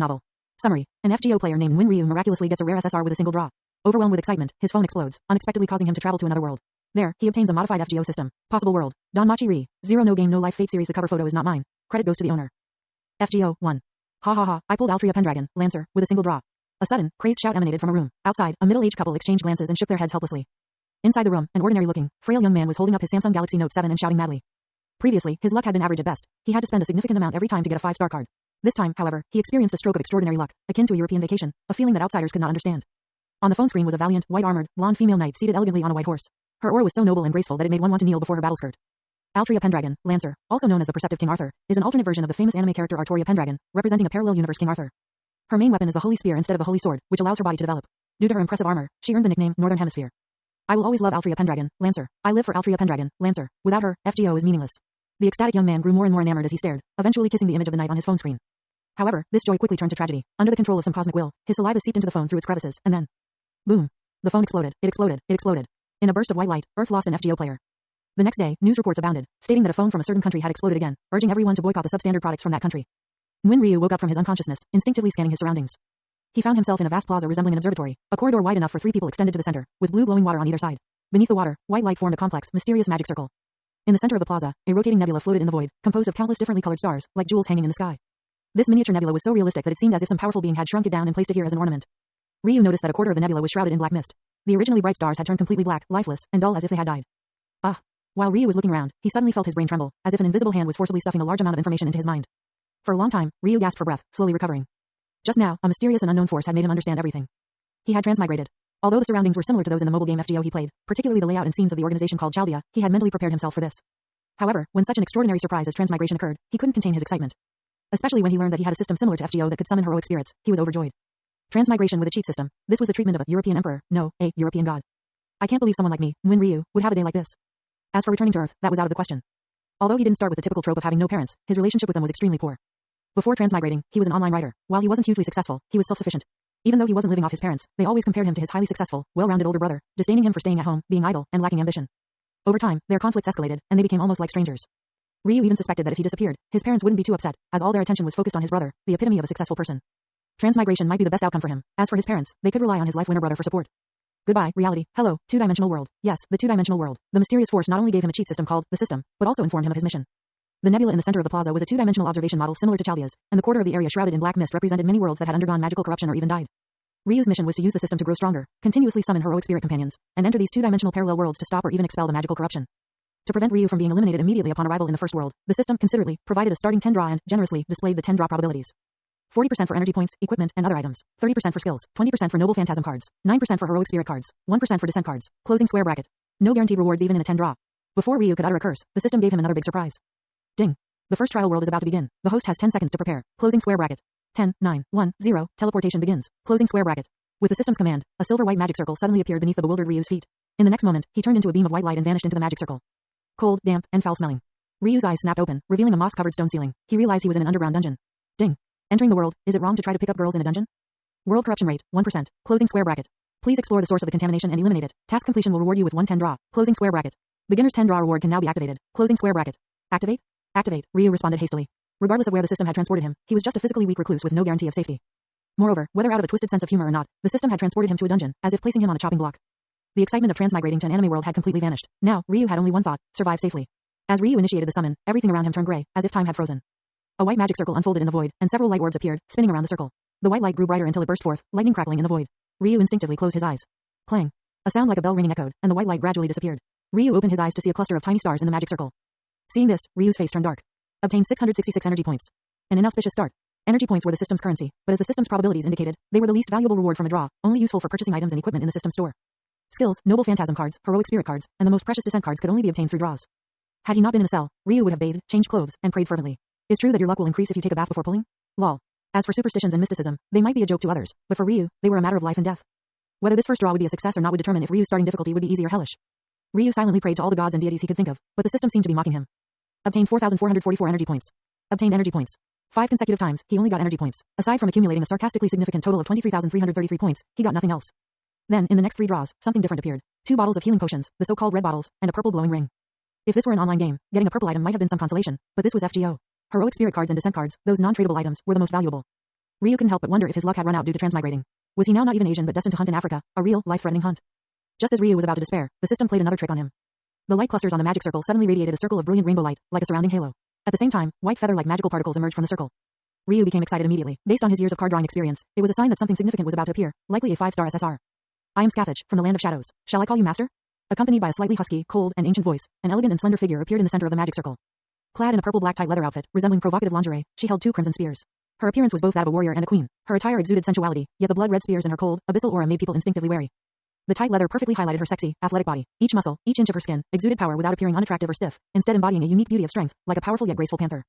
Novel. Summary. An FGO player named Nguyen Ryu miraculously gets a rare SSR with a single draw. Overwhelmed with excitement, his phone explodes, unexpectedly causing him to travel to another world. There, he obtains a modified FGO system. Possible world. Donmachi Ri. 0 No Game No Life Fate series. The cover photo is not mine. Credit goes to the owner. FGO 1. Ha ha ha, I pulled Altria Pendragon, Lancer, with a single draw. A sudden, crazed shout emanated from a room. Outside, a middle-aged couple exchanged glances and shook their heads helplessly. Inside the room, an ordinary-looking, frail young man was holding up his Samsung Galaxy Note 7 and shouting madly. Previously, his luck had been average at best. He had to spend a significant amount every time to get a 5-star card. This time, however, he experienced a stroke of extraordinary luck, akin to a European vacation, a feeling that outsiders could not understand. On the phone screen was a valiant, white-armored, blonde female knight seated elegantly on a white horse. Her aura was so noble and graceful that it made one want to kneel before her battle skirt. Altria Pendragon, Lancer, also known as the Perceptive King Arthur, is an alternate version of the famous anime character Artoria Pendragon, representing a parallel universe King Arthur. Her main weapon is the Holy Spear instead of the Holy Sword, which allows her body to develop. Due to her impressive armor, she earned the nickname Northern Hemisphere. I will always love Altria Pendragon, Lancer. I live for Altria Pendragon, Lancer. Without her, FGO is meaningless. The ecstatic young man grew more and more enamored as he stared, eventually kissing the image of the knight on his phone screen. However, this joy quickly turned to tragedy. Under the control of some cosmic will, his saliva seeped into the phone through its crevices, and then, boom. The phone exploded. It exploded. It exploded. In a burst of white light, Earth lost an FGO player. The next day, news reports abounded, stating that a phone from a certain country had exploded again, urging everyone to boycott the substandard products from that country. Nguyen Ryu woke up from his unconsciousness, instinctively scanning his surroundings. He found himself in a vast plaza resembling an observatory, a corridor wide enough for 3 people extended to the center, with blue glowing water on either side. Beneath the water, white light formed a complex, mysterious magic circle. In the center of the plaza, a rotating nebula floated in the void, composed of countless differently colored stars, like jewels hanging in the sky. This miniature nebula was so realistic that it seemed as if some powerful being had shrunk it down and placed it here as an ornament. Ryu noticed that a quarter of the nebula was shrouded in black mist. The originally bright stars had turned completely black, lifeless, and dull as if they had died. While Ryu was looking around, he suddenly felt his brain tremble, as if an invisible hand was forcibly stuffing a large amount of information into his mind. For a long time, Ryu gasped for breath, slowly recovering. Just now, a mysterious and unknown force had made him understand everything. He had transmigrated. Although the surroundings were similar to those in the mobile game FGO he played, particularly the layout and scenes of the organization called Chaldea, he had mentally prepared himself for this. However, when such an extraordinary surprise as transmigration occurred, he couldn't contain his excitement. Especially when he learned that he had a system similar to FGO that could summon heroic spirits, he was overjoyed. Transmigration with a cheat system. This was the treatment of a European emperor, no, a European god. I can't believe someone like me, Nguyen Ryu, would have a day like this. As for returning to Earth, that was out of the question. Although he didn't start with the typical trope of having no parents, his relationship with them was extremely poor. Before transmigrating, he was an online writer. While he wasn't hugely successful, he was self-sufficient. Even though he wasn't living off his parents, they always compared him to his highly successful, well-rounded older brother, disdaining him for staying at home, being idle, and lacking ambition. Over time, their conflicts escalated, and they became almost like strangers. Ryu even suspected that if he disappeared, his parents wouldn't be too upset, as all their attention was focused on his brother, the epitome of a successful person. Transmigration might be the best outcome for him. As for his parents, they could rely on his life-winner brother for support. Goodbye, reality. Hello, two-dimensional world. Yes, the two-dimensional world. The mysterious force not only gave him a cheat system called the system, but also informed him of his mission. The nebula in the center of the plaza was a two-dimensional observation model similar to Chaldea's, and the quarter of the area shrouded in black mist represented many worlds that had undergone magical corruption or even died. Ryu's mission was to use the system to grow stronger, continuously summon heroic spirit companions, and enter these two-dimensional parallel worlds to stop or even expel the magical corruption. To prevent Ryu from being eliminated immediately upon arrival in the first world, the system considerately provided a starting 10 draw and generously displayed the 10 draw probabilities. 40% for energy points, equipment, and other items, 30% for skills, 20% for noble phantasm cards, 9% for heroic spirit cards, 1% for descent cards. Closing square bracket. No guaranteed rewards even in a 10 draw. Before Ryu could utter a curse, the system gave him another big surprise. Ding. The first trial world is about to begin. The host has 10 seconds to prepare. Closing square bracket. 10, 9, 1, 0. Teleportation begins. Closing square bracket. With the system's command, a silver-white magic circle suddenly appeared beneath the bewildered Ryu's feet. In the next moment, he turned into a beam of white light and vanished into the magic circle. Cold, damp, and foul-smelling. Ryu's eyes snapped open, revealing a moss-covered stone ceiling. He realized he was in an underground dungeon. Ding. Entering the world, is it wrong to try to pick up girls in a dungeon? World corruption rate, 1%. Closing square bracket. Please explore the source of the contamination and eliminate it. Task completion will reward you with 1 10 draw. Closing square bracket. Beginner's 10 draw reward can now be activated. Closing square bracket. Activate? Activate, Ryu responded hastily. Regardless of where the system had transported him, he was just a physically weak recluse with no guarantee of safety. Moreover, whether out of a twisted sense of humor or not, the system had transported him to a dungeon, as if placing him on a chopping block. The excitement of transmigrating to an anime world had completely vanished. Now, Ryu had only one thought: survive safely. As Ryu initiated the summon, everything around him turned gray, as if time had frozen. A white magic circle unfolded in the void, and several light orbs appeared, spinning around the circle. The white light grew brighter until it burst forth, lightning crackling in the void. Ryu instinctively closed his eyes. Clang. A sound like a bell ringing echoed, and the white light gradually disappeared. Ryu opened his eyes to see a cluster of tiny stars in the magic circle. Seeing this, Ryu's face turned dark. Obtained 666 energy points. An inauspicious start. Energy points were the system's currency, but as the system's probabilities indicated, they were the least valuable reward from a draw, only useful for purchasing items and equipment in the system store. Skills, noble phantasm cards, heroic spirit cards, and the most precious descent cards could only be obtained through draws. Had he not been in a cell, Ryu would have bathed, changed clothes, and prayed fervently. Is true that your luck will increase if you take a bath before pulling? Lol. As for superstitions and mysticism, they might be a joke to others, but for Ryu, they were a matter of life and death. Whether this first draw would be a success or not would determine if Ryu's starting difficulty would be easy or hellish. Ryu silently prayed to all the gods and deities he could think of, but the system seemed to be mocking him. Obtained 4,444 energy points. Obtained energy points. 5 consecutive times, he only got energy points. Aside from accumulating a sarcastically significant total of 23,333 points, he got nothing else. Then, in the next 3 draws, something different appeared. 2 bottles of healing potions, the so-called red bottles, and a purple glowing ring. If this were an online game, getting a purple item might have been some consolation, but this was FGO. Heroic spirit cards and descent cards, those non-tradable items, were the most valuable. Ryu couldn't help but wonder if his luck had run out due to transmigrating. Was he now not even Asian but destined to hunt in Africa, a real, life-threatening hunt? Just as Ryu was about to despair, the system played another trick on him. The light clusters on the magic circle suddenly radiated a circle of brilliant rainbow light, like a surrounding halo. At the same time, white feather-like magical particles emerged from the circle. Ryu became excited immediately. Based on his years of card drawing experience, it was a sign that something significant was about to appear, likely a 5-star SSR. I am Scathach, from the Land of Shadows. Shall I call you Master? Accompanied by a slightly husky, cold, and ancient voice, an elegant and slender figure appeared in the center of the magic circle. Clad in a purple black tight leather outfit, resembling provocative lingerie, she held 2 crimson spears. Her appearance was both that of a warrior and a queen. Her attire exuded sensuality, yet the blood-red spears in her cold, abyssal aura made people instinctively wary. The tight leather perfectly highlighted her sexy, athletic body. Each muscle, each inch of her skin, exuded power without appearing unattractive or stiff, instead embodying a unique beauty of strength, like a powerful yet graceful panther.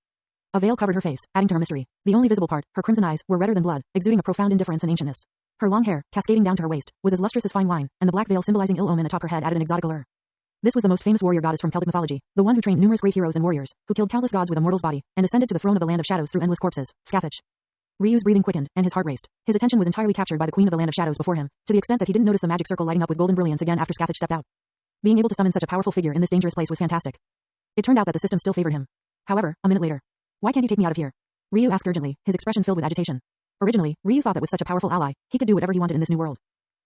A veil covered her face, adding to her mystery. The only visible part, her crimson eyes, were redder than blood, exuding a profound indifference and ancientness. Her long hair, cascading down to her waist, was as lustrous as fine wine, and the black veil symbolizing ill omen atop her head added an exotic allure. This was the most famous warrior goddess from Celtic mythology, the one who trained numerous great heroes and warriors, who killed countless gods with a mortal's body, and ascended to the throne of the Land of Shadows through endless corpses, Scathach. Ryu's breathing quickened, and his heart raced. His attention was entirely captured by the Queen of the Land of Shadows before him, to the extent that he didn't notice the magic circle lighting up with golden brilliance again after Scathach stepped out. Being able to summon such a powerful figure in this dangerous place was fantastic. It turned out that the system still favored him. However, a minute later. Why can't you take me out of here? Ryu asked urgently, his expression filled with agitation. Originally, Ryu thought that with such a powerful ally, he could do whatever he wanted in this new world.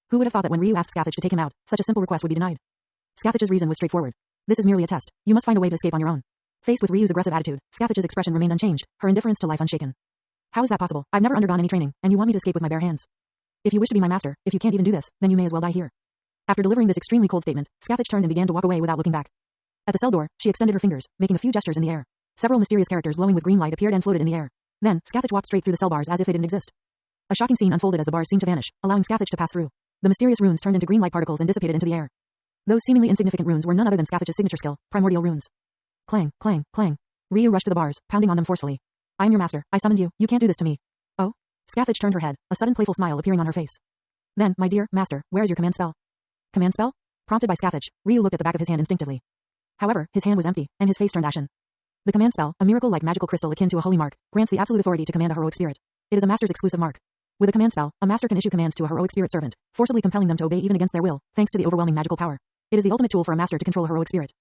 Who would have thought that when Ryu asked Scathach to take him out, such a simple request would be denied? Scathach's reason was straightforward. This is merely a test. You must find a way to escape on your own. Faced with Ryu's aggressive attitude, Scathach's expression remained unchanged, her indifference to life unshaken. How is that possible? I've never undergone any training, and you want me to escape with my bare hands. If you wish to be my master, if you can't even do this, then you may as well die here. After delivering this extremely cold statement, Scathach turned and began to walk away without looking back. At the cell door, she extended her fingers, making a few gestures in the air. Several mysterious characters glowing with green light appeared and floated in the air. Then, Scathach walked straight through the cell bars as if they didn't exist. A shocking scene unfolded as the bars seemed to vanish, allowing Scathach to pass through. The mysterious runes turned into green light particles and dissipated into the air. Those seemingly insignificant runes were none other than Scathach's signature skill, primordial runes. Clang, clang, clang. Ryu rushed to the bars, pounding on them forcefully. I am your master. I summoned you. You can't do this to me. Oh? Scathach turned her head, a sudden playful smile appearing on her face. Then, my dear master, where is your command spell? Command spell? Prompted by Scathach, Ryu looked at the back of his hand instinctively. However, his hand was empty, and his face turned ashen. The command spell, a miracle-like magical crystal akin to a holy mark, grants the absolute authority to command a heroic spirit. It is a master's exclusive mark. With a command spell, a master can issue commands to a heroic spirit servant, forcibly compelling them to obey even against their will, thanks to the overwhelming magical power. It is the ultimate tool for a master to control a heroic spirit.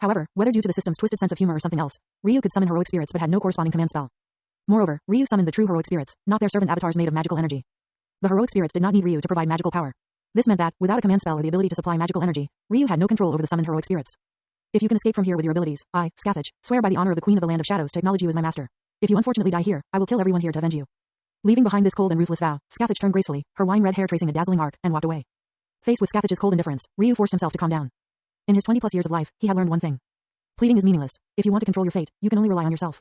However, whether due to the system's twisted sense of humor or something else, Ryu could summon heroic spirits but had no corresponding command spell. Moreover, Ryu summoned the true heroic spirits, not their servant avatars made of magical energy. The heroic spirits did not need Ryu to provide magical power. This meant that, without a command spell or the ability to supply magical energy, Ryu had no control over the summoned heroic spirits. If you can escape from here with your abilities, I, Scathach, swear by the honor of the Queen of the Land of Shadows to acknowledge you as my master. If you unfortunately die here, I will kill everyone here to avenge you. Leaving behind this cold and ruthless vow, Scathach turned gracefully, her wine-red hair tracing a dazzling arc, and walked away. Faced with Scathach's cold indifference, Ryu forced himself to calm down. In his 20+ years of life, he had learned one thing. Pleading is meaningless. If you want to control your fate, you can only rely on yourself.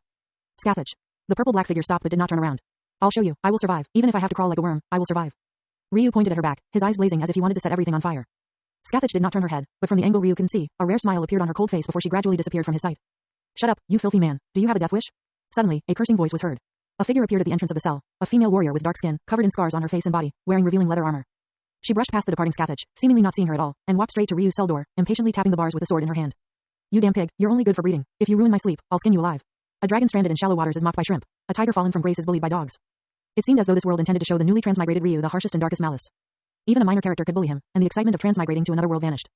Scathach. The purple-black figure stopped but did not turn around. I'll show you. I will survive. Even if I have to crawl like a worm, I will survive. Ryu pointed at her back, his eyes blazing as if he wanted to set everything on fire. Scathach did not turn her head, but from the angle Ryu couldn't see, a rare smile appeared on her cold face before she gradually disappeared from his sight. Shut up, you filthy man. Do you have a death wish? Suddenly, a cursing voice was heard. A figure appeared at the entrance of the cell, a female warrior with dark skin, covered in scars on her face and body, wearing revealing leather armor. She brushed past the departing Scathach, seemingly not seeing her at all, and walked straight to Ryu's cell door, impatiently tapping the bars with a sword in her hand. You damn pig, you're only good for breeding. If you ruin my sleep, I'll skin you alive. A dragon stranded in shallow waters is mocked by shrimp. A tiger fallen from grace is bullied by dogs. It seemed as though this world intended to show the newly transmigrated Ryu the harshest and darkest malice. Even a minor character could bully him, and the excitement of transmigrating to another world vanished.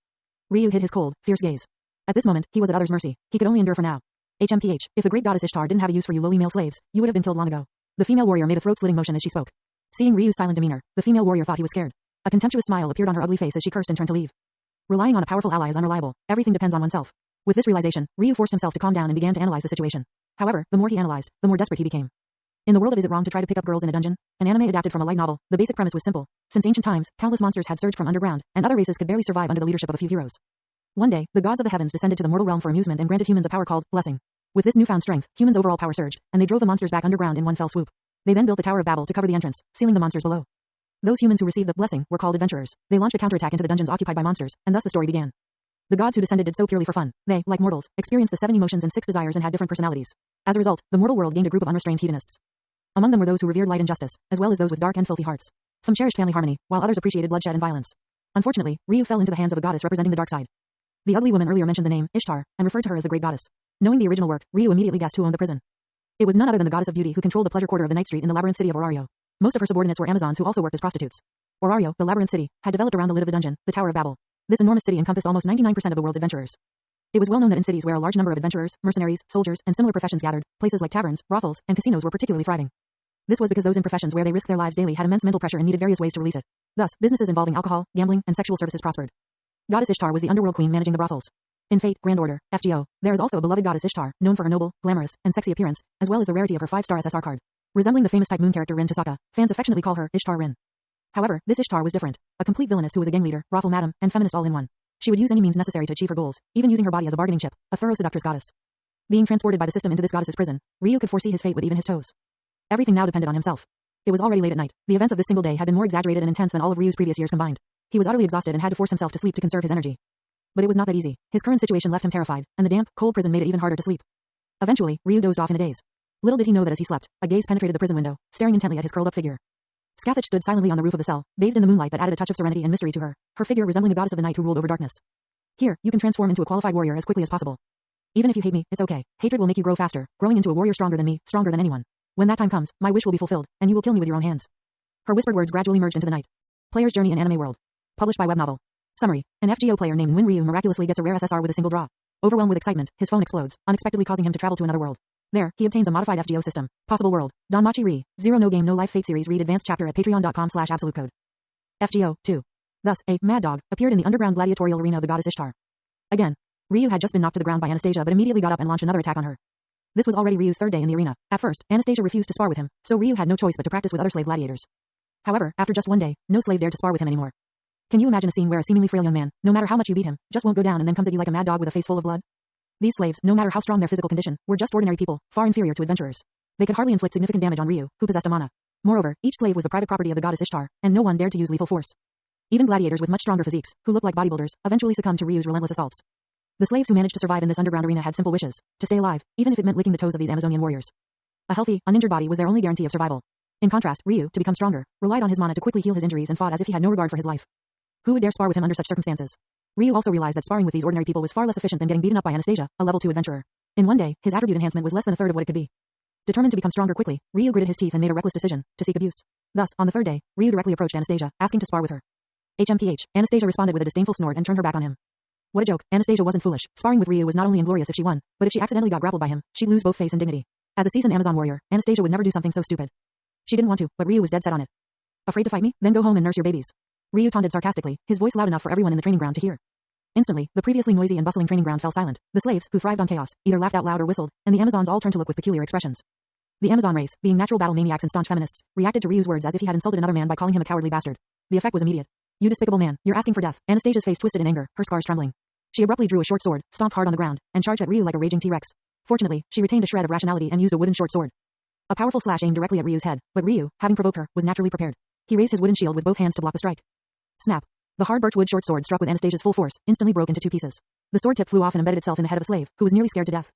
Ryu hid his cold, fierce gaze. At this moment, he was at others' mercy. He could only endure for now. HMPH, if the great goddess Ishtar didn't have a use for you lowly male slaves, you would have been killed long ago. The female warrior made a throat-slitting motion as she spoke. Seeing Ryu's silent demeanor, the female warrior thought he was scared. A contemptuous smile appeared on her ugly face as she cursed and turned to leave. Relying on a powerful ally is unreliable. Everything depends on oneself. With this realization, Ryu forced himself to calm down and began to analyze the situation. However, the more he analyzed, the more desperate he became. In the world of Is It Wrong to Try to Pick Up Girls in a Dungeon? An anime adapted from a light novel, the basic premise was simple. Since ancient times, countless monsters had surged from underground, and other races could barely survive under the leadership of a few heroes. One day, the gods of the heavens descended to the mortal realm for amusement and granted humans a power called blessing. With this newfound strength, humans' overall power surged, and they drove the monsters back underground in one fell swoop. They then built the Tower of Babel to cover the entrance, sealing the monsters below. Those humans who received the blessing were called adventurers. They launched a counterattack into the dungeons occupied by monsters, and thus the story began. The gods who descended did so purely for fun. They, like mortals, experienced the 7 emotions and 6 desires and had different personalities. As a result, the mortal world gained a group of unrestrained hedonists. Among them were those who revered light and justice, as well as those with dark and filthy hearts. Some cherished family harmony, while others appreciated bloodshed and violence. Unfortunately, Ryu fell into the hands of a goddess representing the dark side. The ugly woman earlier mentioned the name, Ishtar, and referred to her as the Great Goddess. Knowing the original work, Ryu immediately guessed who owned the prison. It was none other than the goddess of beauty who controlled the pleasure quarter of the Night Street in the labyrinth city of Orario. Most of her subordinates were Amazons who also worked as prostitutes. Orario, the labyrinth city, had developed around the lid of the dungeon, the Tower of Babel. This enormous city encompassed almost 99% of the world's adventurers. It was well known that in cities where a large number of adventurers, mercenaries, soldiers, and similar professions gathered, places like taverns, brothels, and casinos were particularly thriving. This was because those in professions where they risked their lives daily had immense mental pressure and needed various ways to release it. Thus, businesses involving alcohol, gambling, and sexual services prospered. Goddess Ishtar was the underworld queen managing the brothels. In Fate, Grand Order, FGO, there is also a beloved goddess Ishtar, known for her noble, glamorous, and sexy appearance, as well as the rarity of her 5-star SSR card. Resembling the famous Type Moon character Rin Tosaka, fans affectionately call her Ishtar Rin. However, this Ishtar was different. A complete villainess who was a gang leader, brothel madam, and feminist all in one. She would use any means necessary to achieve her goals, even using her body as a bargaining chip, a thorough seductress goddess. Being transported by the system into this goddess's prison, Ryu could foresee his fate with even his toes. Everything now depended on himself. It was already late at night. The events of this single day had been more exaggerated and intense than all of Ryu's previous years combined. He was utterly exhausted and had to force himself to sleep to conserve his energy. But it was not that easy. His current situation left him terrified, and the damp, cold prison made it even harder to sleep. Eventually, Ryu dozed off in a daze. Little did he know that as he slept, a gaze penetrated the prison window, staring intently at his curled-up figure. Scathach stood silently on the roof of the cell, bathed in the moonlight that added a touch of serenity and mystery to her, her figure resembling a goddess of the night who ruled over darkness. Here, you can transform into a qualified warrior as quickly as possible. Even if you hate me, it's okay. Hatred will make you grow faster, growing into a warrior stronger than me, stronger than anyone. When that time comes, my wish will be fulfilled, and you will kill me with your own hands. Her whispered words gradually merged into the night. Player's Journey in Anime World. Published by Web Novel. Summary. An FGO player named Winryu miraculously gets a rare SSR with a single draw. Overwhelmed with excitement, his phone explodes, unexpectedly causing him to travel to another world. There, he obtains a modified FGO system. Possible world. Danmachi Re. Zero No Game No Life Fate Series. Read advanced chapter at patreon.com/absolutecode. FGO 2. Thus, a mad dog appeared in the underground gladiatorial arena of the goddess Ishtar. Again, Ryu had just been knocked to the ground by Anastasia but immediately got up and launched another attack on her. This was already Ryu's third day in the arena. At first, Anastasia refused to spar with him, so Ryu had no choice but to practice with other slave gladiators. However, after just one day, no slave dared to spar with him anymore. Can you imagine a scene where a seemingly frail young man, no matter how much you beat him, just won't go down and then comes at you like a mad dog with a face full of blood? These slaves, no matter how strong their physical condition, were just ordinary people, far inferior to adventurers. They could hardly inflict significant damage on Ryu, who possessed a mana. Moreover, each slave was the private property of the goddess Ishtar, and no one dared to use lethal force. Even gladiators with much stronger physiques, who looked like bodybuilders, eventually succumbed to Ryu's relentless assaults. The slaves who managed to survive in this underground arena had simple wishes: to stay alive, even if it meant licking the toes of these Amazonian warriors. A healthy, uninjured body was their only guarantee of survival. In contrast, Ryu, to become stronger, relied on his mana to quickly heal his injuries and fought as if he had no regard for his life. Who would dare spar with him under such circumstances? Ryu also realized that sparring with these ordinary people was far less efficient than getting beaten up by Anastasia, a level 2 adventurer. In one day, his attribute enhancement was less than a third of what it could be. Determined to become stronger quickly, Ryu gritted his teeth and made a reckless decision to seek abuse. Thus, on the third day, Ryu directly approached Anastasia, asking to spar with her. HMPH, Anastasia responded with a disdainful snort and turned her back on him. What a joke. Anastasia wasn't foolish. Sparring with Ryu was not only inglorious if she won, but if she accidentally got grappled by him, she'd lose both face and dignity. As a seasoned Amazon warrior, Anastasia would never do something so stupid. She didn't want to, but Ryu was dead set on it. Afraid to fight me? Then go home and nurse your babies. Ryu taunted sarcastically, his voice loud enough for everyone in the training ground to hear. Instantly, the previously noisy and bustling training ground fell silent. The slaves, who thrived on chaos, either laughed out loud or whistled, and the Amazons all turned to look with peculiar expressions. The Amazon race, being natural battle maniacs and staunch feminists, reacted to Ryu's words as if he had insulted another man by calling him a cowardly bastard. The effect was immediate. You despicable man, you're asking for death. Anastasia's face twisted in anger, her scars trembling. She abruptly drew a short sword, stomped hard on the ground, and charged at Ryu like a raging T-Rex. Fortunately, she retained a shred of rationality and used a wooden short sword. A powerful slash aimed directly at Ryu's head, but Ryu, having provoked her, was naturally prepared. He raised his wooden shield with both hands to block the strike. Snap. The hard birchwood short sword struck with Anastasia's full force, instantly broke into 2 pieces. The sword tip flew off and embedded itself in the head of a slave, who was nearly scared to death.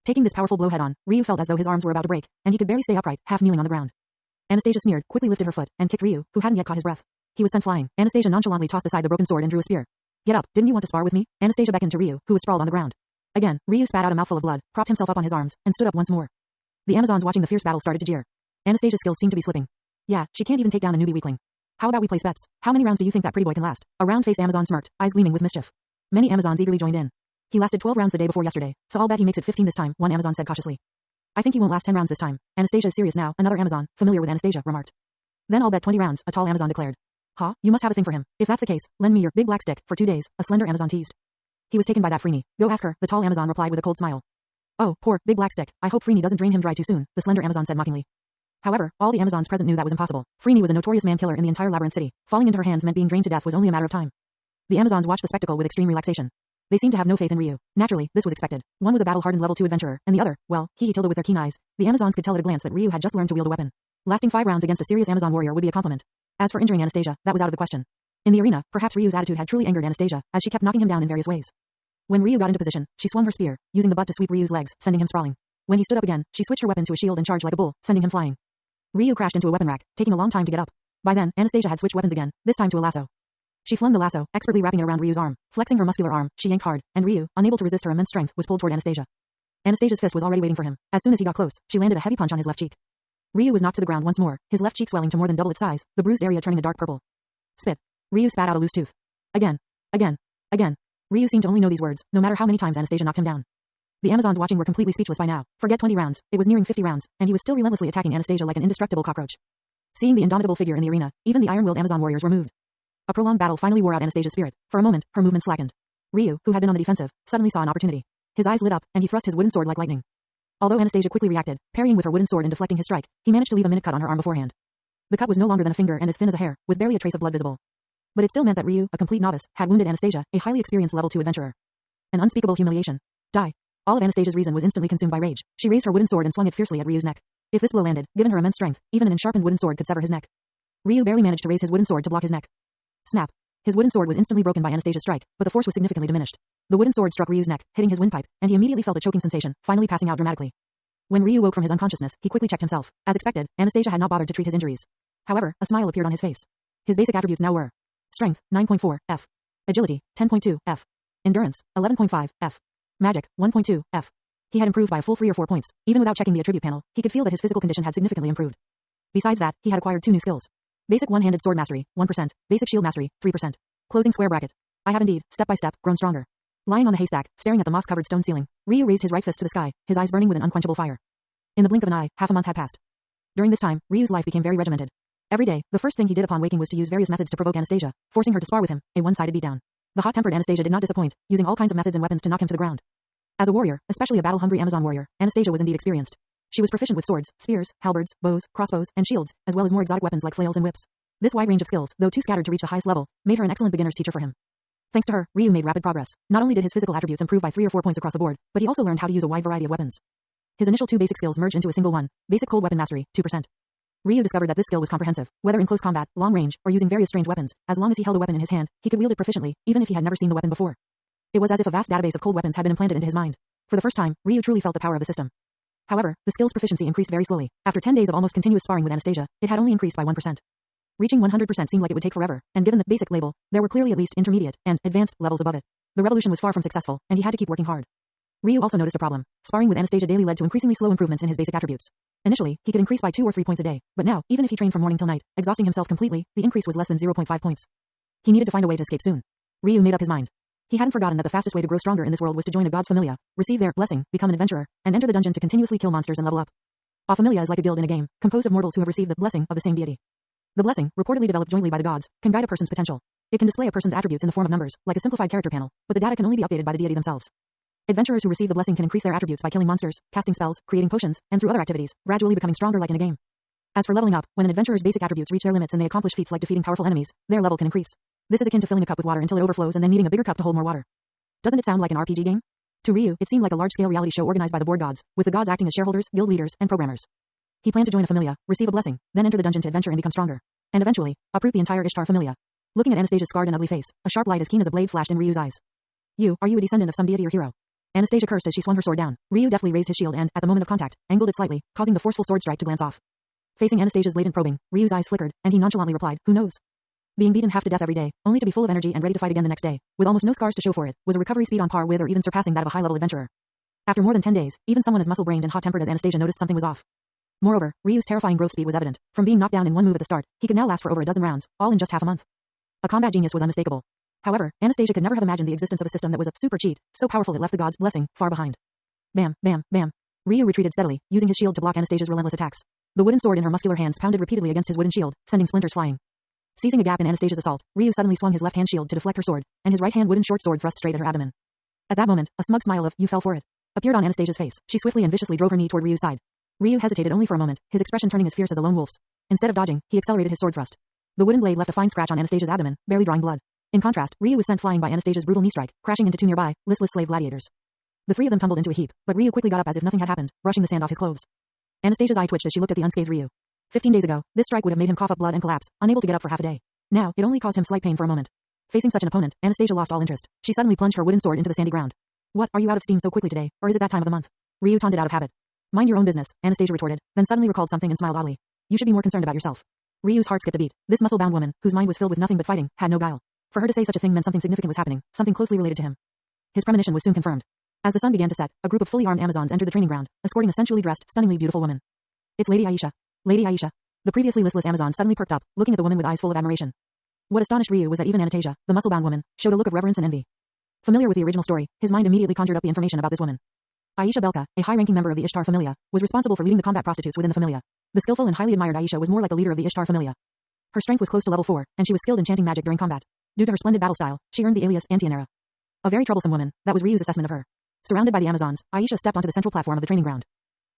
Taking this powerful blow head on, Ryu felt as though his arms were about to break, and he could barely stay upright, half kneeling on the ground. Anastasia sneered, quickly lifted her foot, and kicked Ryu, who hadn't yet caught his breath. He was sent flying. Anastasia nonchalantly tossed aside the broken sword and drew a spear. Get up, didn't you want to spar with me? Anastasia beckoned to Ryu, who was sprawled on the ground. Again, Ryu spat out a mouthful of blood, propped himself up on his arms, and stood up once more. The Amazons watching the fierce battle started to jeer. Anastasia's skills seemed to be slipping. Yeah, she can't even take down a newbie weakling. How about we place bets? How many rounds do you think that pretty boy can last? A round-faced Amazon smirked, eyes gleaming with mischief. Many Amazons eagerly joined in. He lasted 12 rounds the day before yesterday, so I'll bet he makes it 15 this time, one Amazon said cautiously. I think he won't last 10 rounds this time. Anastasia is serious now, another Amazon, familiar with Anastasia, remarked. Then I'll bet 20 rounds, a tall Amazon declared. Huh? You must have a thing for him. If that's the case, lend me your big black stick for 2 days, a slender Amazon teased. He was taken by that Freeney. Go ask her, the tall Amazon replied with a cold smile. Oh, poor, big black stick. I hope Freeney doesn't drain him dry too soon, the slender Amazon said mockingly. However, all the Amazons present knew that was impossible. Freeney was a notorious man-killer in the entire Labyrinth City. Falling into her hands meant being drained to death was only a matter of time. The Amazons watched the spectacle with extreme relaxation. They seemed to have no faith in Ryu. Naturally, this was expected. One was a battle-hardened level 2 adventurer, and the other, well, Tilda with their keen eyes. The Amazons could tell at a glance that Ryu had just learned to wield a weapon. Lasting 5 rounds against a serious Amazon warrior would be a compliment. As for injuring Anastasia, that was out of the question. In the arena, perhaps Ryu's attitude had truly angered Anastasia, as she kept knocking him down in various ways. When Ryu got into position, she swung her spear, using the butt to sweep Ryu's legs, sending him sprawling. When he stood up again, she switched her weapon to a shield and charged like a bull, sending him flying. Ryu crashed into a weapon rack, taking a long time to get up. By then, Anastasia had switched weapons again, this time to a lasso. She flung the lasso, expertly wrapping it around Ryu's arm. Flexing her muscular arm, she yanked hard, and Ryu, unable to resist her immense strength, was pulled toward Anastasia. Anastasia's fist was already waiting for him. As soon as he got close, she landed a heavy punch on his left cheek. Ryu was knocked to the ground once more, his left cheek swelling to more than double its size, the bruised area turning a dark purple. Spit. Ryu spat out a loose tooth. Again. Again. Again. Ryu seemed to only know these words, no matter how many times Anastasia knocked him down. The Amazons watching were completely speechless by now. Forget 20 rounds, it was nearing 50 rounds, and he was still relentlessly attacking Anastasia like an indestructible cockroach. Seeing the indomitable figure in the arena, even the iron-willed Amazon warriors were moved. A prolonged battle finally wore out Anastasia's spirit. For a moment, her movement slackened. Ryu, who had been on the defensive, suddenly saw an opportunity. His eyes lit up, and he thrust his wooden sword like lightning. Although Anastasia quickly reacted, parrying with her wooden sword and deflecting his strike, he managed to leave a minute cut on her arm beforehand. The cut was no longer than a finger and as thin as a hair, with barely a trace of blood visible. But it still meant that Ryu, a complete novice, had wounded Anastasia, a highly experienced level 2 adventurer. An unspeakable humiliation. Die. All of Anastasia's reason was instantly consumed by rage. She raised her wooden sword and swung it fiercely at Ryu's neck. If this blow landed, given her immense strength, even an unsharpened wooden sword could sever his neck. Ryu barely managed to raise his wooden sword to block his neck. Snap. His wooden sword was instantly broken by Anastasia's strike, but the force was significantly diminished. The wooden sword struck Ryu's neck, hitting his windpipe, and he immediately felt a choking sensation, finally passing out dramatically. When Ryu woke from his unconsciousness, he quickly checked himself. As expected, Anastasia had not bothered to treat his injuries. However, a smile appeared on his face. His basic attributes now were Strength, 9.4, F. Agility, 10.2, F. Endurance, 11.5, F. Magic, 1.2, F. He had improved by a full 3 or 4 points. Even without checking the attribute panel, he could feel that his physical condition had significantly improved. Besides that, he had acquired 2 new skills. Basic one-handed sword mastery, 1%. Basic shield mastery, 3%. Closing square bracket. I have indeed, step by step, grown stronger. Lying on the haystack, staring at the moss-covered stone ceiling, Ryu raised his right fist to the sky, his eyes burning with an unquenchable fire. In the blink of an eye, half a month had passed. During this time, Ryu's life became very regimented. Every day, the first thing he did upon waking was to use various methods to provoke Anastasia, forcing her to spar with him, a one-sided beatdown. The hot-tempered Anastasia did not disappoint, using all kinds of methods and weapons to knock him to the ground. As a warrior, especially a battle-hungry Amazon warrior, Anastasia was indeed experienced. She was proficient with swords, spears, halberds, bows, crossbows, and shields, as well as more exotic weapons like flails and whips. This wide range of skills, though too scattered to reach the highest level, made her an excellent beginner's teacher for him. Thanks to her, Ryu made rapid progress. Not only did his physical attributes improve by 3 or 4 points across the board, but he also learned how to use a wide variety of weapons. His initial 2 basic skills merged into a single one, basic cold weapon mastery, 2%. Ryu discovered that this skill was comprehensive, whether in close combat, long range, or using various strange weapons. As long as he held a weapon in his hand, he could wield it proficiently, even if he had never seen the weapon before. It was as if a vast database of cold weapons had been implanted into his mind. For the first time, Ryu truly felt the power of the system. However, the skill's proficiency increased very slowly. After 10 days of almost continuous sparring with Anastasia, it had only increased by 1%. Reaching 100% seemed like it would take forever, and given the basic label, there were clearly at least intermediate and advanced levels above it. The revolution was far from successful, and he had to keep working hard. Ryu also noticed a problem. Sparring with Anastasia daily led to increasingly slow improvements in his basic attributes. Initially, he could increase by 2 or 3 points a day, but now, even if he trained from morning till night, exhausting himself completely, the increase was less than 0.5 points. He needed to find a way to escape soon. Ryu made up his mind. He hadn't forgotten that the fastest way to grow stronger in this world was to join a god's familia, receive their blessing, become an adventurer, and enter the dungeon to continuously kill monsters and level up. A familia is like a guild in a game, composed of mortals who have received the blessing of the same deity. The blessing, reportedly developed jointly by the gods, can guide a person's potential. It can display a person's attributes in the form of numbers, like a simplified character panel, but the data can only be updated by the deity themselves. Adventurers who receive the blessing can increase their attributes by killing monsters, casting spells, creating potions, and through other activities, gradually becoming stronger like in a game. As for leveling up, when an adventurer's basic attributes reach their limits and they accomplish feats like defeating powerful enemies, their level can increase. This is akin to filling a cup with water until it overflows and then needing a bigger cup to hold more water. Doesn't it sound like an RPG game? To Ryu, it seemed like a large-scale reality show organized by the board gods, with the gods acting as shareholders, guild leaders, and programmers. He planned to join a familia, receive a blessing, then enter the dungeon to adventure and become stronger. And eventually, uproot the entire Ishtar familia. Looking at Anastasia's scarred and ugly face, a sharp light as keen as a blade flashed in Ryu's eyes. Are you a descendant of some deity or hero? Anastasia cursed as she swung her sword down. Ryu deftly raised his shield and, at the moment of contact, angled it slightly, causing the forceful sword strike to glance off. Facing Anastasia's blatant probing, Ryu's eyes flickered, and he nonchalantly replied, "Who knows?" Being beaten half to death every day, only to be full of energy and ready to fight again the next day, with almost no scars to show for it, was a recovery speed on par with or even surpassing that of a high-level adventurer. After more than 10 days, even someone as muscle-brained and hot-tempered as Anastasia noticed something was off. Moreover, Ryu's terrifying growth speed was evident. From being knocked down in one move at the start, he could now last for over a dozen rounds, all in just half a month. A combat genius was unmistakable. However, Anastasia could never have imagined the existence of a system that was a super cheat, so powerful it left the god's blessing far behind. Bam, bam, bam. Ryu retreated steadily, using his shield to block Anastasia's relentless attacks. The wooden sword in her muscular hands pounded repeatedly against his wooden shield, sending splinters flying. Seizing a gap in Anastasia's assault, Ryu suddenly swung his left-hand shield to deflect her sword, and his right-hand wooden short sword thrust straight at her abdomen. At that moment, a smug smile of "you fell for it" appeared on Anastasia's face. She swiftly and viciously drove her knee toward Ryu's side. Ryu hesitated only for a moment, his expression turning as fierce as a lone wolf's. Instead of dodging, he accelerated his sword thrust. The wooden blade left a fine scratch on Anastasia's abdomen, barely drawing blood. In contrast, Ryu was sent flying by Anastasia's brutal knee strike, crashing into 2 nearby, listless slave gladiators. The 3 of them tumbled into a heap, but Ryu quickly got up as if nothing had happened, brushing the sand off his clothes. Anastasia's eye twitched as she looked at the unscathed Ryu. 15 days ago, this strike would have made him cough up blood and collapse, unable to get up for half a day. Now, it only caused him slight pain for a moment. Facing such an opponent, Anastasia lost all interest. She suddenly plunged her wooden sword into the sandy ground. "What, are you out of steam so quickly today, or is it that time of the month?" Ryu taunted out of habit. "Mind your own business," Anastasia retorted, then suddenly recalled something and smiled oddly. "You should be more concerned about yourself." Ryu's heart skipped a beat. This muscle-bound woman, whose mind was filled with nothing but fighting, had no guile. For her to say such a thing meant something significant was happening, something closely related to him. His premonition was soon confirmed. As the sun began to set, a group of fully armed Amazons entered the training ground, escorting a sensually dressed, stunningly beautiful woman. "It's Lady Aisha." Lady Aisha. The previously listless Amazon suddenly perked up, looking at the woman with eyes full of admiration. What astonished Ryu was that even Anastasia, the muscle-bound woman, showed a look of reverence and envy. Familiar with the original story, his mind immediately conjured up the information about this woman. Aisha Belka, a high-ranking member of the Ishtar Familia, was responsible for leading the combat prostitutes within the familia. The skillful and highly admired Aisha was more like a leader of the Ishtar Familia. Her strength was close to level 4, and she was skilled in chanting magic during combat. Due to her splendid battle style, she earned the alias Antianera. A very troublesome woman, that was Ryu's assessment of her. Surrounded by the Amazons, Aisha stepped onto the central platform of the training ground.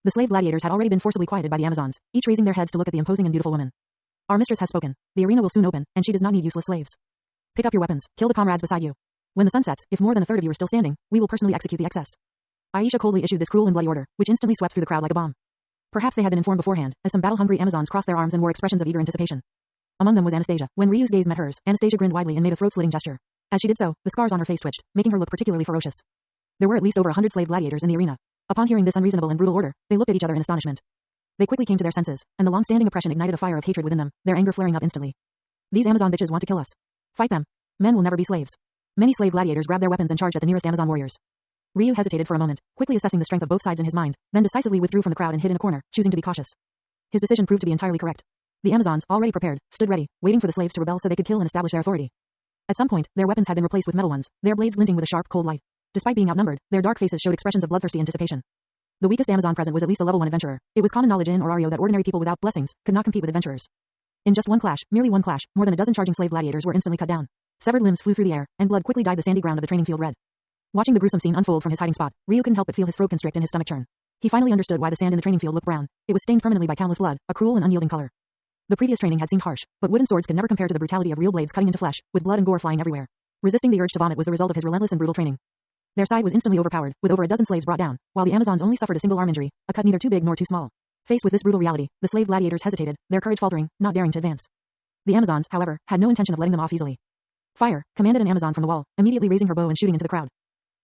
The slave gladiators had already been forcibly quieted by the Amazons, each raising their heads to look at the imposing and beautiful woman. Our mistress has spoken. The arena will soon open, and she does not need useless slaves. Pick up your weapons, kill the comrades beside you. When the sun sets, if more than a third of you are still standing, we will personally execute the excess. Aisha coldly issued this cruel and bloody order, which instantly swept through the crowd like a bomb. Perhaps they had been informed beforehand, as some battle-hungry Amazons crossed their arms and wore expressions of eager anticipation. Among them was Anastasia. When Ryu's gaze met hers, Anastasia grinned widely and made a throat-slitting gesture. As she did so, the scars on her face twitched, making her look particularly ferocious. There were at least over 100 slave gladiators in the arena. Upon hearing this unreasonable and brutal order, they looked at each other in astonishment. They quickly came to their senses, and the long-standing oppression ignited a fire of hatred within them, their anger flaring up instantly. These Amazon bitches want to kill us. Fight them. Men will never be slaves. Many slave gladiators grabbed their weapons and charged at the nearest Amazon warriors. Ryu hesitated for a moment, quickly assessing the strength of both sides in his mind, then decisively withdrew from the crowd and hid in a corner, choosing to be cautious. His decision proved to be entirely correct. The Amazons, already prepared, stood ready, waiting for the slaves to rebel so they could kill and establish their authority. At some point, their weapons had been replaced with metal ones, their blades glinting with a sharp, cold light. Despite being outnumbered, their dark faces showed expressions of bloodthirsty anticipation. The weakest Amazon present was at least a level 1 adventurer. It was common knowledge in Orario that ordinary people without blessings could not compete with adventurers. In just one clash, merely one clash, more than a dozen charging slave gladiators were instantly cut down. Severed limbs flew through the air, and blood quickly dyed the sandy ground of the training field red. Watching the gruesome scene unfold from his hiding spot, Ryu couldn't help but feel his throat constrict and his stomach churn. He finally understood why the sand in the training field looked brown. It was stained permanently by countless blood, a cruel and unyielding color. The previous training had seemed harsh, but wooden swords could never compare to the brutality of real blades cutting into flesh, with blood and gore flying everywhere. Resisting the urge to vomit was the result of his relentless and brutal training. Their side was instantly overpowered, with over a dozen slaves brought down, while the Amazons only suffered a single arm injury, a cut neither too big nor too small. Faced with this brutal reality, the slave gladiators hesitated, their courage faltering, not daring to advance. The Amazons, however, had no intention of letting them off easily. Fire, commanded an Amazon from the wall, immediately raising her bow and shooting into the crowd.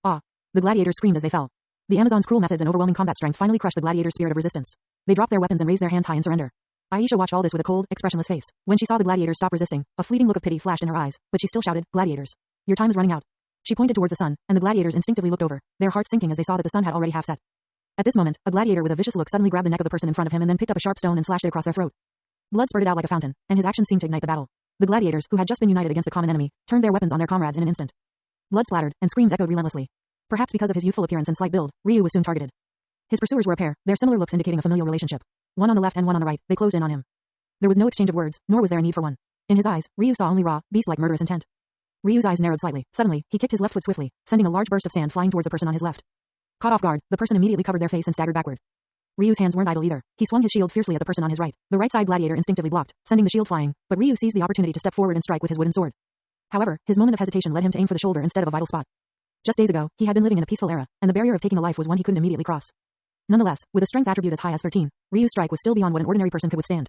Ah! The gladiators screamed as they fell. The Amazons' cruel methods and overwhelming combat strength finally crushed the gladiators' spirit of resistance. They dropped their weapons and raised their hands high in surrender. Aisha watched all this with a cold, expressionless face. When she saw the gladiators stop resisting, a fleeting look of pity flashed in her eyes, but she still shouted, "Gladiators! Your time is running out." She pointed towards the sun, and the gladiators instinctively looked over, their hearts sinking as they saw that the sun had already half set. At this moment, a gladiator with a vicious look suddenly grabbed the neck of the person in front of him and then picked up a sharp stone and slashed it across their throat. Blood spurted out like a fountain, and his actions seemed to ignite the battle. The gladiators, who had just been united against a common enemy, turned their weapons on their comrades in an instant. Blood splattered, and screams echoed relentlessly. Perhaps because of his youthful appearance and slight build, Ryu was soon targeted. His pursuers were a pair, their similar looks indicating a familial relationship. One on the left and one on the right, they closed in on him. There was no exchange of words, nor was there a need for one. In his eyes, Ryu saw only raw, beast-like murderous intent. Ryu's eyes narrowed slightly. Suddenly, he kicked his left foot swiftly, sending a large burst of sand flying towards the person on his left. Caught off guard, the person immediately covered their face and staggered backward. Ryu's hands weren't idle either. He swung his shield fiercely at the person on his right. The right side gladiator instinctively blocked, sending the shield flying, but Ryu seized the opportunity to step forward and strike with his wooden sword. However, his moment of hesitation led him to aim for the shoulder instead of a vital spot. Just days ago, he had been living in a peaceful era, and the barrier of taking a life was one he couldn't immediately cross. Nonetheless, with a strength attribute as high as 13, Ryu's strike was still beyond what an ordinary person could withstand.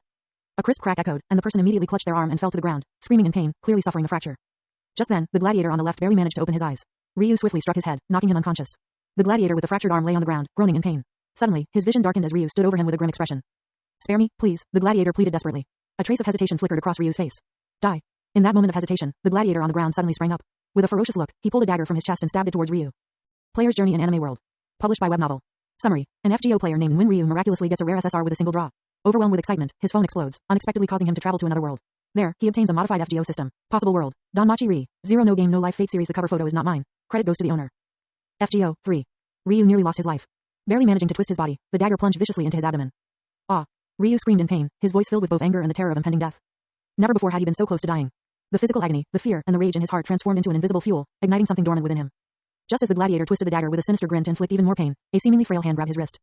A crisp crack echoed, and the person immediately clutched their arm and fell to the ground, screaming in pain, clearly suffering a fracture. Just then, the gladiator on the left barely managed to open his eyes. Ryu swiftly struck his head, knocking him unconscious. The gladiator with the fractured arm lay on the ground, groaning in pain. Suddenly, his vision darkened as Ryu stood over him with a grim expression. "Spare me, please," the gladiator pleaded desperately. A trace of hesitation flickered across Ryu's face. "Die." In that moment of hesitation, the gladiator on the ground suddenly sprang up. With a ferocious look, he pulled a dagger from his chest and stabbed it towards Ryu. Player's Journey in Anime World. Published by Web Novel. Summary. An FGO player named Ryu miraculously gets a rare SSR with a single draw. Overwhelmed with excitement, his phone explodes, unexpectedly causing him to travel to another world. There, he obtains a modified FGO system. Possible world. Danmachi Ri. 0 No Game No Life Fate series. The cover photo is not mine. Credit goes to the owner. FGO 3. Ryu nearly lost his life. Barely managing to twist his body, the dagger plunged viciously into his abdomen. Ah! Ryu screamed in pain, his voice filled with both anger and the terror of impending death. Never before had he been so close to dying. The physical agony, the fear, and the rage in his heart transformed into an invisible fuel, igniting something dormant within him. Just as the gladiator twisted the dagger with a sinister grin to inflict even more pain, a seemingly frail hand grabbed his wrist.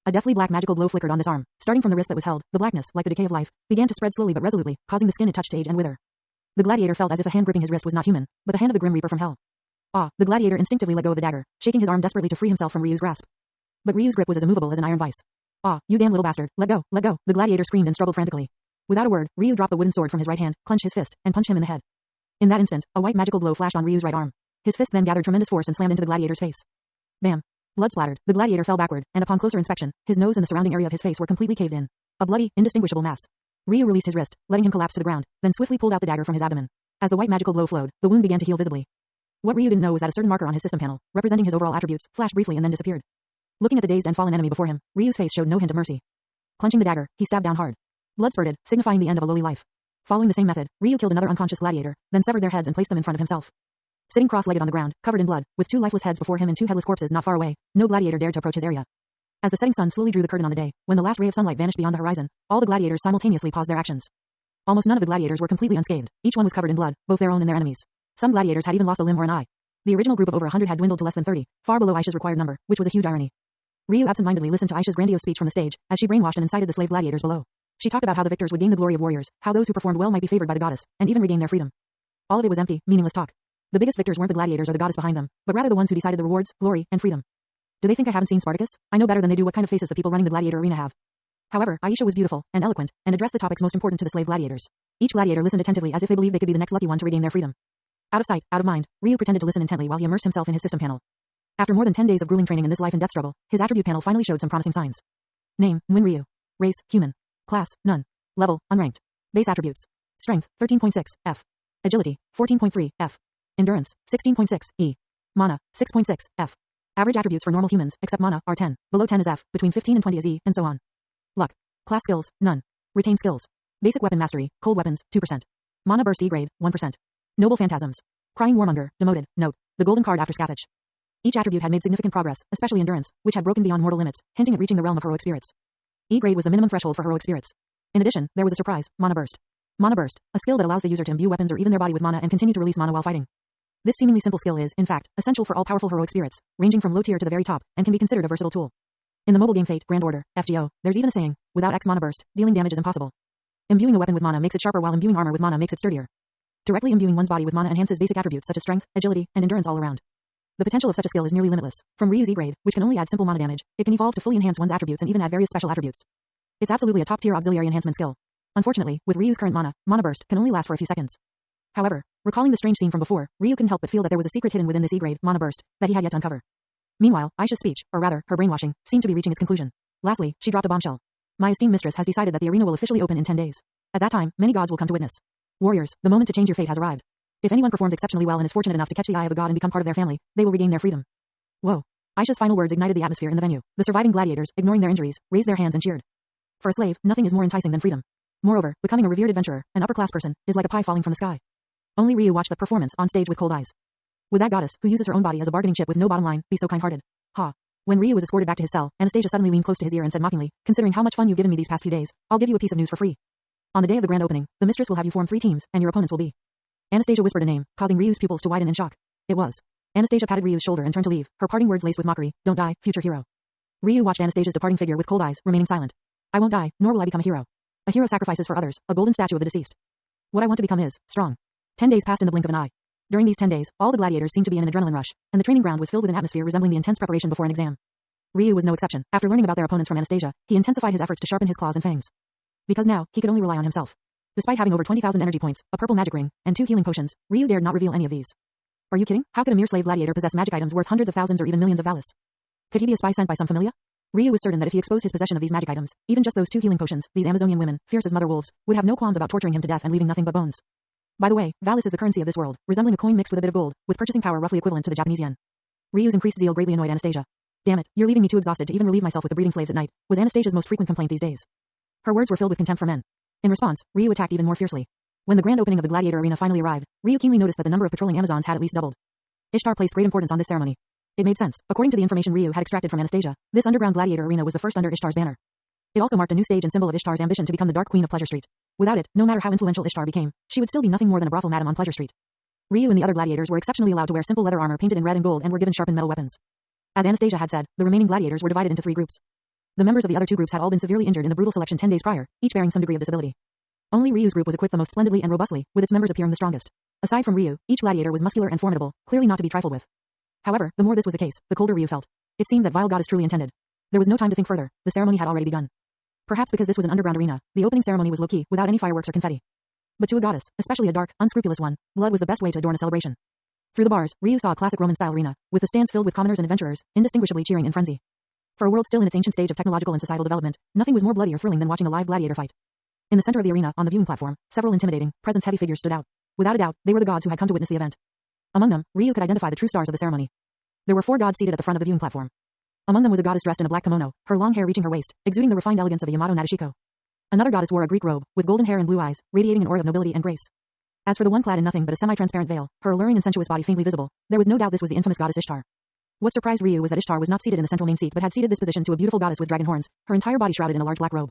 A deathly black magical glow flickered on this arm. Starting from the wrist that was held, the blackness, like the decay of life, began to spread slowly but resolutely, causing the skin it touched to age and wither. The gladiator felt as if the hand gripping his wrist was not human, but the hand of the Grim Reaper from hell. Ah! The gladiator instinctively let go of the dagger, shaking his arm desperately to free himself from Ryu's grasp. But Ryu's grip was as immovable as an iron vice. "Ah, you damn little bastard, let go, let go," the gladiator screamed and struggled frantically. Without a word, Ryu dropped the wooden sword from his right hand, clenched his fist, and punched him in the head. In that instant, a white magical glow flashed on Ryu's right arm. His fist then gathered tremendous force and slammed into the gladiator's face. Bam! Blood splattered, the gladiator fell backward, and upon closer inspection, his nose and the surrounding area of his face were completely caved in. A bloody, indistinguishable mass. Ryu released his wrist, letting him collapse to the ground, then swiftly pulled out the dagger from his abdomen. As the white magical glow flowed, the wound began to heal visibly. What Ryu didn't know was that a certain marker on his system panel, representing his overall attributes, flashed briefly and then disappeared. Looking at the dazed and fallen enemy before him, Ryu's face showed no hint of mercy. Clenching the dagger, he stabbed down hard. Blood spurted, signifying the end of a lowly life. Following the same method, Ryu killed another unconscious gladiator, then severed their heads and placed them in front of himself. Sitting cross-legged on the ground, covered in blood, with two lifeless heads before him and two headless corpses not far away, no gladiator dared to approach his area. As the setting sun slowly drew the curtain on the day, when the last ray of sunlight vanished beyond the horizon, all the gladiators simultaneously paused their actions. Almost none of the gladiators were completely unscathed. Each one was covered in blood, both their own and their enemies. Some gladiators had even lost a limb or an eye. The original group of over 100 had dwindled to less than 30, far below Aisha's required number, which was a huge irony. Ryu absent-mindedly listened to Aisha's grandiose speech from the stage, as she brainwashed and incited the slave gladiators below. She talked about how the victors would gain the glory of warriors, how those who performed well might be favored by the goddess, and even regain their freedom. All of it was empty, meaningless talk. The biggest victors weren't the gladiators or the goddess behind them, but rather the ones who decided the rewards, glory, and freedom. Do they think I haven't seen Spartacus? I know better than they do what kind of faces the people running the gladiator arena have. However, Aisha was beautiful and eloquent, and addressed the topics most important to the slave gladiators. Each gladiator listened attentively as if they believed they could be the next lucky one to regain their freedom. Out of sight, out of mind, Ryu pretended to listen intently while he immersed himself in his system panel. After more than 10 days of grueling training in this life and death struggle, his attribute panel finally showed some promising signs. Name, Nguyen Ryu. Race, human. Class, none. Level, unranked. Base attributes. Strength, 13.6, F. Agility, 14.3, F. Endurance, 16.6, E. Mana, 6.6, F. Average attributes for normal humans, except mana, are 10. Below 10 is F, between 15 and 20 is E, and so on. Luck. Class skills, none. Retained skills. Basic weapon mastery, cold weapons, 2%. Mana burst E grade, 1%. Noble phantasms. Crying warmonger, demoted, note. The golden card after Scathach. Each attribute had made significant progress, especially endurance, which had broken beyond mortal limits, hinting at reaching the realm of heroic spirits. E grade was the minimum threshold for heroic spirits. In addition, there was a surprise, Mana Burst. Mana Burst, a skill that allows the user to imbue weapons or even their body with mana and continue to release mana while fighting. This seemingly simple skill is, in fact, essential for all powerful heroic spirits, ranging from low tier to the very top, and can be considered a versatile tool. In the mobile game Fate, Grand Order, FGO, there's even a saying, without X Mana Burst, dealing damage is impossible. Imbuing a weapon with mana makes it sharper while imbuing armor with mana makes it sturdier. Directly imbuing one's body with mana enhances basic attributes such as strength, agility, and endurance all around. The potential of such a skill is nearly limitless. From Ryu's E grade, which can only add simple mana damage, it can evolve to fully enhance one's attributes and even add various special attributes. It's absolutely a top-tier auxiliary enhancement skill. Unfortunately, with Ryu's current mana burst can only last for a few seconds. However, recalling the strange scene from before, Ryu couldn't help but feel that there was a secret hidden within this E grade mana burst that he had yet to uncover. Meanwhile, Aisha's speech, or rather, her brainwashing, seemed to be reaching its conclusion. Lastly, she dropped a bombshell. My esteemed mistress has decided that the arena will officially open in 10 days. At that time, many gods will come to witness. Warriors, the moment to change your fate has arrived. If anyone performs exceptionally well and is fortunate enough to catch the eye of a god and become part of their family, they will regain their freedom. Whoa. Aisha's final words ignited the atmosphere in the venue. The surviving gladiators, ignoring their injuries, raised their hands and cheered. For a slave, nothing is more enticing than freedom. Moreover, becoming a revered adventurer, an upper-class person, is like a pie falling from the sky. Only Ryu watched the performance on stage with cold eyes. Would that goddess, who uses her own body as a bargaining chip with no bottom line, be so kind-hearted? Ha. When Ryu was escorted back to his cell, Anastasia suddenly leaned close to his ear and said mockingly, considering how much fun you've given me these past few days, I'll give you a piece of news for free. On the day of the grand opening, the mistress will have you form 3 teams, and your opponents will be. Anastasia whispered a name, causing Ryu's pupils to widen in shock. It was. Anastasia patted Ryu's shoulder and turned to leave, her parting words laced with mockery, don't die, future hero. Ryu watched Anastasia's departing figure with cold eyes, remaining silent. I won't die, nor will I become a hero. A hero sacrifices for others, a golden statue of the deceased. What I want to become is, strong. 10 days passed in the blink of an eye. During these 10 days, all the gladiators seemed to be in an adrenaline rush, and the training ground was filled with an atmosphere resembling the intense preparation before an exam. Ryu was no exception. After learning about their opponents from Anastasia, he intensified his efforts to sharpen his claws and fangs. Because now, he could only rely on himself. Despite having over 20,000 energy points, a purple magic ring, and 2 healing potions, Ryu dared not reveal any of these. Are you kidding? How could a mere slave gladiator possess magic items worth hundreds of thousands or even millions of valis? Could he be a spy sent by some familia? Ryu was certain that if he exposed his possession of these magic items, even just those 2 healing potions, these Amazonian women, fierce as mother wolves, would have no qualms about torturing him to death and leaving nothing but bones. By the way, valis is the currency of this world, resembling a coin mixed with a bit of gold, with purchasing power roughly equivalent to the Japanese yen. Ryu's increased zeal greatly annoyed Anastasia. Damn it, you're leaving me too exhausted to even relieve myself with the breeding slaves at night, was Anastasia's most frequent complaint these days. Her words were filled with contempt for men. In response, Ryu attacked even more fiercely. When the grand opening of the gladiator arena finally arrived, Ryu keenly noticed that the number of patrolling Amazons had at least doubled. Ishtar placed great importance on this ceremony. It made sense. According to the information Ryu had extracted from Anastasia, this underground gladiator arena was the first under Ishtar's banner. It also marked a new stage and symbol of Ishtar's ambition to become the Dark Queen of Pleasure Street. Without it, no matter how influential Ishtar became, she would still be nothing more than a brothel madam on Pleasure Street. Ryu and the other gladiators were exceptionally allowed to wear simple leather armor painted in red and gold and were given sharpened metal weapons. As Anastasia had said, the remaining gladiators were divided into 3 groups. The members of the other 2 groups had all been severely injured in the brutal selection 10 days prior, each bearing some degree of disability. Only Ryu's group was equipped the most splendidly and robustly, with its members appearing the strongest. Aside from Ryu, each gladiator was muscular and formidable, clearly not to be trifled with. However, the more this was the case, the colder Ryu felt. It seemed that vile goddess truly intended. There was no time to think further. The ceremony had already begun. Perhaps because this was an underground arena, the opening ceremony was low-key, without any fireworks or confetti. But to a goddess, especially a dark, unscrupulous one, blood was the best way to adorn a celebration. Through the bars, Ryu saw a classic Roman-style arena, with the stands filled with commoners and adventurers, indistinguishably cheering in frenzy. For a world still in its ancient stage of technological and societal development, nothing was more bloody or thrilling than watching a live gladiator fight. In the center of the arena, on the viewing platform, several intimidating, presence-heavy figures stood out. Without a doubt, they were the gods who had come to witness the event. Among them, Ryu could identify the true stars of the ceremony. There were 4 gods seated at the front of the viewing platform. Among them was a goddess dressed in a black kimono, her long hair reaching her waist, exuding the refined elegance of a Yamato Nadeshiko. Another goddess wore a Greek robe, with golden hair and blue eyes, radiating an aura of nobility and grace. As for the one clad in nothing but a semi-transparent veil, her alluring and sensuous body faintly visible, there was no doubt this was the infamous goddess Ishtar. What surprised Ryu was that Ishtar was not seated in the central main seat but had ceded this position to a beautiful goddess with dragon horns, her entire body shrouded in a large black robe.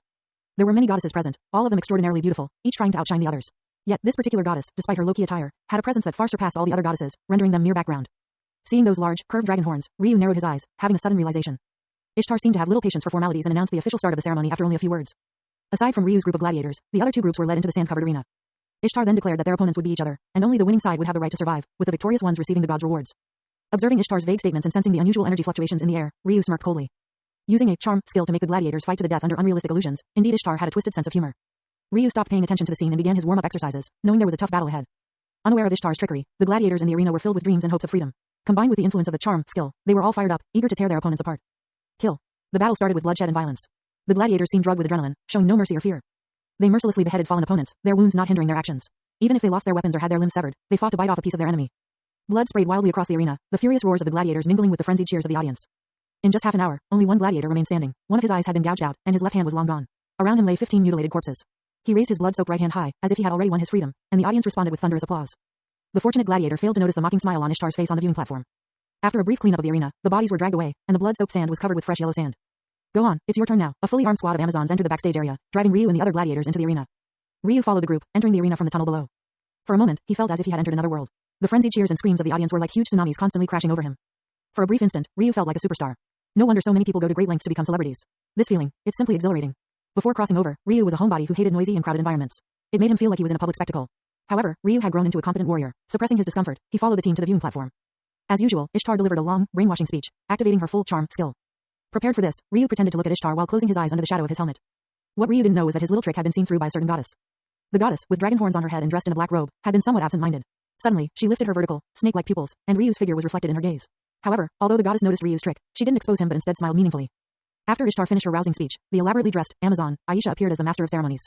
There were many goddesses present, all of them extraordinarily beautiful, each trying to outshine the others. Yet, this particular goddess, despite her low-key attire, had a presence that far surpassed all the other goddesses, rendering them mere background. Seeing those large, curved dragon horns, Ryu narrowed his eyes, having a sudden realization. Ishtar seemed to have little patience for formalities and announced the official start of the ceremony after only a few words. Aside from Ryu's group of gladiators, the other two groups were led into the sand-covered arena. Ishtar then declared that their opponents would be each other, and only the winning side would have the right to survive, with the victorious ones receiving the gods' rewards. Observing Ishtar's vague statements and sensing the unusual energy fluctuations in the air, Ryu smirked coldly. Using a charm skill to make the gladiators fight to the death under unrealistic illusions, indeed Ishtar had a twisted sense of humor. Ryu stopped paying attention to the scene and began his warm-up exercises, knowing there was a tough battle ahead. Unaware of Ishtar's trickery, the gladiators in the arena were filled with dreams and hopes of freedom. Combined with the influence of the charm skill, they were all fired up, eager to tear their opponents apart. Kill. The battle started with bloodshed and violence. The gladiators seemed drugged with adrenaline, showing no mercy or fear. They mercilessly beheaded fallen opponents, their wounds not hindering their actions. Even if they lost their weapons or had their limbs severed, they fought to bite off a piece of their enemy. Blood sprayed wildly across the arena, the furious roars of the gladiators mingling with the frenzied cheers of the audience. In just half an hour, only one gladiator remained standing. One of his eyes had been gouged out, and his left hand was long gone. Around him lay 15 mutilated corpses. He raised his blood-soaked right hand high, as if he had already won his freedom, and the audience responded with thunderous applause. The fortunate gladiator failed to notice the mocking smile on Ishtar's face on the viewing platform. After a brief cleanup of the arena, the bodies were dragged away, and the blood-soaked sand was covered with fresh yellow sand. Go on, it's your turn now. A fully armed squad of Amazons entered the backstage area, driving Ryu and the other gladiators into the arena. Ryu followed the group, entering the arena from the tunnel below. For a moment, he felt as if he had entered another world. The frenzied cheers and screams of the audience were like huge tsunamis constantly crashing over him. For a brief instant, Ryu felt like a superstar. No wonder so many people go to great lengths to become celebrities. This feeling, it's simply exhilarating. Before crossing over, Ryu was a homebody who hated noisy and crowded environments. It made him feel like he was in a public spectacle. However, Ryu had grown into a competent warrior. Suppressing his discomfort, he followed the team to the viewing platform. As usual, Ishtar delivered a long, brainwashing speech, activating her full charm skill. Prepared for this, Ryu pretended to look at Ishtar while closing his eyes under the shadow of his helmet. What Ryu didn't know was that his little trick had been seen through by a certain goddess. The goddess, with dragon horns on her head and dressed in a black robe, had been somewhat absent-minded. Suddenly, she lifted her vertical, snake-like pupils, and Ryu's figure was reflected in her gaze. However, although the goddess noticed Ryu's trick, she didn't expose him but instead smiled meaningfully. After Ishtar finished her rousing speech, the elaborately dressed Amazon, Aisha appeared as the master of ceremonies.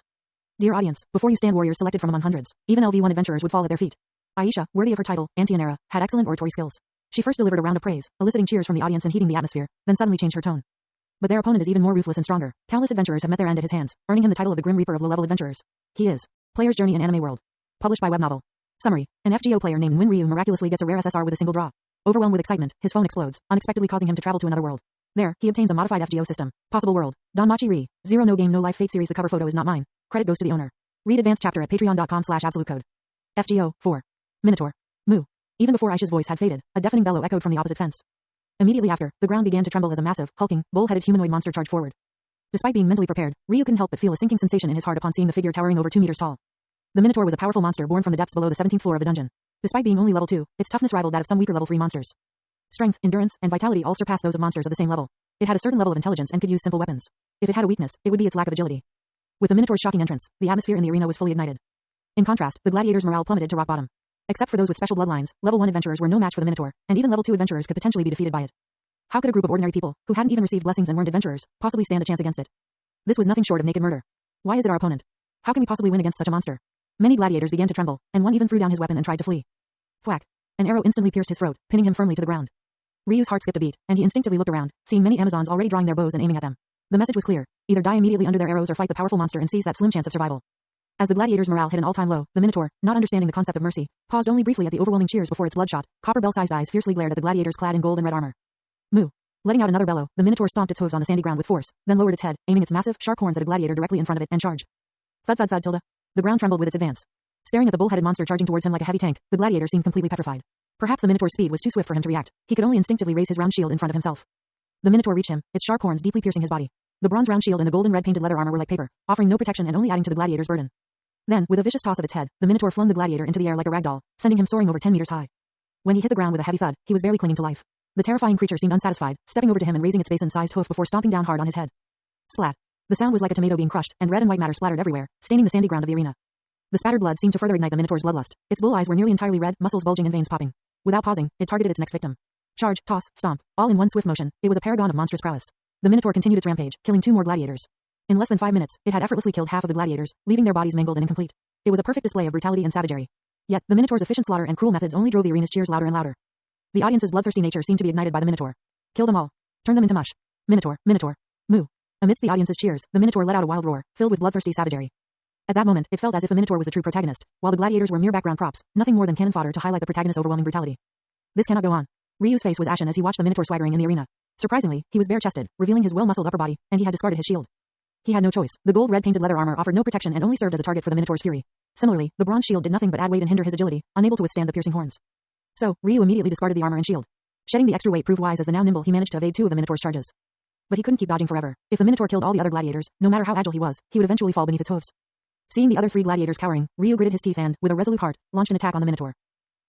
Dear audience, before you stand warriors selected from among hundreds, even LV1 adventurers would fall at their feet. Aisha, worthy of her title, Antianera, had excellent oratory skills. She first delivered a round of praise, eliciting cheers from the audience and heating the atmosphere, then suddenly changed her tone. But their opponent is even more ruthless and stronger. Countless adventurers have met their end at his hands, earning him the title of the Grim Reaper of low-level adventurers. He is Player's Journey in Anime World. Published by Web Novel. Summary: an FGO player named Winryu miraculously gets a rare SSR with a single draw. Overwhelmed with excitement, his phone explodes, unexpectedly causing him to travel to another world. There, he obtains a modified FGO system. Possible world: Danmachi Re. Zero No Game No Life Fate series. The cover photo is not mine. Credit goes to the owner. Read advanced chapter at patreon.com/absolutecode. FGO 4. Minotaur. Moo. Even before Aisha's voice had faded, a deafening bellow echoed from the opposite fence. Immediately after, the ground began to tremble as a massive, hulking, bull-headed humanoid monster charged forward. Despite being mentally prepared, Ryu couldn't help but feel a sinking sensation in his heart upon seeing the figure towering over 2 meters tall. The Minotaur was a powerful monster born from the depths below the 17th floor of the dungeon. Despite being only level 2, its toughness rivaled that of some weaker level 3 monsters. Strength, endurance, and vitality all surpassed those of monsters of the same level. It had a certain level of intelligence and could use simple weapons. If it had a weakness, it would be its lack of agility. With the Minotaur's shocking entrance, the atmosphere in the arena was fully ignited. In contrast, the gladiators' morale plummeted to rock bottom. Except for those with special bloodlines, level 1 adventurers were no match for the Minotaur, and even level 2 adventurers could potentially be defeated by it. How could a group of ordinary people, who hadn't even received blessings and weren't adventurers, possibly stand a chance against it? This was nothing short of naked murder. Why is it our opponent? How can we possibly win against such a monster? Many gladiators began to tremble, and one even threw down his weapon and tried to flee. Thwack! An arrow instantly pierced his throat, pinning him firmly to the ground. Ryu's heart skipped a beat, and he instinctively looked around, seeing many Amazons already drawing their bows and aiming at them. The message was clear: either die immediately under their arrows or fight the powerful monster and seize that slim chance of survival. As the gladiators' morale hit an all-time low, the Minotaur, not understanding the concept of mercy, paused only briefly at the overwhelming cheers before its bloodshot, copper bell-sized eyes fiercely glared at the gladiators clad in gold and red armor. Moo! Letting out another bellow, the Minotaur stomped its hooves on the sandy ground with force, then lowered its head, aiming its massive, sharp horns at a gladiator directly in front of it, and charged. Thud thud thud tilde. The ground trembled with its advance. Staring at the bull-headed monster charging towards him like a heavy tank, the gladiator seemed completely petrified. Perhaps the Minotaur's speed was too swift for him to react. He could only instinctively raise his round shield in front of himself. The Minotaur reached him, its sharp horns deeply piercing his body. The bronze round shield and the golden red painted leather armor were like paper, offering no protection and only adding to the gladiator's burden. Then, with a vicious toss of its head, the Minotaur flung the gladiator into the air like a rag doll, sending him soaring over 10 meters high. When he hit the ground with a heavy thud, he was barely clinging to life. The terrifying creature seemed unsatisfied, stepping over to him and raising its basin-sized hoof before stomping down hard on his head. Splat! The sound was like a tomato being crushed, and red and white matter splattered everywhere, staining the sandy ground of the arena. The spattered blood seemed to further ignite the Minotaur's bloodlust. Its bull eyes were nearly entirely red, muscles bulging and veins popping. Without pausing, it targeted its next victim. Charge, toss, stomp, all in one swift motion. It was a paragon of monstrous prowess. The Minotaur continued its rampage, killing 2 more gladiators. In less than 5 minutes, it had effortlessly killed half of the gladiators, leaving their bodies mangled and incomplete. It was a perfect display of brutality and savagery. Yet, the Minotaur's efficient slaughter and cruel methods only drove the arena's cheers louder and louder. The audience's bloodthirsty nature seemed to be ignited by the Minotaur. Kill them all. Turn them into mush. Minotaur, Minotaur, moo. Amidst the audience's cheers, the Minotaur let out a wild roar, filled with bloodthirsty savagery. At that moment, it felt as if the Minotaur was the true protagonist, while the gladiators were mere background props, nothing more than cannon fodder to highlight the protagonist's overwhelming brutality. This cannot go on. Ryu's face was ashen as he watched the Minotaur swaggering in the arena. Surprisingly, he was bare-chested, revealing his well-muscled upper body, and he had discarded his shield. He had no choice. The gold-red painted leather armor offered no protection and only served as a target for the Minotaur's fury. Similarly, the bronze shield did nothing but add weight and hinder his agility, unable to withstand the piercing horns. So, Ryu immediately discarded the armor and shield. Shedding the extra weight proved wise as the now nimble he managed to evade 2 of the Minotaur's charges. But he couldn't keep dodging forever. If the Minotaur killed all the other gladiators, no matter how agile he was, he would eventually fall beneath its hoofs. Seeing the other 3 gladiators cowering, Ryu gritted his teeth and, with a resolute heart, launched an attack on the Minotaur.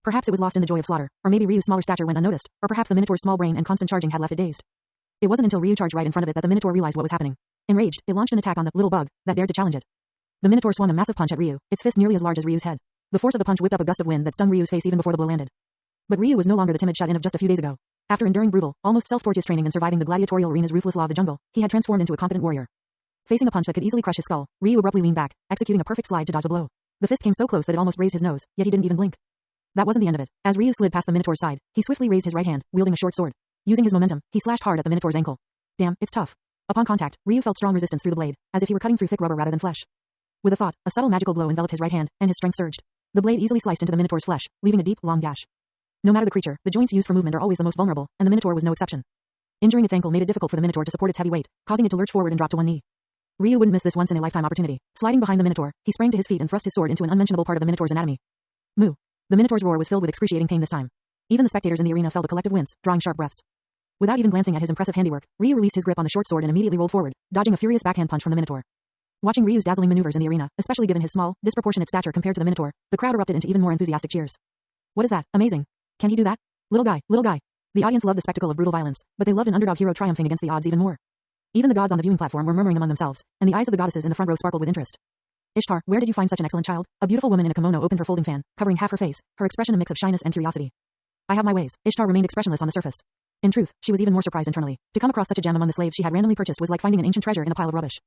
Perhaps it was lost in the joy of slaughter, or maybe Ryu's smaller stature went unnoticed, or perhaps the Minotaur's small brain and constant charging had left it dazed. It wasn't until Ryu charged right in front of it that the Minotaur realized what was happening. Enraged, it launched an attack on the little bug that dared to challenge it. The Minotaur swung a massive punch at Ryu, its fist nearly as large as Ryu's head. The force of the punch whipped up a gust of wind that stung Ryu's face even before the blow landed. But Ryu was no longer the timid shut-in of just a few days ago. After enduring brutal, almost self-torturous training and surviving the gladiatorial arena's ruthless law of the jungle, he had transformed into a competent warrior. Facing a punch that could easily crush his skull, Ryu abruptly leaned back, executing a perfect slide to dodge the blow. The fist came so close that it almost grazed his nose, yet he didn't even blink. That wasn't the end of it. As Ryu slid past the Minotaur's side, he swiftly raised his right hand, wielding a short sword. Using his momentum, he slashed hard at the Minotaur's ankle. Damn, it's tough. Upon contact, Ryu felt strong resistance through the blade, as if he were cutting through thick rubber rather than flesh. With a thought, a subtle magical glow enveloped his right hand, and his strength surged. The blade easily sliced into the Minotaur's flesh, leaving a deep, long gash. No matter the creature, the joints used for movement are always the most vulnerable, and the Minotaur was no exception. Injuring its ankle made it difficult for the Minotaur to support its heavy weight, causing it to lurch forward and drop to one knee. Ryu wouldn't miss this once-in-a-lifetime opportunity. Sliding behind the Minotaur, he sprang to his feet and thrust his sword into an unmentionable part of the Minotaur's anatomy. Moo. The Minotaur's roar was filled with excruciating pain this time. Even the spectators in the arena felt a collective wince, drawing sharp breaths. Without even glancing at his impressive handiwork, Ryu released his grip on the short sword and immediately rolled forward, dodging a furious backhand punch from the Minotaur. Watching Ryu's dazzling maneuvers in the arena, especially given his small, disproportionate stature compared to the Minotaur, the crowd erupted into even more enthusiastic cheers. What is that? Amazing. Can he do that? Little guy, little guy. The audience loved the spectacle of brutal violence, but they loved an underdog hero triumphing against the odds even more. Even the gods on the viewing platform were murmuring among themselves, and the eyes of the goddesses in the front row sparkled with interest. Ishtar, where did you find such an excellent child? A beautiful woman in a kimono opened her folding fan, covering half her face, her expression a mix of shyness and curiosity. I have my ways. Ishtar remained expressionless on the surface. In truth, she was even more surprised internally. To come across such a gem among the slaves she had randomly purchased was like finding an ancient treasure in a pile of rubbish.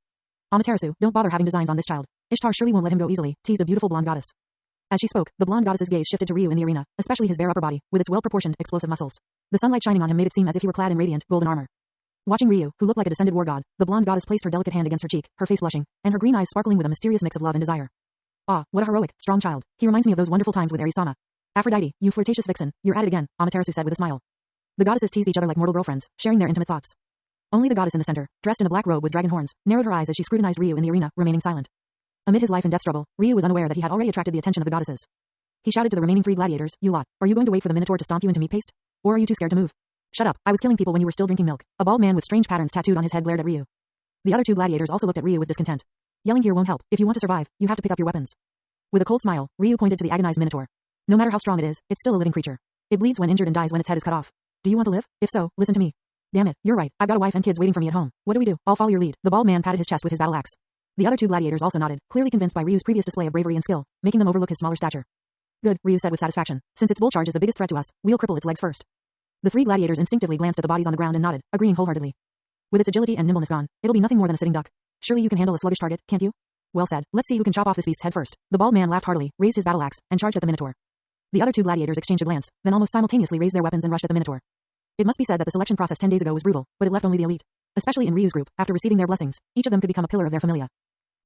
Amaterasu, don't bother having designs on this child. Ishtar surely won't let him go easily, teased a beautiful blonde goddess. As she spoke, the blonde goddess's gaze shifted to Ryu in the arena, especially his bare upper body, with its well-proportioned, explosive muscles. The sunlight shining on him made it seem as if he were clad in radiant, golden armor. Watching Ryu, who looked like a descended war god, the blonde goddess placed her delicate hand against her cheek, her face blushing, and her green eyes sparkling with a mysterious mix of love and desire. Ah, what a heroic, strong child. He reminds me of those wonderful times with Arisama. Aphrodite, you flirtatious vixen, you're at it again, Amaterasu said with a smile. The goddesses teased each other like mortal girlfriends, sharing their intimate thoughts. Only the goddess in the center, dressed in a black robe with dragon horns, narrowed her eyes as she scrutinized Ryu in the arena, remaining silent. Amid his life and death struggle, Ryu was unaware that he had already attracted the attention of the goddesses. He shouted to the remaining 3 gladiators, you lot, are you going to wait for the Minotaur to stomp you into meat paste? Or are you too scared to move? Shut up, I was killing people when you were still drinking milk. A bald man with strange patterns tattooed on his head glared at Ryu. The other 2 gladiators also looked at Ryu with discontent. Yelling here won't help. If you want to survive, you have to pick up your weapons. With a cold smile, Ryu pointed to the agonized Minotaur. No matter how strong it is, it's still a living creature. It bleeds when injured and dies when its head is cut off. Do you want to live? If so, listen to me. Damn it, you're right. I've got a wife and kids waiting for me at home. What do we do? I'll follow your lead. The bald man patted his chest with his battle axe. The other 2 gladiators also nodded, clearly convinced by Ryu's previous display of bravery and skill, making them overlook his smaller stature. Good, Ryu said with satisfaction. Since its bull charge is the biggest threat to us, we'll cripple its legs first. The 3 gladiators instinctively glanced at the bodies on the ground and nodded, agreeing wholeheartedly. With its agility and nimbleness gone, it'll be nothing more than a sitting duck. Surely you can handle a sluggish target, can't you? Well said. Let's see who can chop off this beast's head first. The bald man laughed heartily, raised his battle axe, and charged at the Minotaur. The other 2 gladiators exchanged a glance, then almost simultaneously raised their weapons and rushed at the Minotaur. It must be said that the selection process 10 days ago was brutal, but it left only the elite. Especially in Ryu's group, after receiving their blessings, each of them could become a pillar of their familia.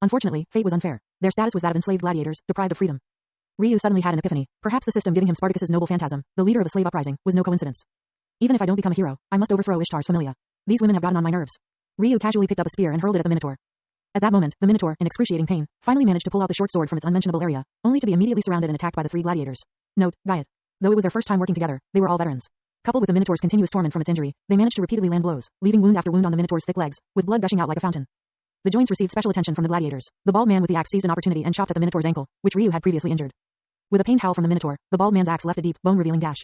Unfortunately, fate was unfair. Their status was that of enslaved gladiators, deprived of freedom. Ryu suddenly had an epiphany. Perhaps the system giving him Spartacus's noble phantasm, the leader of a slave uprising, was no coincidence. Even if I don't become a hero, I must overthrow Ishtar's familia. These women have gotten on my nerves. Ryu casually picked up a spear and hurled it at the Minotaur. At that moment, the Minotaur, in excruciating pain, finally managed to pull out the short sword from its unmentionable area, only to be immediately surrounded and attacked by the 3 gladiators. Note, Gaiet. Though it was their first time working together, they were all veterans. Coupled with the Minotaur's continuous torment from its injury, they managed to repeatedly land blows, leaving wound after wound on the Minotaur's thick legs, with blood gushing out like a fountain. The joints received special attention from the gladiators. The bald man with the axe seized an opportunity and chopped at the Minotaur's ankle, which Ryu had previously injured. With a pained howl from the Minotaur, the bald man's axe left a deep, bone-revealing gash.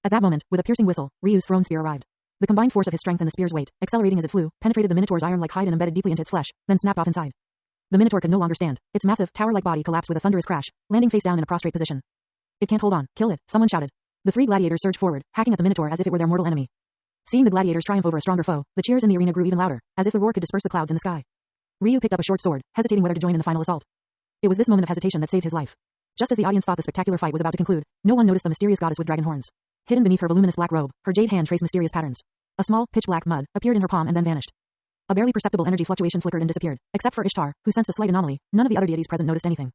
At that moment, with a piercing whistle, Ryu's thrown spear arrived. The combined force of his strength and the spear's weight, accelerating as it flew, penetrated the Minotaur's iron-like hide and embedded deeply into its flesh, then snapped off inside. The Minotaur could no longer stand. Its massive, tower-like body collapsed with a thunderous crash, landing face down in a prostrate position. It can't hold on. Kill it, someone shouted. The 3 gladiators surged forward, hacking at the Minotaur as if it were their mortal enemy. Seeing the gladiators triumph over a stronger foe, the cheers in the arena grew even louder, as if the roar could disperse the clouds in the sky. Ryu picked up a short sword, hesitating whether to join in the final assault. It was this moment of hesitation that saved his life. Just as the audience thought the spectacular fight was about to conclude, no one noticed the mysterious goddess with dragon horns. Hidden beneath her voluminous black robe, her jade hand traced mysterious patterns. A small, pitch-black mud appeared in her palm and then vanished. A barely perceptible energy fluctuation flickered and disappeared, except for Ishtar, who sensed a slight anomaly. None of the other deities present noticed anything.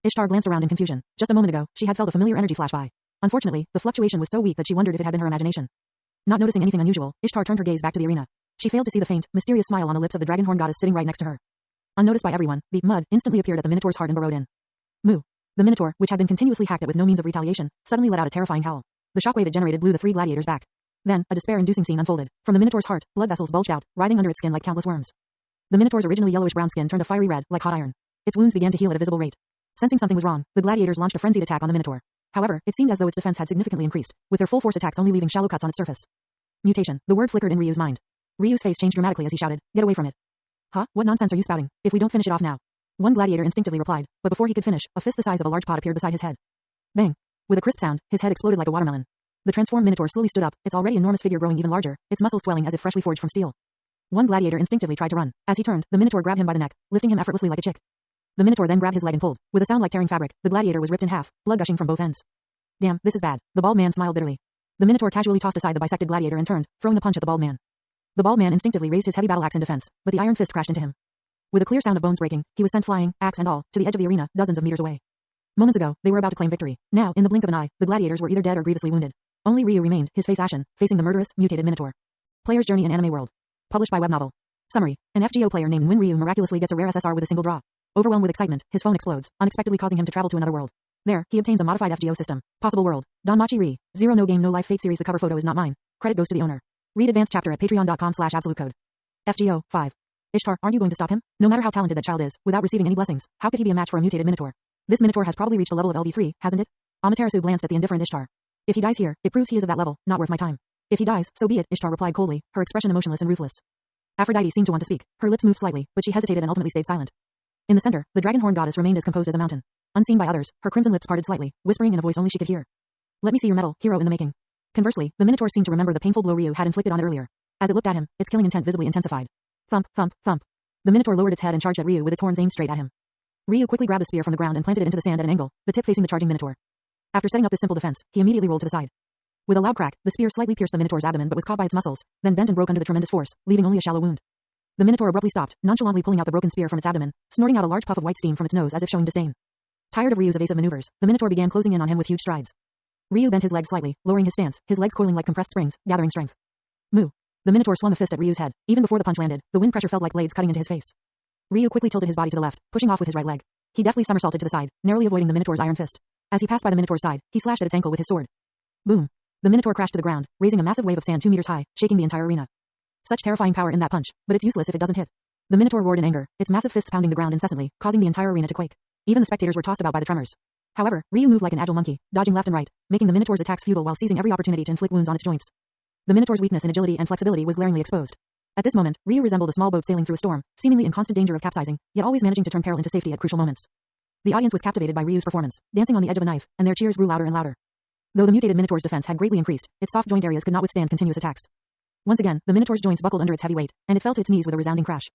Ishtar glanced around in confusion. Just a moment ago, she had felt a familiar energy flash by. Unfortunately, the fluctuation was so weak that she wondered if it had been her imagination. Not noticing anything unusual, Ishtar turned her gaze back to the arena. She failed to see the faint, mysterious smile on the lips of the dragonhorn goddess sitting right next to her. Unnoticed by everyone, the mud instantly appeared at the Minotaur's heart and burrowed in. Moo. The Minotaur, which had been continuously hacked at with no means of retaliation, suddenly let out a terrifying howl. The shockwave it generated blew the three gladiators back. Then, a despair-inducing scene unfolded. From the Minotaur's heart, blood vessels bulged out, writhing under its skin like countless worms. The Minotaur's originally yellowish-brown skin turned a fiery red, like hot iron. Its wounds began to heal at a visible rate. Sensing something was wrong, the gladiators launched a frenzied attack on the Minotaur. However, it seemed as though its defense had significantly increased, with their full-force attacks only leaving shallow cuts on its surface. Mutation. The word flickered in Ryu's mind. Ryu's face changed dramatically as he shouted, "Get away from it." "Huh? What nonsense are you spouting? If we don't finish it off now." One gladiator instinctively replied, but before he could finish, a fist the size of a large pot appeared beside his head. Bang! With a crisp sound, his head exploded like a watermelon. The transformed Minotaur slowly stood up, its already enormous figure growing even larger, its muscles swelling as if freshly forged from steel. One gladiator instinctively tried to run. As he turned, the Minotaur grabbed him by the neck, lifting him effortlessly like a chick. The Minotaur then grabbed his leg and pulled. With a sound like tearing fabric, the gladiator was ripped in half, blood gushing from both ends. "Damn, this is bad." The bald man smiled bitterly. The Minotaur casually tossed aside the bisected gladiator and turned, throwing a punch at the bald man. The bald man instinctively raised his heavy battle axe in defense, but the iron fist crashed into him. With a clear sound of bones breaking, he was sent flying, axe and all, to the edge of the arena, dozens of meters away. Moments ago, they were about to claim victory. Now, in the blink of an eye, the gladiators were either dead or grievously wounded. Only Ryu remained, his face ashen, facing the murderous, mutated Minotaur. Player's Journey in Anime World. Published by Web Novel. Summary. An FGO player named Win Ryu miraculously gets a rare SSR with a single draw. Overwhelmed with excitement, his phone explodes, unexpectedly causing him to travel to another world. There, he obtains a modified FGO system. Possible world. Danmachi Re. 0 No Game No Life Fate Series. The cover photo is not mine. Credit goes to the owner. Read advanced chapter at patreon.com/absolutecode. FGO 5. Ishtar, aren't you going to stop him? No matter how talented that child is, without receiving any blessings, how could he be a match for a mutated Minotaur? This Minotaur has probably reached a level of LV3, hasn't it? Amaterasu glanced at the indifferent Ishtar. If he dies here, it proves he is of that level, not worth my time. If he dies, so be it, Ishtar replied coldly, her expression emotionless and ruthless. Aphrodite seemed to want to speak. Her lips moved slightly, but she hesitated and ultimately stayed silent. In the center, the dragonhorn goddess remained as composed as a mountain. Unseen by others, her crimson lips parted slightly, whispering in a voice only she could hear. "Let me see your metal, hero in the making." Conversely, the Minotaur seemed to remember the painful blow Ryu had inflicted on it earlier. As it looked at him, its killing intent visibly intensified. Thump, thump, thump. The Minotaur lowered its head and charged at Ryu with its horns aimed straight at him. Ryu quickly grabbed the spear from the ground and planted it into the sand at an angle, the tip facing the charging Minotaur. After setting up this simple defense, he immediately rolled to the side. With a loud crack, the spear slightly pierced the Minotaur's abdomen but was caught by its muscles, then bent and broke under the tremendous force, leaving only a shallow wound. The Minotaur abruptly stopped, nonchalantly pulling out the broken spear from its abdomen, snorting out a large puff of white steam from its nose as if showing disdain. Tired of Ryu's evasive maneuvers, the Minotaur began closing in on him with huge strides. Ryu bent his legs slightly, lowering his stance, his legs coiling like compressed springs, gathering strength. Moo. The Minotaur swung a fist at Ryu's head. Even before the punch landed, the wind pressure felt like blades cutting into his face. Ryu quickly tilted his body to the left, pushing off with his right leg. He deftly somersaulted to the side, narrowly avoiding the Minotaur's iron fist. As he passed by the Minotaur's side, he slashed at its ankle with his sword. Boom. The Minotaur crashed to the ground, raising a massive wave of sand 2 meters high, shaking the entire arena. Such terrifying power in that punch, but it's useless if it doesn't hit. The Minotaur roared in anger, its massive fists pounding the ground incessantly, causing the entire arena to quake. Even the spectators were tossed about by the tremors. However, Ryu moved like an agile monkey, dodging left and right, making the Minotaur's attacks futile while seizing every opportunity to inflict wounds on its joints. The Minotaur's weakness in agility and flexibility was glaringly exposed. At this moment, Ryu resembled a small boat sailing through a storm, seemingly in constant danger of capsizing, yet always managing to turn peril into safety at crucial moments. The audience was captivated by Ryu's performance, dancing on the edge of a knife, and their cheers grew louder and louder. Though the mutated Minotaur's defense had greatly increased, its soft joint areas could not withstand continuous attacks. Once again, the Minotaur's joints buckled under its heavy weight, and it fell to its knees with a resounding crash.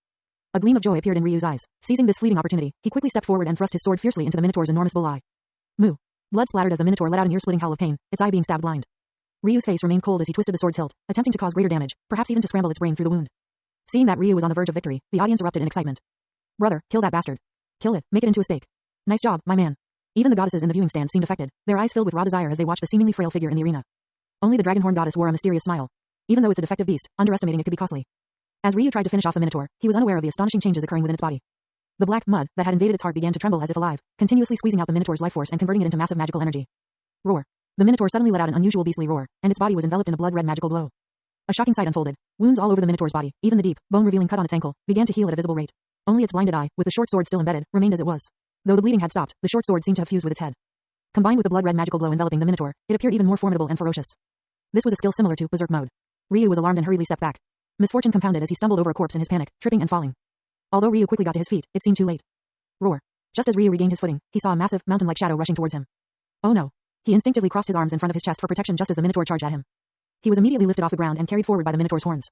A gleam of joy appeared in Ryu's eyes. Seizing this fleeting opportunity, he quickly stepped forward and thrust his sword fiercely into the Minotaur's enormous bull eye. Moo. Blood splattered as the Minotaur let out an ear-splitting howl of pain, its eye being stabbed blind. Ryu's face remained cold as he twisted the sword's hilt, attempting to cause greater damage, perhaps even to scramble its brain through the wound. Seeing that Ryu was on the verge of victory, the audience erupted in excitement. "Brother, kill that bastard. Kill it, make it into a steak. Nice job, my man." Even the goddesses in the viewing stand seemed affected, their eyes filled with raw desire as they watched the seemingly frail figure in the arena. Only the dragonhorn goddess wore a mysterious smile. Even though it's a defective beast, underestimating it could be costly. As Ryu tried to finish off the Minotaur, he was unaware of the astonishing changes occurring within its body. The black mud that had invaded its heart began to tremble as if alive, continuously squeezing out the Minotaur's life force and converting it into massive magical energy. Roar. The Minotaur suddenly let out an unusual beastly roar, and its body was enveloped in a blood-red magical glow. A shocking sight unfolded. Wounds all over the Minotaur's body, even the deep, bone-revealing cut on its ankle, began to heal at a visible rate. Only its blinded eye, with the short sword still embedded, remained as it was. Though the bleeding had stopped, the short sword seemed to have fused with its head. Combined with the blood-red magical glow enveloping the Minotaur, it appeared even more formidable and ferocious. This was a skill similar to Berserk mode. Ryu was alarmed and hurriedly stepped back. Misfortune compounded as he stumbled over a corpse in his panic, tripping and falling. Although Ryu quickly got to his feet, it seemed too late. Roar. Just as Ryu regained his footing, he saw a massive, mountain-like shadow rushing towards him. Oh no. He instinctively crossed his arms in front of his chest for protection just as the Minotaur charged at him. He was immediately lifted off the ground and carried forward by the Minotaur's horns.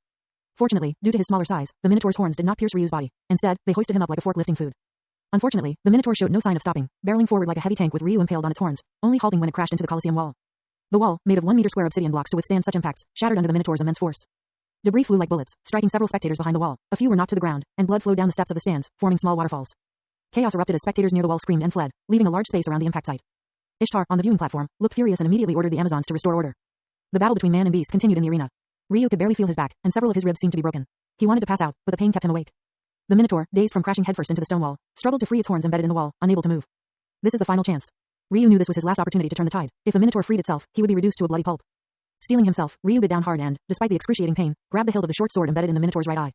Fortunately, due to his smaller size, the Minotaur's horns did not pierce Ryu's body. Instead, they hoisted him up like a fork lifting food. Unfortunately, the Minotaur showed no sign of stopping, barreling forward like a heavy tank with Ryu impaled on its horns, only halting when it crashed into the Colosseum wall. The wall, made of 1 meter square obsidian blocks to withstand such impacts, shattered under the Minotaur's immense force. Debris flew like bullets, striking several spectators behind the wall. A few were knocked to the ground, and blood flowed down the steps of the stands, forming small waterfalls. Chaos erupted as spectators near the wall screamed and fled, leaving a large space around the impact site. Ishtar, on the viewing platform, looked furious and immediately ordered the Amazons to restore order. The battle between man and beast continued in the arena. Ryu could barely feel his back, and several of his ribs seemed to be broken. He wanted to pass out, but the pain kept him awake. The Minotaur, dazed from crashing headfirst into the stone wall, struggled to free its horns embedded in the wall, unable to move. This is the final chance. Ryu knew this was his last opportunity to turn the tide. If the Minotaur freed itself, he would be reduced to a bloody pulp. Steeling himself, Ryu bit down hard and, despite the excruciating pain, grabbed the hilt of the short sword embedded in the Minotaur's right eye.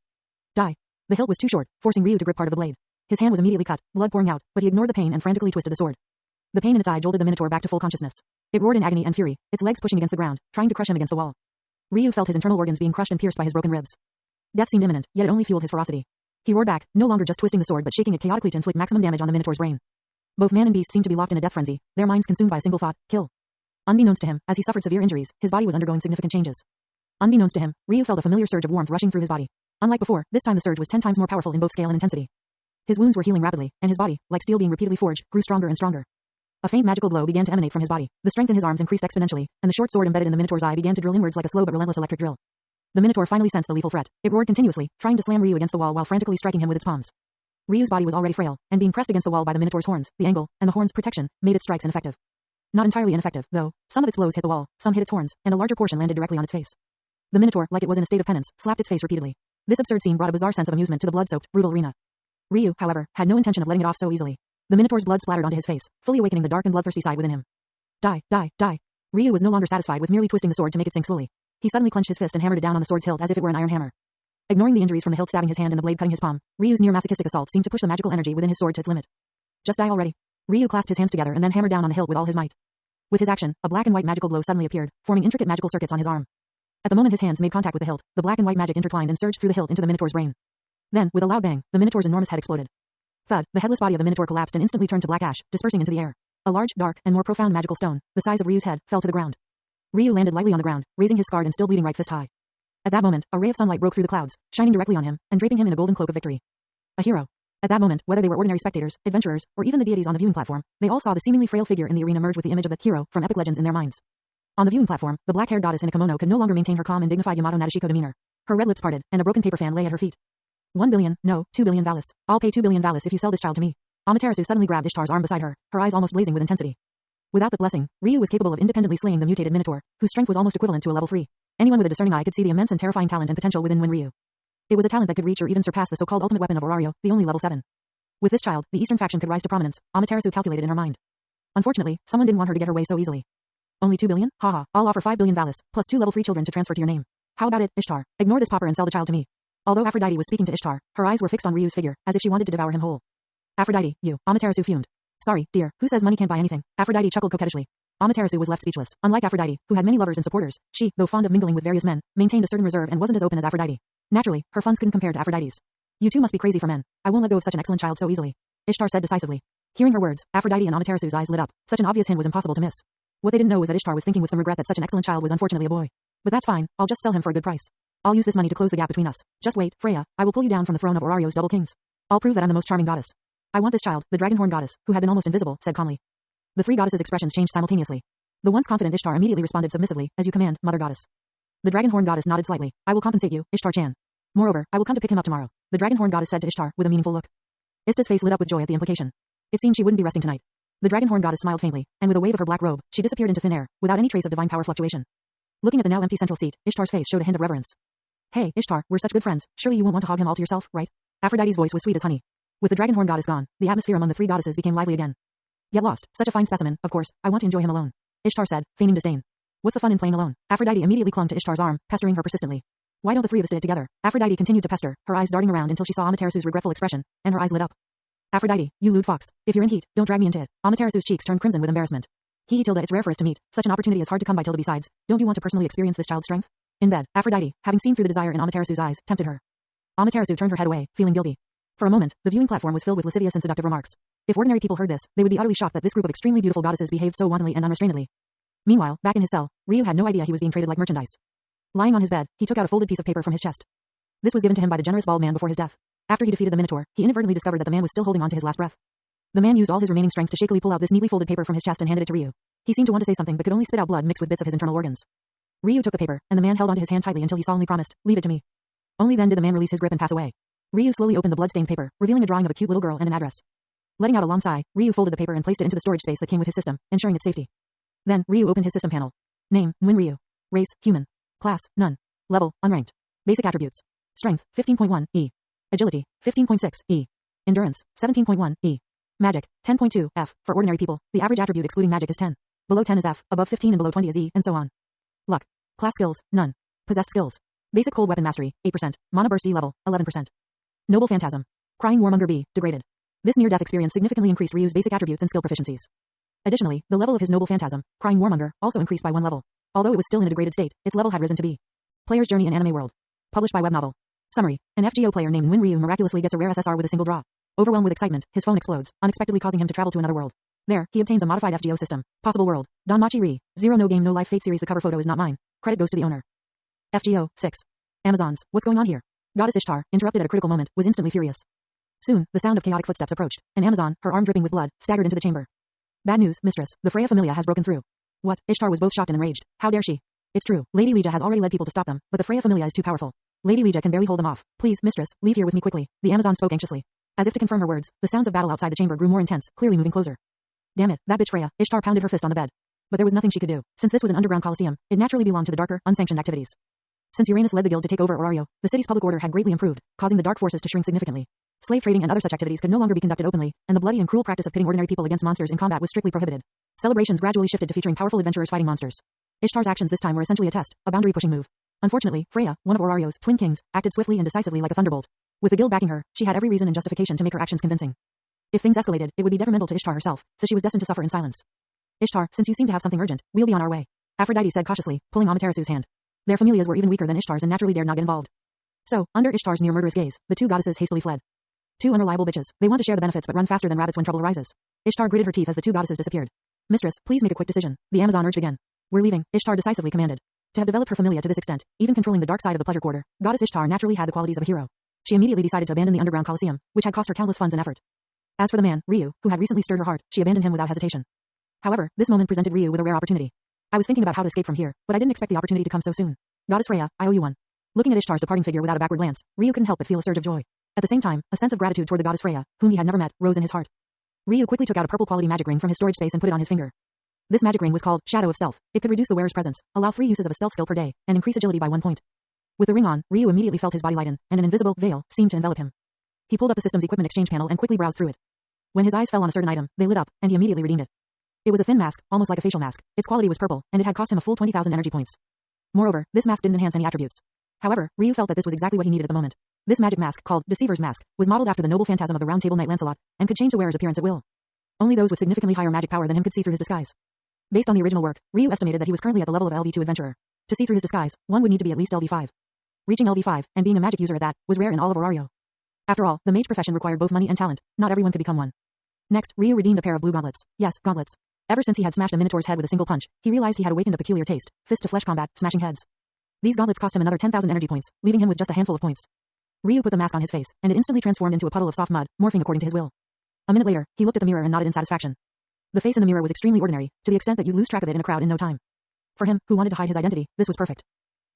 Die. The hilt was too short, forcing Ryu to grip part of the blade. His hand was immediately cut, blood pouring out, but he ignored the pain and frantically twisted the sword. The pain in its eye jolted the Minotaur back to full consciousness. It roared in agony and fury, its legs pushing against the ground, trying to crush him against the wall. Ryu felt his internal organs being crushed and pierced by his broken ribs. Death seemed imminent, yet it only fueled his ferocity. He roared back, no longer just twisting the sword but shaking it chaotically to inflict maximum damage on the Minotaur's brain. Both man and beast seemed to be locked in a death frenzy, their minds consumed by a single thought: kill. Unbeknownst to him, as he suffered severe injuries, his body was undergoing significant changes. Unbeknownst to him, Ryu felt a familiar surge of warmth rushing through his body. Unlike before, this time the surge was 10 times more powerful in both scale and intensity. His wounds were healing rapidly, and his body, like steel being repeatedly forged, grew stronger and stronger. A faint magical glow began to emanate from his body. The strength in his arms increased exponentially, and the short sword embedded in the Minotaur's eye began to drill inwards like a slow but relentless electric drill. The Minotaur finally sensed the lethal threat. It roared continuously, trying to slam Ryu against the wall while frantically striking him with its palms. Ryu's body was already frail, and being pressed against the wall by the Minotaur's horns, the angle, and the horns' protection, made its strikes ineffective. Not entirely ineffective, though. Some of its blows hit the wall, some hit its horns, and a larger portion landed directly on its face. The Minotaur, like it was in a state of penance, slapped its face repeatedly. This absurd scene brought a bizarre sense of amusement to the blood-soaked, brutal arena. Ryu, however, had no intention of letting it off so easily. The Minotaur's blood splattered onto his face, fully awakening the dark and bloodthirsty side within him. Die, die, die. Ryu was no longer satisfied with merely twisting the sword to make it sink slowly. He suddenly clenched his fist and hammered it down on the sword's hilt as if it were an iron hammer. Ignoring the injuries from the hilt stabbing his hand and the blade cutting his palm, Ryu's near-masochistic assault seemed to push the magical energy within his sword to its limit. Just die already. Ryu clasped his hands together and then hammered down on the hilt with all his might. With his action, a black and white magical glow suddenly appeared, forming intricate magical circuits on his arm. At the moment his hands made contact with the hilt, the black and white magic intertwined and surged through the hilt into the Minotaur's brain. Then, with a loud bang, the Minotaur's enormous head exploded. Thud, the headless body of the Minotaur collapsed and instantly turned to black ash, dispersing into the air. A large, dark, and more profound magical stone, the size of Ryu's head, fell to the ground. Ryu landed lightly on the ground, raising his scarred and still bleeding right fist high. At that moment, a ray of sunlight broke through the clouds, shining directly on him, and draping him in a golden cloak of victory. A hero. At that moment, whether they were ordinary spectators, adventurers, or even the deities on the viewing platform, they all saw the seemingly frail figure in the arena merge with the image of the hero from epic legends in their minds. On the viewing platform, the black-haired goddess in a kimono could no longer maintain her calm and dignified Yamato Nadeshiko demeanor. Her red lips parted, and a broken paper fan lay at her feet. 1 billion, no, 2 billion Valis. I'll pay 2 billion Valis if you sell this child to me. Amaterasu suddenly grabbed Ishtar's arm beside her, her eyes almost blazing with intensity. Without the blessing, Ryu was capable of independently slaying the mutated Minotaur, whose strength was almost equivalent to a level 3. Anyone with a discerning eye could see the immense and terrifying talent and potential within Ryu. It was a talent that could reach or even surpass the so-called ultimate weapon of Orario, the only level 7. With this child, the Eastern faction could rise to prominence, Amaterasu calculated in her mind. Unfortunately, someone didn't want her to get her way so easily. Only 2 billion? Haha, I'll offer 5 billion Valis, plus 2 level 3 children to transfer to your name. How about it, Ishtar? Ignore this pauper and sell the child to me. Although Aphrodite was speaking to Ishtar, her eyes were fixed on Ryu's figure, as if she wanted to devour him whole. Aphrodite, you, Amaterasu fumed. Sorry, dear, who says money can't buy anything? Aphrodite chuckled coquettishly. Amaterasu was left speechless. Unlike Aphrodite, who had many lovers and supporters, she, though fond of mingling with various men, maintained a certain reserve and wasn't as open as Aphrodite. Naturally, her funds couldn't compare to Aphrodite's. You two must be crazy for men. I won't let go of such an excellent child so easily. Ishtar said decisively. Hearing her words, Aphrodite and Amaterasu's eyes lit up. Such an obvious hint was impossible to miss. What they didn't know was that Ishtar was thinking with some regret that such an excellent child was unfortunately a boy. But that's fine, I'll just sell him for a good price. I'll use this money to close the gap between us. Just wait, Freya, I will pull you down from the throne of Orario's double kings. I'll prove that I'm the most charming goddess. I want this child, the Dragonhorn goddess, who had been almost invisible, said calmly. The three goddesses' expressions changed simultaneously. The once confident Ishtar immediately responded submissively, as you command, mother goddess. The Dragonhorn goddess nodded slightly. I will compensate you, Ishtar-chan. Moreover, I will come to pick him up tomorrow. The Dragonhorn goddess said to Ishtar, with a meaningful look. Ista's face lit up with joy at the implication. It seemed she wouldn't be resting tonight. The Dragonhorn goddess smiled faintly, and with a wave of her black robe, she disappeared into thin air, without any trace of divine power fluctuation. Looking at the now empty central seat, Ishtar's face showed a hint of reverence. Hey, Ishtar, we're such good friends, surely you won't want to hog him all to yourself, right? Aphrodite's voice was sweet as honey. With the Dragonhorn goddess gone, the atmosphere among the three goddesses became lively again. Get lost, such a fine specimen, of course, I want to enjoy him alone. Ishtar said, feigning disdain. What's the fun in playing alone? Aphrodite immediately clung to Ishtar's arm, pestering her persistently. Why don't the three of us do it together? Aphrodite continued to pester, her eyes darting around until she saw Amaterasu's regretful expression, and her eyes lit up. Aphrodite, you lewd fox, if you're in heat, don't drag me into it. Amaterasu's cheeks turned crimson with embarrassment. Tilda, it's rare for us to meet. Such an opportunity is hard to come by. Tilda, besides, don't you want to personally experience this child's strength? In bed, Aphrodite, having seen through the desire in Amaterasu's eyes, tempted her. Amaterasu turned her head away, feeling guilty. For a moment, the viewing platform was filled with lascivious and seductive remarks. If ordinary people heard this, they would be utterly shocked that this group of extremely beautiful goddesses behaved so wantonly and unrestrainedly. Meanwhile, back in his cell, Ryu had no idea he was being traded like merchandise. Lying on his bed, he took out a folded piece of paper from his chest. This was given to him by the generous bald man before his death. After he defeated the Minotaur, he inadvertently discovered that the man was still holding on to his last breath. The man used all his remaining strength to shakily pull out this neatly folded paper from his chest and handed it to Ryu. He seemed to want to say something but could only spit out blood mixed with bits of his internal organs. Ryu took the paper, and the man held onto his hand tightly until he solemnly promised, "Leave it to me." Only then did the man release his grip and pass away. Ryu slowly opened the blood-stained paper, revealing a drawing of a cute little girl and an address. Letting out a long sigh, Ryu folded the paper and placed it into the storage space that came with his system, ensuring its safety. Then, Ryu opened his system panel. Name, Nguyen Ryu. Race, human. Class, none. Level, unranked. Basic attributes. Strength, 15.1, E. Agility, 15.6, E. Endurance, 17.1, E. Magic, 10.2, F. For ordinary people, the average attribute excluding magic is 10. Below 10 is F, above 15 and below 20 is E, and so on. Luck. Class skills, none. Possessed skills. Basic cold weapon mastery, 8%. Mana burst E level, 11%. Noble phantasm. Crying warmonger B, degraded. This near-death experience significantly increased Ryu's basic attributes and skill proficiencies. Additionally, the level of his noble phantasm, Crying warmonger, also increased by 1 level. Although it was still in a degraded state, its level had risen to B. Player's Journey in Anime World. Published by Web Novel. Summary. An FGO player named Nguyen Ryu miraculously gets a rare SSR with a single draw. Overwhelmed with excitement, his phone explodes, unexpectedly causing him to travel to another world. There, he obtains a modified FGO system. Possible world. Danmachi Re. Zero No Game No Life Fate series. The cover photo is not mine. Credit goes to the owner. FGO, 6. Amazons, what's going on here? Goddess Ishtar, interrupted at a critical moment, was instantly furious. Soon, the sound of chaotic footsteps approached. An Amazon, her arm dripping with blood, staggered into the chamber. Bad news, mistress. The Freya Familia has broken through. What? Ishtar was both shocked and enraged. How dare she? It's true. Lady Legia has already led people to stop them, but the Freya Familia is too powerful. Lady Legia can barely hold them off. Please, mistress, leave here with me quickly. The Amazon spoke anxiously. As if to confirm her words, the sounds of battle outside the chamber grew more intense, clearly moving closer. Damn it, that bitch Freya. Ishtar pounded her fist on the bed. But there was nothing she could do. Since this was an underground coliseum, it naturally belonged to the darker, unsanctioned activities. Since Uranus led the guild to take over Orario, the city's public order had greatly improved, causing the dark forces to shrink significantly. Slave trading and other such activities could no longer be conducted openly, and the bloody and cruel practice of pitting ordinary people against monsters in combat was strictly prohibited. Celebrations gradually shifted to featuring powerful adventurers fighting monsters. Ishtar's actions this time were essentially a test, a boundary-pushing move. Unfortunately, Freya, one of Orario's twin kings, acted swiftly and decisively like a thunderbolt. With the guild backing her, she had every reason and justification to make her actions convincing. If things escalated, it would be detrimental to Ishtar herself, so she was destined to suffer in silence. Ishtar, since you seem to have something urgent, we'll be on our way. Aphrodite said cautiously, pulling Amaterasu's hand. Their familias were even weaker than Ishtar's and naturally dared not get involved. So, under Ishtar's near-murderous gaze, the two goddesses hastily fled. Two unreliable bitches. They want to share the benefits but run faster than rabbits when trouble arises. Ishtar gritted her teeth as the two goddesses disappeared. Mistress, please make a quick decision. The Amazon urged again. We're leaving, Ishtar decisively commanded. To have developed her familia to this extent, even controlling the dark side of the pleasure quarter, Goddess Ishtar naturally had the qualities of a hero. She immediately decided to abandon the underground coliseum, which had cost her countless funds and effort. As for the man, Ryu, who had recently stirred her heart, she abandoned him without hesitation. However, this moment presented Ryu with a rare opportunity. I was thinking about how to escape from here, but I didn't expect the opportunity to come so soon. Goddess Freya, I owe you one. Looking at Ishtar's departing figure without a backward glance, Ryu couldn't help but feel a surge of joy. At the same time, a sense of gratitude toward the goddess Freya, whom he had never met, rose in his heart. Ryu quickly took out a purple quality magic ring from his storage space and put it on his finger. This magic ring was called Shadow of Stealth. It could reduce the wearer's presence, allow 3 uses of a stealth skill per day, and increase agility by 1 point. With the ring on, Ryu immediately felt his body lighten, and an invisible veil seemed to envelop him. He pulled up the system's equipment exchange panel and quickly browsed through it. When his eyes fell on a certain item, they lit up, and he immediately redeemed it. It was a thin mask, almost like a facial mask. Its quality was purple, and it had cost him a full 20,000 energy points. Moreover, this mask didn't enhance any attributes. However, Ryu felt that this was exactly what he needed at the moment. This magic mask, called Deceiver's Mask, was modeled after the noble phantasm of the Round Table Knight Lancelot, and could change the wearer's appearance at will. Only those with significantly higher magic power than him could see through his disguise. Based on the original work, Ryu estimated that he was currently at the level of LV2 Adventurer. To see through his disguise, one would need to be at least LV5. Reaching LV5, and being a magic user at that, was rare in all of Orario. After all, the mage profession required both money and talent. Not everyone could become one. Next, Ryu redeemed a pair of blue gauntlets. Yes, gauntlets. Ever since he had smashed a minotaur's head with a single punch, he realized he had awakened a peculiar taste, fist-to-flesh combat, smashing heads. These gauntlets cost him another 10,000 energy points, leaving him with just a handful of points. Ryu put the mask on his face, and it instantly transformed into a puddle of soft mud, morphing according to his will. A minute later, he looked at the mirror and nodded in satisfaction. The face in the mirror was extremely ordinary, to the extent that you'd lose track of it in a crowd in no time. For him, who wanted to hide his identity, this was perfect.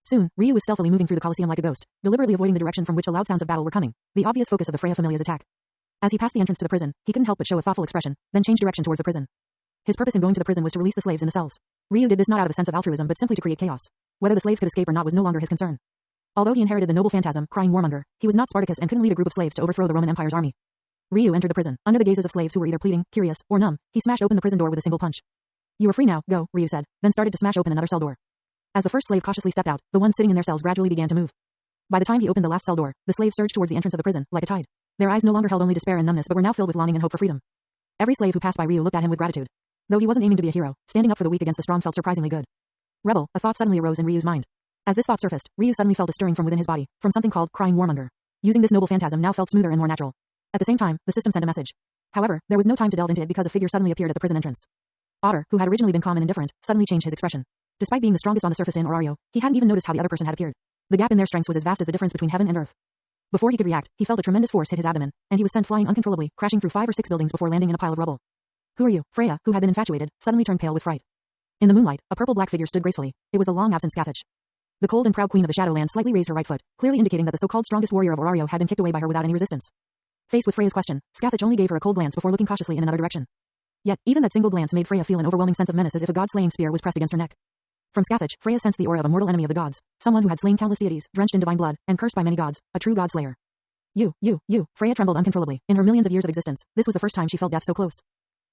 Soon, Ryu was stealthily moving through the Colosseum like a ghost, deliberately avoiding the direction from which the loud sounds of battle were coming, the obvious focus of the Freya Familia's attack. As he passed the entrance to the prison, he couldn't help but show a thoughtful expression, then change direction towards the prison. His purpose in going to the prison was to release the slaves in the cells. Ryu did this not out of a sense of altruism but simply to create chaos. Whether the slaves could escape or not was no longer his concern. Although he inherited the noble phantasm, Crying Warmonger, he was not Spartacus and couldn't lead a group of slaves to overthrow the Roman Empire's army. Ryu entered the prison. Under the gazes of slaves who were either pleading, curious, or numb, he smashed open the prison door with a single punch. You are free now, go, Ryu said, then started to smash open another cell door. As the first slave cautiously stepped out, the ones sitting in their cells gradually began to move. By the time he opened the last cell door, the slaves surged towards the entrance of the prison, like a tide. Their eyes no longer held only despair and numbness but were now filled with longing and hope for freedom. Every slave who passed by Ryu looked at him with gratitude. Though he wasn't aiming to be a hero, standing up for the weak against the strong felt surprisingly good. Rebel, a thought suddenly arose in Ryu's mind. As this thought surfaced, Ryu suddenly felt a stirring from within his body, from something called Crying Warmonger. Using this noble phantasm now felt smoother and more natural. At the same time, the system sent a message. However, there was no time to delve into it because a figure suddenly appeared at the prison entrance. Otter, who had originally been calm and indifferent, suddenly changed his expression. Despite being the strongest on the surface in Orario, he hadn't even noticed how the other person had appeared. The gap in their strengths was as vast as the difference between heaven and earth. Before he could react, he felt a tremendous force hit his abdomen, and he was sent flying uncontrollably, crashing through 5 or 6 buildings before landing in a pile of rubble. Who are you? Freya, who had been infatuated, suddenly turned pale with fright. In the moonlight, a purple-black figure stood gracefully. It was the long-absent Scathach. The cold and proud queen of the Shadowland slightly raised her right foot, clearly indicating that the so-called strongest warrior of Orario had been kicked away by her without any resistance. Faced with Freya's question, Scathach only gave her a cold glance before looking cautiously in another direction. Yet, even that single glance made Freya feel an overwhelming sense of menace as if a god-slaying spear was pressed against her neck. From Scathach, Freya sensed the aura of a mortal enemy of the gods, someone who had slain countless deities, drenched in divine blood, and cursed by many gods, a true god-slayer. You. Freya trembled uncontrollably. In her millions of years of existence, this was the first time she felt death so close.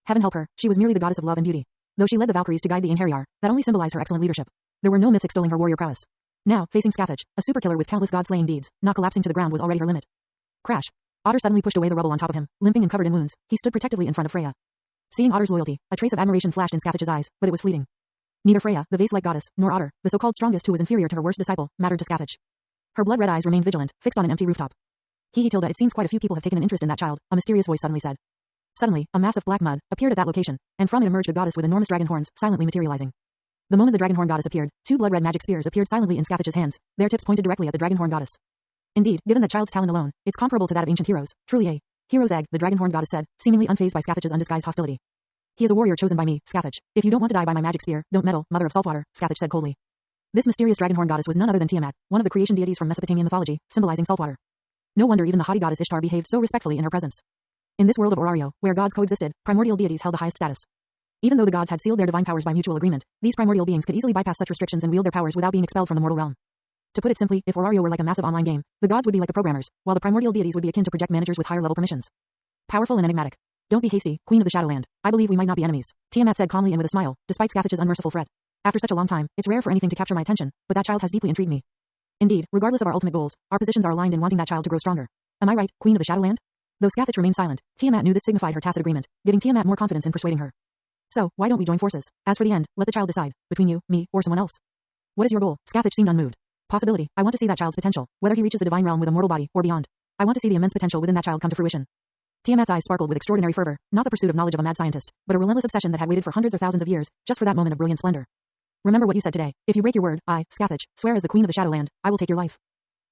Heaven help her, she was merely the goddess of love and beauty. Though she led the Valkyries to guide the Einherjar, that only symbolized her excellent leadership. There were no myths extolling her warrior prowess. Now, facing Scathach, a superkiller with countless god-slaying deeds, not collapsing to the ground was already her limit. Crash. Otter suddenly pushed away the rubble on top of him, limping and covered in wounds. He stood protectively in front of Freya. Seeing Otter's loyalty, a trace of admiration flashed in Scathach's eyes, but it was fleeting. Neither Freya, the vase-like goddess, nor Otter, the so-called strongest who was inferior to her worst disciple, mattered to Scathach. Her blood-red eyes remained vigilant, fixed on an empty rooftop. Tilda, it seems quite a few people have taken an interest in that child, a mysterious voice suddenly said. Suddenly, a mass of black mud appeared at that location, and from it emerged a goddess with enormous dragon horns, silently materializing. The moment the dragonhorn goddess appeared, two blood-red magic spears appeared silently in Scathach's hands, their tips pointed directly at the dragonhorn goddess. Indeed, given the child's talent alone, it's comparable to that of ancient heroes, truly a hero's egg, the dragonhorn goddess said, seemingly unfazed by Scathach's undisguised hostility. He is a warrior chosen by me, Scathach. If you don't want to die by my magic spear, don't meddle, mother of saltwater, Scathach said coldly. This mysterious dragonhorn goddess was none other than Tiamat, one of the creation deities from Mesopotamian mythology, symbolizing saltwater. No wonder even the haughty goddess Ishtar behaved so respectfully in her presence. In this world of Orario, where gods coexisted, primordial deities held the highest status. Even though the gods had sealed their divine powers by mutual agreement, these primordial beings could easily bypass such restrictions and wield their powers without being expelled from the mortal realm. To put it simply, if Orario were like a massive online game, the gods would be like the programmers, while the primordial deities would be akin to project managers with higher level permissions. Powerful and enigmatic. Don't be hasty, queen of the Shadowland. I believe we might not be enemies, Tiamat said calmly and with a smile, despite Scathach's unmerciful threat. After such a long time, it's rare for anything to capture my attention, but that child has deeply intrigued me. Indeed, regardless of our ultimate goals, our positions are aligned in wanting that child to grow stronger. Am I right, queen of the Shadowland? Though Scathach remained silent, Tiamat knew this signified her tacit agreement, giving Tiamat more confidence in persuading her. So, why don't we join forces? As for the end, let the child decide, between you, me, or someone else. What is your goal? Scathach seemed unmoved. Possibility. I want to see that child's potential, whether he reaches the divine realm with a mortal body, or beyond. I want to see the immense potential within that child come to fruition. Tiamat's eyes sparkled with extraordinary fervor, not the pursuit of knowledge of a mad scientist, but a relentless obsession that had waited for hundreds or thousands of years, just for that moment of brilliant splendor. Remember what you said today. If you break your word, I, Scathach, swear as the queen of the Shadowland, I will take your life.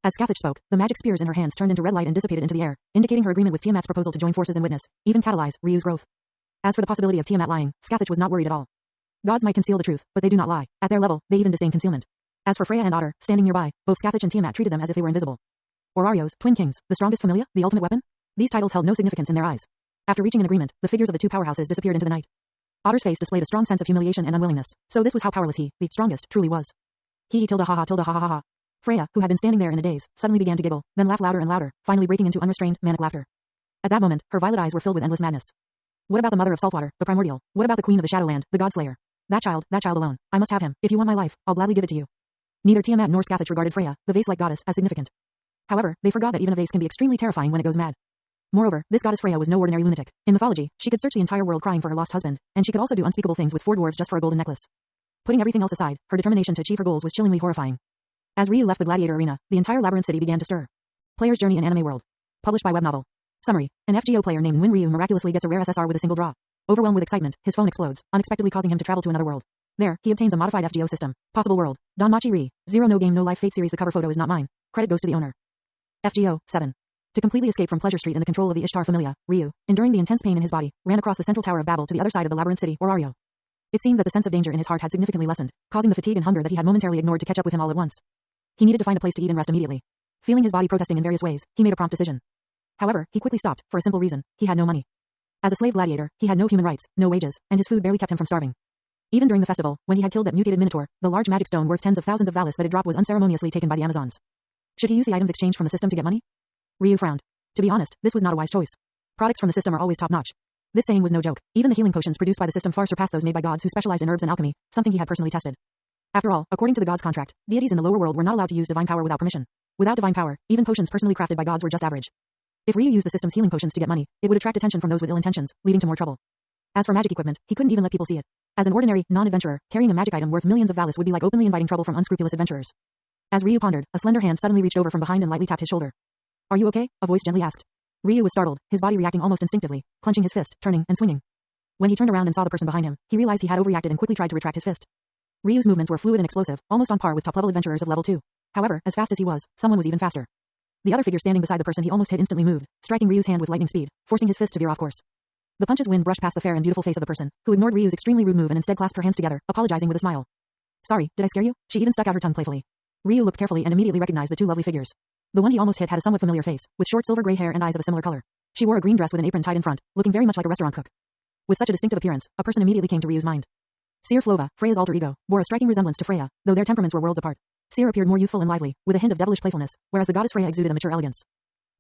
As Scathach spoke, the magic spears in her hands turned into red light and dissipated into the air, indicating her agreement with Tiamat's proposal to join forces and witness, even catalyze, Ryu's growth. As for the possibility of Tiamat lying, Scathach was not worried at all. Gods might conceal the truth, but they do not lie. At their level, they even disdain concealment. As for Freya and Otter, standing nearby, both Scathach and Tiamat treated them as if they were invisible. Orarios, twin kings, the strongest familia, the ultimate weapon? These titles held no significance in their eyes. After reaching an agreement, the figures of the two powerhouses disappeared into the night. Otter's face displayed a strong sense of humiliation and unwillingness, so this was how powerless he, the strongest, truly was. Tilda ha ha ha. Freya, who had been standing there in a daze, suddenly began to giggle, then laugh louder and louder, finally breaking into unrestrained, manic laughter. At that moment, her violet eyes were filled with endless madness. What about the mother of saltwater, the primordial? What about the queen of the Shadowland, the godslayer? That child alone. I must have him. If you want my life, I'll gladly give it to you. Neither Tiamat nor Scathach regarded Freya, the vase-like goddess, as significant. However, they forgot that even a vase can be extremely terrifying when it goes mad. Moreover, this goddess Freya was no ordinary lunatic. In mythology, she could search the entire world crying for her lost husband, and she could also do unspeakable things with 4 dwarves just for a golden necklace. Putting everything else aside, her determination to achieve her goals was chillingly horrifying. As Ryu left the gladiator arena, the entire labyrinth city began to stir. Player's Journey in Anime World. Published by Web Novel. Summary. An FGO player named Winryu miraculously gets a rare SSR with a single draw. Overwhelmed with excitement, his phone explodes, unexpectedly causing him to travel to another world. There, he obtains a modified FGO system. Possible world. Danmachi Ri. 0 No Game No Life Fate series. The cover photo is not mine. Credit goes to the owner. FGO 7. To completely escape from Pleasure Street in the control of the Ishtar familia, Ryu, enduring the intense pain in his body, ran across the central tower of Babel to the other side of the labyrinth city, Orario. It seemed that the sense of danger in his heart had significantly lessened, causing the fatigue and hunger that he had momentarily ignored to catch up with him all at once. He needed to find a place to eat and rest immediately. Feeling his body protesting in various ways, he made a prompt decision. However, he quickly stopped, for a simple reason: he had no money. As a slave gladiator, he had no human rights, no wages, and his food barely kept him from starving. Even during the festival, when he had killed that mutated minotaur, the large magic stone worth tens of thousands of valis that had dropped was unceremoniously taken by the Amazons. Should he use the items exchanged from the system to get money? Ryu frowned. To be honest, this was not a wise choice. Products from the system are always top-notch. This saying was no joke. Even the healing potions produced by the system far surpassed those made by gods who specialized in herbs and alchemy, something he had personally tested. After all, according to the gods' contract, deities in the lower world were not allowed to use divine power without permission. Without divine power, even potions personally crafted by gods were just average. If Ryu used the system's healing potions to get money, it would attract attention from those with ill intentions, leading to more trouble. As for magic equipment, he couldn't even let people see it. As an ordinary, non-adventurer, carrying a magic item worth millions of valis would be like openly inviting trouble from unscrupulous adventurers. As Ryu pondered, a slender hand suddenly reached over from behind and lightly tapped his shoulder. Are you okay? A voice gently asked. Ryu was startled, his body reacting almost instinctively, clenching his fist, turning, and swinging. When he turned around and saw the person behind him, he realized he had overreacted and quickly tried to retract his fist. Ryu's movements were fluid and explosive, almost on par with top-level adventurers of level 2. However, as fast as he was, someone was even faster. The other figure standing beside the person he almost hit instantly moved, striking Ryu's hand with lightning speed, forcing his fist to veer off course. The punch's wind brushed past the fair and beautiful face of the person, who ignored Ryu's extremely rude move and instead clasped her hands together, apologizing with a smile. Sorry, did I scare you? She even stuck out her tongue playfully. Ryu looked carefully and immediately recognized the two lovely figures. The one he almost hit had a somewhat familiar face, with short silver gray hair and eyes of a similar color. She wore a green dress with an apron tied in front, looking very much like a restaurant cook. With such a distinctive appearance, a person immediately came to Ryu's mind. Seer Flova, Freya's alter ego, bore a striking resemblance to Freya, though their temperaments were worlds apart. Seer appeared more youthful and lively, with a hint of devilish playfulness, whereas the goddess Freya exuded a mature elegance.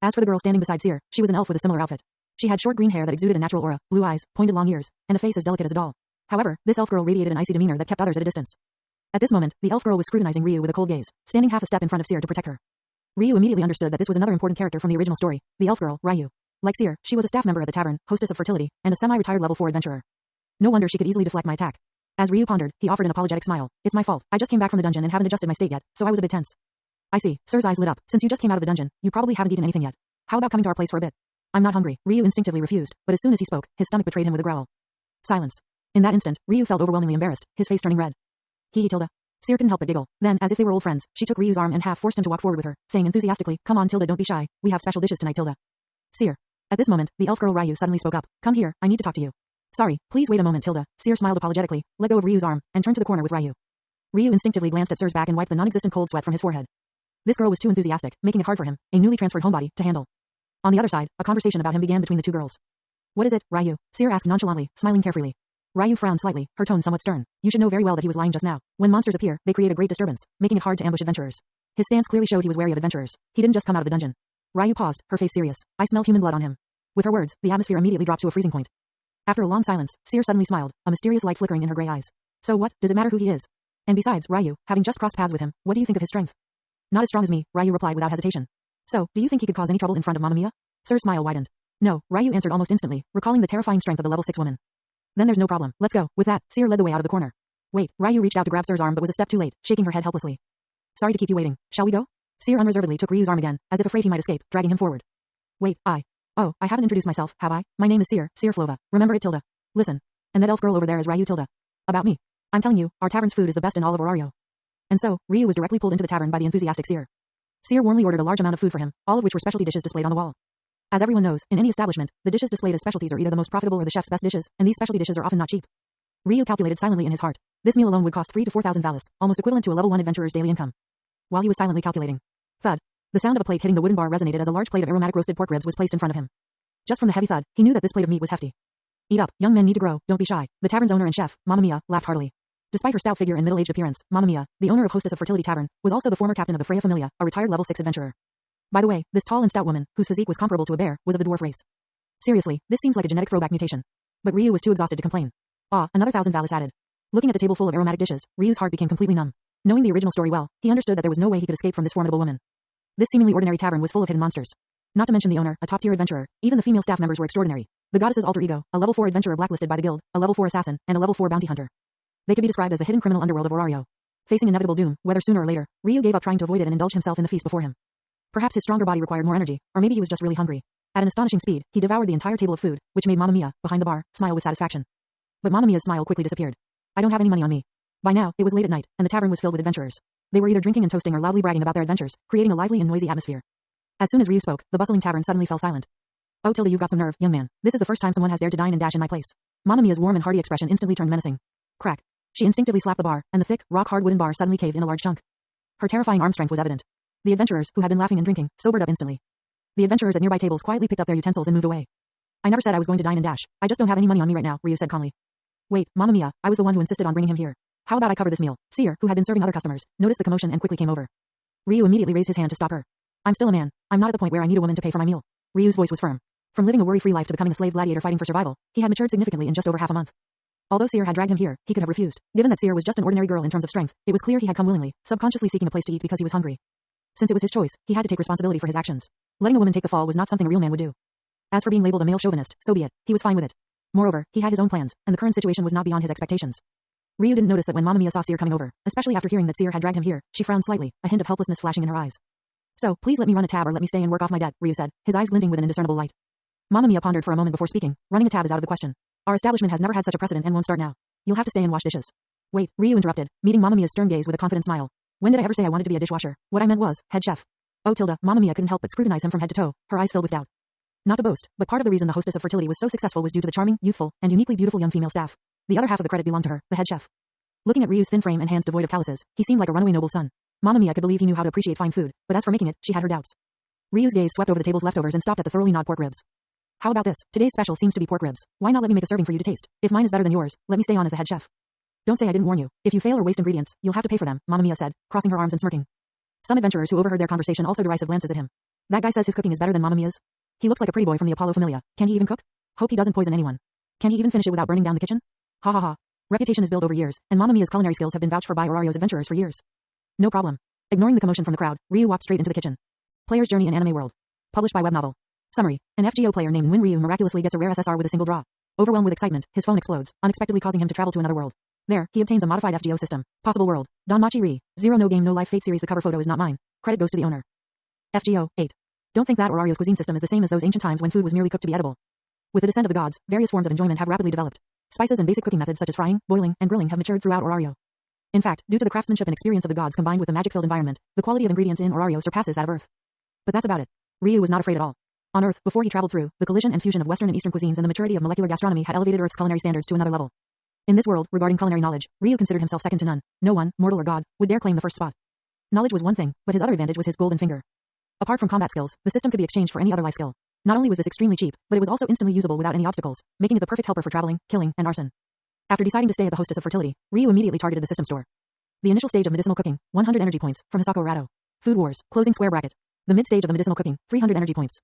As for the girl standing beside Seer, she was an elf with a similar outfit. She had short green hair that exuded a natural aura, blue eyes, pointed long ears, and a face as delicate as a doll. However, this elf girl radiated an icy demeanor that kept others at a distance. At this moment, the elf girl was scrutinizing Ryu with a cold gaze, standing half a step in front of Seer to protect her. Ryu immediately understood that this was another important character from the original story, the elf girl, Ryu. Like Seer, she was a staff member at the tavern, hostess of fertility, and a semi-retired level 4 adventurer. No wonder she could easily deflect my attack. As Ryu pondered, he offered an apologetic smile. It's my fault. I just came back from the dungeon and haven't adjusted my state yet, so I was a bit tense. I see. Sir's eyes lit up. Since you just came out of the dungeon, you probably haven't eaten anything yet. How about coming to our place for a bit? I'm not hungry. Ryu instinctively refused, but as soon as he spoke, his stomach betrayed him with a growl. Silence. In that instant, Ryu felt overwhelmingly embarrassed, his face turning red. Hee Tilda. Seer couldn't help but giggle. Then, as if they were old friends, she took Ryu's arm and half forced him to walk forward with her, saying enthusiastically, Come on Tilda, don't be shy. We have special dishes tonight, Tilda. Seer. At this moment, the elf girl Ryu suddenly spoke up. Come here, I need to talk to you. Sorry, please wait a moment, Tilda. Seer smiled apologetically, let go of Ryu's arm, and turned to the corner with Ryu. Ryu instinctively glanced at Seer's back and wiped the non-existent cold sweat from his forehead. This girl was too enthusiastic, making it hard for him, a newly transferred homebody, to handle. On the other side, a conversation about him began between the two girls. What is it, Ryu? Seer asked nonchalantly, smiling carefreely. Ryu frowned slightly, her tone somewhat stern. You should know very well that he was lying just now. When monsters appear, they create a great disturbance, making it hard to ambush adventurers. His stance clearly showed he was wary of adventurers. He didn't just come out of the dungeon. Ryu paused, her face serious. I smell human blood on him. With her words, the atmosphere immediately dropped to a freezing point. After a long silence, Seer suddenly smiled, a mysterious light flickering in her gray eyes. So what, does it matter who he is? And besides, Ryu, having just crossed paths with him, what do you think of his strength? Not as strong as me, Ryu replied without hesitation. So, do you think he could cause any trouble in front of Mamma Mia? Seer's smile widened. No, Ryu answered almost instantly, recalling the terrifying strength of the level 6 woman. Then there's no problem, let's go. With that, Seer led the way out of the corner. Wait, Ryu reached out to grab Seer's arm but was a step too late, shaking her head helplessly. Sorry to keep you waiting, shall we go? Seer unreservedly took Ryu's arm again, as if afraid he might escape, dragging him forward. Wait, I haven't introduced myself, have I? My name is Seer Flova. Remember it, Tilda. Listen. And that elf girl over there is Ryu, Tilda. About me. I'm telling you, our tavern's food is the best in all of Orario. And so, Ryu was directly pulled into the tavern by the enthusiastic Seer. Seer warmly ordered a large amount of food for him, all of which were specialty dishes displayed on the wall. As everyone knows, in any establishment, the dishes displayed as specialties are either the most profitable or the chef's best dishes, and these specialty dishes are often not cheap. Ryu calculated silently in his heart. This meal alone would cost 3 to 4,000 valis, almost equivalent to a level 1 adventurer's daily income. While he was silently calculating. Thud. The sound of a plate hitting the wooden bar resonated as a large plate of aromatic roasted pork ribs was placed in front of him. Just from the heavy thud, he knew that this plate of meat was hefty. Eat up, young men need to grow, don't be shy. The tavern's owner and chef, Mamma Mia, laughed heartily. Despite her stout figure and middle-aged appearance, Mamma Mia, the owner of Hostess of Fertility Tavern, was also the former captain of the Freya Familia, a retired level 6 adventurer. By the way, this tall and stout woman, whose physique was comparable to a bear, was of the dwarf race. Seriously, this seems like a genetic throwback mutation. But Ryu was too exhausted to complain. Another 1,000 valis added. Looking at the table full of aromatic dishes, Ryu's heart became completely numb. Knowing the original story well, he understood that there was no way he could escape from this formidable woman. This seemingly ordinary tavern was full of hidden monsters. Not to mention the owner, a top-tier adventurer, even the female staff members were extraordinary. The goddess's alter ego, a level 4 adventurer blacklisted by the guild, a level 4 assassin, and a level 4 bounty hunter. They could be described as the hidden criminal underworld of Orario. Facing inevitable doom, whether sooner or later, Ryu gave up trying to avoid it and indulged himself in the feast before him. Perhaps his stronger body required more energy, or maybe he was just really hungry. At an astonishing speed, he devoured the entire table of food, which made Mamma Mia, behind the bar, smile with satisfaction. But Mamma Mia's smile quickly disappeared. I don't have any money on me. By now, it was late at night, and the tavern was filled with adventurers. They were either drinking and toasting or loudly bragging about their adventures, creating a lively and noisy atmosphere. As soon as Ryu spoke, the bustling tavern suddenly fell silent. Oh Tilda, you've got some nerve, young man. This is the first time someone has dared to dine and dash in my place. Mamma Mia's warm and hearty expression instantly turned menacing. Crack. She instinctively slapped the bar, and the thick, rock-hard wooden bar suddenly caved in a large chunk. Her terrifying arm strength was evident. The adventurers, who had been laughing and drinking, sobered up instantly. The adventurers at nearby tables quietly picked up their utensils and moved away. I never said I was going to dine and dash. I just don't have any money on me right now, Ryu said calmly. Wait, Mamma Mia, I was the one who insisted on bringing him here. How about I cover this meal? Seer, who had been serving other customers, noticed the commotion and quickly came over. Ryu immediately raised his hand to stop her. I'm still a man. I'm not at the point where I need a woman to pay for my meal. Ryu's voice was firm. From living a worry-free life to becoming a slave gladiator fighting for survival, he had matured significantly in just over half a month. Although Seer had dragged him here, he could have refused. Given that Seer was just an ordinary girl in terms of strength, it was clear he had come willingly, subconsciously seeking a place to eat because he was hungry. Since it was his choice, he had to take responsibility for his actions. Letting a woman take the fall was not something a real man would do. As for being labeled a male chauvinist, so be it. He was fine with it. Moreover, he had his own plans, and the current situation was not beyond his expectations. Ryu didn't notice that when Mamma Mia saw Seer coming over, especially after hearing that Seer had dragged him here, she frowned slightly, a hint of helplessness flashing in her eyes. So, please let me run a tab or let me stay and work off my debt, Ryu said, his eyes glinting with an indiscernible light. Mamma Mia pondered for a moment before speaking. Running a tab is out of the question. Our establishment has never had such a precedent and won't start now. You'll have to stay and wash dishes. Wait, Ryu interrupted, meeting Mamma Mia's stern gaze with a confident smile. When did I ever say I wanted to be a dishwasher? What I meant was, head chef. Oh Tilda, Mamma Mia couldn't help but scrutinize him from head to toe, her eyes filled with doubt. Not to boast, but part of the reason the hostess of fertility was so successful was due to the charming, youthful, and uniquely beautiful young female staff. The other half of the credit belonged to her, the head chef. Looking at Ryu's thin frame and hands devoid of calluses, he seemed like a runaway noble's son. Mamma Mia could believe he knew how to appreciate fine food, but as for making it, she had her doubts. Ryu's gaze swept over the table's leftovers and stopped at the thoroughly gnawed pork ribs. How about this? Today's special seems to be pork ribs. Why not let me make a serving for you to taste? If mine is better than yours, let me stay on as the head chef. Don't say I didn't warn you. If you fail or waste ingredients, you'll have to pay for them, Mamma Mia said, crossing her arms and smirking. Some adventurers who overheard their conversation also derisive glances at him. That guy says his cooking is better than Mamma Mia's. He looks like a pretty boy from the Apollo Familia. Can he even cook? Hope he doesn't poison anyone. Can he even finish it without burning down the kitchen? Ha ha ha. Reputation is built over years, and Mamma Mia's culinary skills have been vouched for by Orario's adventurers for years. No problem. Ignoring the commotion from the crowd, Ryu walked straight into the kitchen. Player's Journey in Anime World. Published by Web Novel. Summary. An FGO player named Win Ryu miraculously gets a rare SSR with a single draw. Overwhelmed with excitement, his phone explodes, unexpectedly causing him to travel to another world. There, he obtains a modified FGO system. Possible world. Danmachi Re. 0 No Game No Life Fate series. The cover photo is not mine. Credit goes to the owner. FGO, 8. Don't think that Orario's cuisine system is the same as those ancient times when food was merely cooked to be edible. With the descent of the gods, various forms of enjoyment have rapidly developed. Spices and basic cooking methods such as frying, boiling, and grilling have matured throughout Orario. In fact, due to the craftsmanship and experience of the gods combined with the magic-filled environment, the quality of ingredients in Orario surpasses that of Earth. But that's about it. Ryu was not afraid at all. On Earth, before he traveled through, the collision and fusion of Western and Eastern cuisines and the maturity of molecular gastronomy had elevated Earth's culinary standards to another level. In this world, regarding culinary knowledge, Ryu considered himself second to none. No one, mortal or god, would dare claim the first spot. Knowledge was one thing, but his other advantage was his golden finger. Apart from combat skills, the system could be exchanged for any other life skill. Not only was this extremely cheap, but it was also instantly usable without any obstacles, making it the perfect helper for traveling, killing, and arson. After deciding to stay at the hostess of fertility, Ryu immediately targeted the system store. The initial stage of medicinal cooking, 100 energy points, from Hisako Arado. Food Wars, closing square bracket. The mid stage of the medicinal cooking, 300 energy points.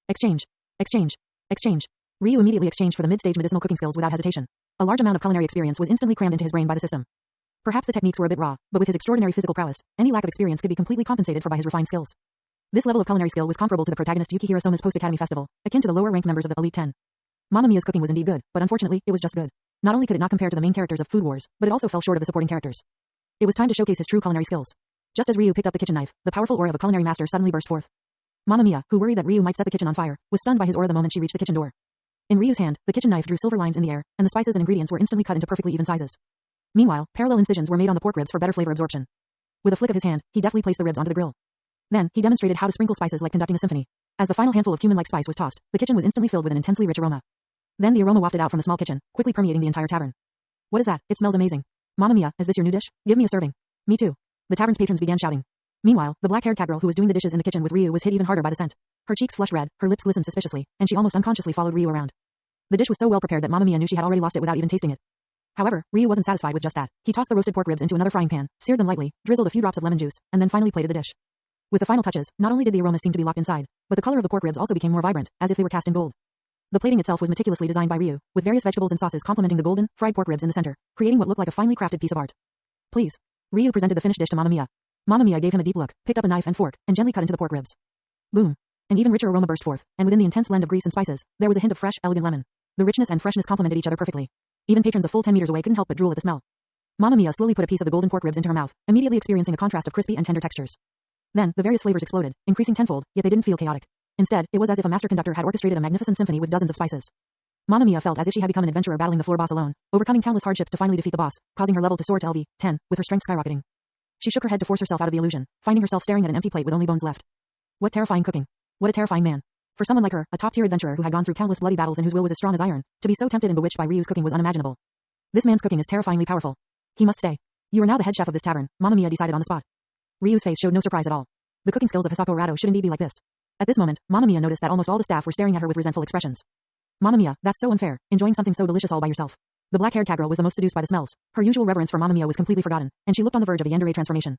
Exchange. Exchange. Exchange. Ryu immediately exchanged for the mid-stage medicinal cooking skills without hesitation. A large amount of culinary experience was instantly crammed into his brain by the system. Perhaps the techniques were a bit raw, but with his extraordinary physical prowess, any lack of experience could be completely compensated for by his refined skills. This level of culinary skill was comparable to the protagonist Yuki Hirosoma's post-academy festival, akin to the lower-ranked members of the Elite 10. Mamma Mia's cooking was indeed good, but unfortunately, it was just good. Not only could it not compare to the main characters of Food Wars, but it also fell short of the supporting characters. It was time to showcase his true culinary skills. Just as Ryu picked up the kitchen knife, the powerful aura of a culinary master suddenly burst forth. Mamma Mia, who worried that Ryu might set the kitchen on fire, was stunned by his aura the moment she reached the kitchen door. In Ryu's hand, the kitchen knife drew silver lines in the air, and the spices and ingredients were instantly cut into perfectly even sizes. Meanwhile, parallel incisions were made on the pork ribs for better flavor absorption. With a flick of his hand, he deftly placed the ribs onto the grill. Then, he demonstrated how to sprinkle spices like conducting a symphony. As the final handful of cumin-like spice was tossed, the kitchen was instantly filled with an intensely rich aroma. Then the aroma wafted out from the small kitchen, quickly permeating the entire tavern. What is that? It smells amazing. Mamma Mia, is this your new dish? Give me a serving. Me too. The tavern's patrons began shouting. Meanwhile, the black-haired cat girl who was doing the dishes in the kitchen with Ryu was hit even harder by the scent. Her cheeks flushed red, her lips glistened suspiciously, and she almost unconsciously followed Ryu around. The dish was so well prepared that Mamma Mia knew she had already lost it without even tasting it. However, Ryu wasn't satisfied with just that. He tossed the roasted pork ribs into another frying pan, seared them lightly, drizzled a few drops of lemon juice, and then finally plated the dish. With the final touches, not only did the aroma seem to be locked inside, but the color of the pork ribs also became more vibrant, as if they were cast in gold. The plating itself was meticulously designed by Ryu, with various vegetables and sauces complementing the golden, fried pork ribs in the center, creating what looked like a finely crafted piece of art. Please. Ryu presented the finished dish to Mamma Mia. Mamma Mia gave him a deep look, picked up a knife and fork, and gently cut into the pork ribs. Boom. An even richer aroma burst forth, and within the intense blend of grease and spices, there was a hint of fresh, elegant lemon. The richness and freshness complemented each other perfectly. Even patrons a full 10 meters away couldn't help but drool at the smell. Mamma Mia slowly put a piece of the golden pork ribs into her mouth, immediately experiencing a contrast of crispy and tender textures. Then, the various flavors exploded, increasing tenfold, yet they didn't feel chaotic. Instead, it was as if a master conductor had orchestrated a magnificent symphony with dozens of spices. Mamma Mia felt as if she had become an adventurer battling the floor boss alone, overcoming countless hardships to finally defeat the boss, causing her level to soar to LV-10, with her strength skyrocketing. She shook her head to force herself out of the illusion, finding herself staring at an empty plate with only bones left. What terrifying cooking. What a terrifying man. For someone like her, a top-tier adventurer who had gone through countless bloody battles and whose will was as strong as iron, to be so tempted and bewitched by Ryu's cooking was unimaginable. This man's cooking is terrifyingly powerful. He must stay. You are now the head chef of this tavern, Mamma Mia decided on the spot. Ryu's face showed no surprise at all. The cooking skills of Hisako Arado should indeed be like this. At this moment, Mamma Mia noticed that almost all the staff were staring at her with resentful expressions. Mamma Mia, that's so unfair, enjoying something so delicious all by yourself. The black-haired cat girl was the most seduced by the smells. Her usual reverence for Mamma Mia was completely forgotten, and she looked on the verge of a yandere transformation.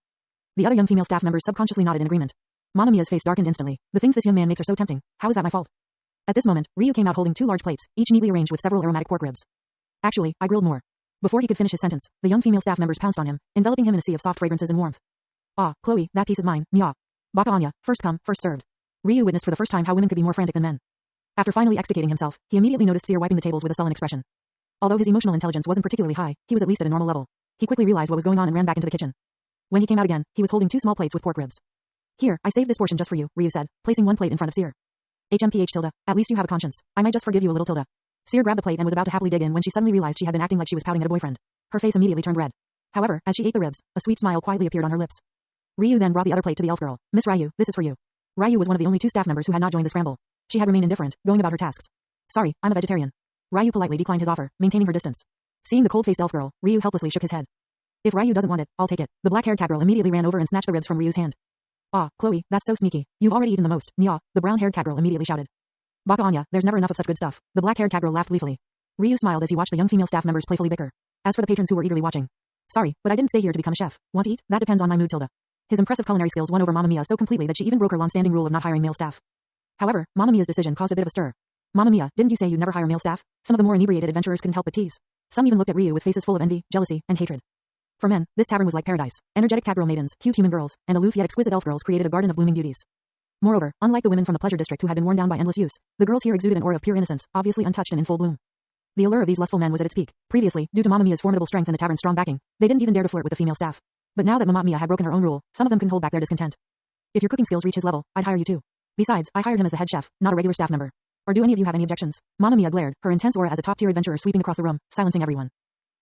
The other young female staff members subconsciously nodded in agreement. Mamma Mia's face darkened instantly. The things this young man makes are so tempting. How is that my fault? At this moment, Ryu came out holding 2 large plates, each neatly arranged with several aromatic pork ribs. Actually, I grilled more. Before he could finish his sentence, the young female staff members pounced on him, enveloping him in a sea of soft fragrances and warmth. Ah, Chloe, that piece is mine, nya. Baka Anya, first come, first served. Ryu witnessed for the first time how women could be more frantic than men. After finally extricating himself, he immediately noticed Seer wiping the tables with a sullen expression. Although his emotional intelligence wasn't particularly high, he was at least at a normal level. He quickly realized what was going on and ran back into the kitchen. When he came out again, he was holding 2 small plates with pork ribs. Here, I saved this portion just for you, Ryu said, placing 1 plate in front of Seer. HMPH tilde, at least you have a conscience. I might just forgive you a little tilde. Seer grabbed the plate and was about to happily dig in when she suddenly realized she had been acting like she was pouting at a boyfriend. Her face immediately turned red. However, as she ate the ribs, a sweet smile quietly appeared on her lips. Ryu then brought the other plate to the elf girl. Miss Ryu, this is for you. Ryu was one of the only 2 staff members who had not joined the scramble. She had remained indifferent, going about her tasks. Sorry, I'm a vegetarian. Ryu politely declined his offer, maintaining her distance. Seeing the cold-faced elf girl, Ryu helplessly shook his head. If Ryu doesn't want it, I'll take it. The black-haired cat girl immediately ran over and snatched the ribs from Ryu's hand. Ah, Chloe, that's so sneaky. You've already eaten the most, nya, the brown-haired cat girl immediately shouted. Baka Anya, there's never enough of such good stuff. The black-haired cat girl laughed gleefully. Ryu smiled as he watched the young female staff members playfully bicker. As for the patrons who were eagerly watching. Sorry, but I didn't stay here to become a chef. Want to eat? That depends on my mood, Tilda. His impressive culinary skills won over Mamma Mia so completely that she even broke her long-standing rule of not hiring male staff. However, Mamma Mia's decision caused a bit of a stir. Mamma Mia, didn't you say you'd never hire male staff? Some of the more inebriated adventurers couldn't help but tease. Some even looked at Ryu with faces full of envy, jealousy, and hatred. For men, this tavern was like paradise. Energetic cat girl maidens, cute human girls, and aloof yet exquisite elf girls created a garden of blooming beauties. Moreover, unlike the women from the pleasure district who had been worn down by endless use, the girls here exuded an aura of pure innocence, obviously untouched and in full bloom. The allure of these lustful men was at its peak. Previously, due to Mamma Mia's formidable strength and the tavern's strong backing, they didn't even dare to flirt with the female staff. But now that Mamma Mia had broken her own rule, some of them couldn't hold back their discontent. If your cooking skills reach his level, I'd hire you too. Besides, I hired him as the head chef, not a regular staff member. Or do any of you have any objections? Mamma Mia glared, her intense aura as a top-tier adventurer sweeping across the room, silencing everyone.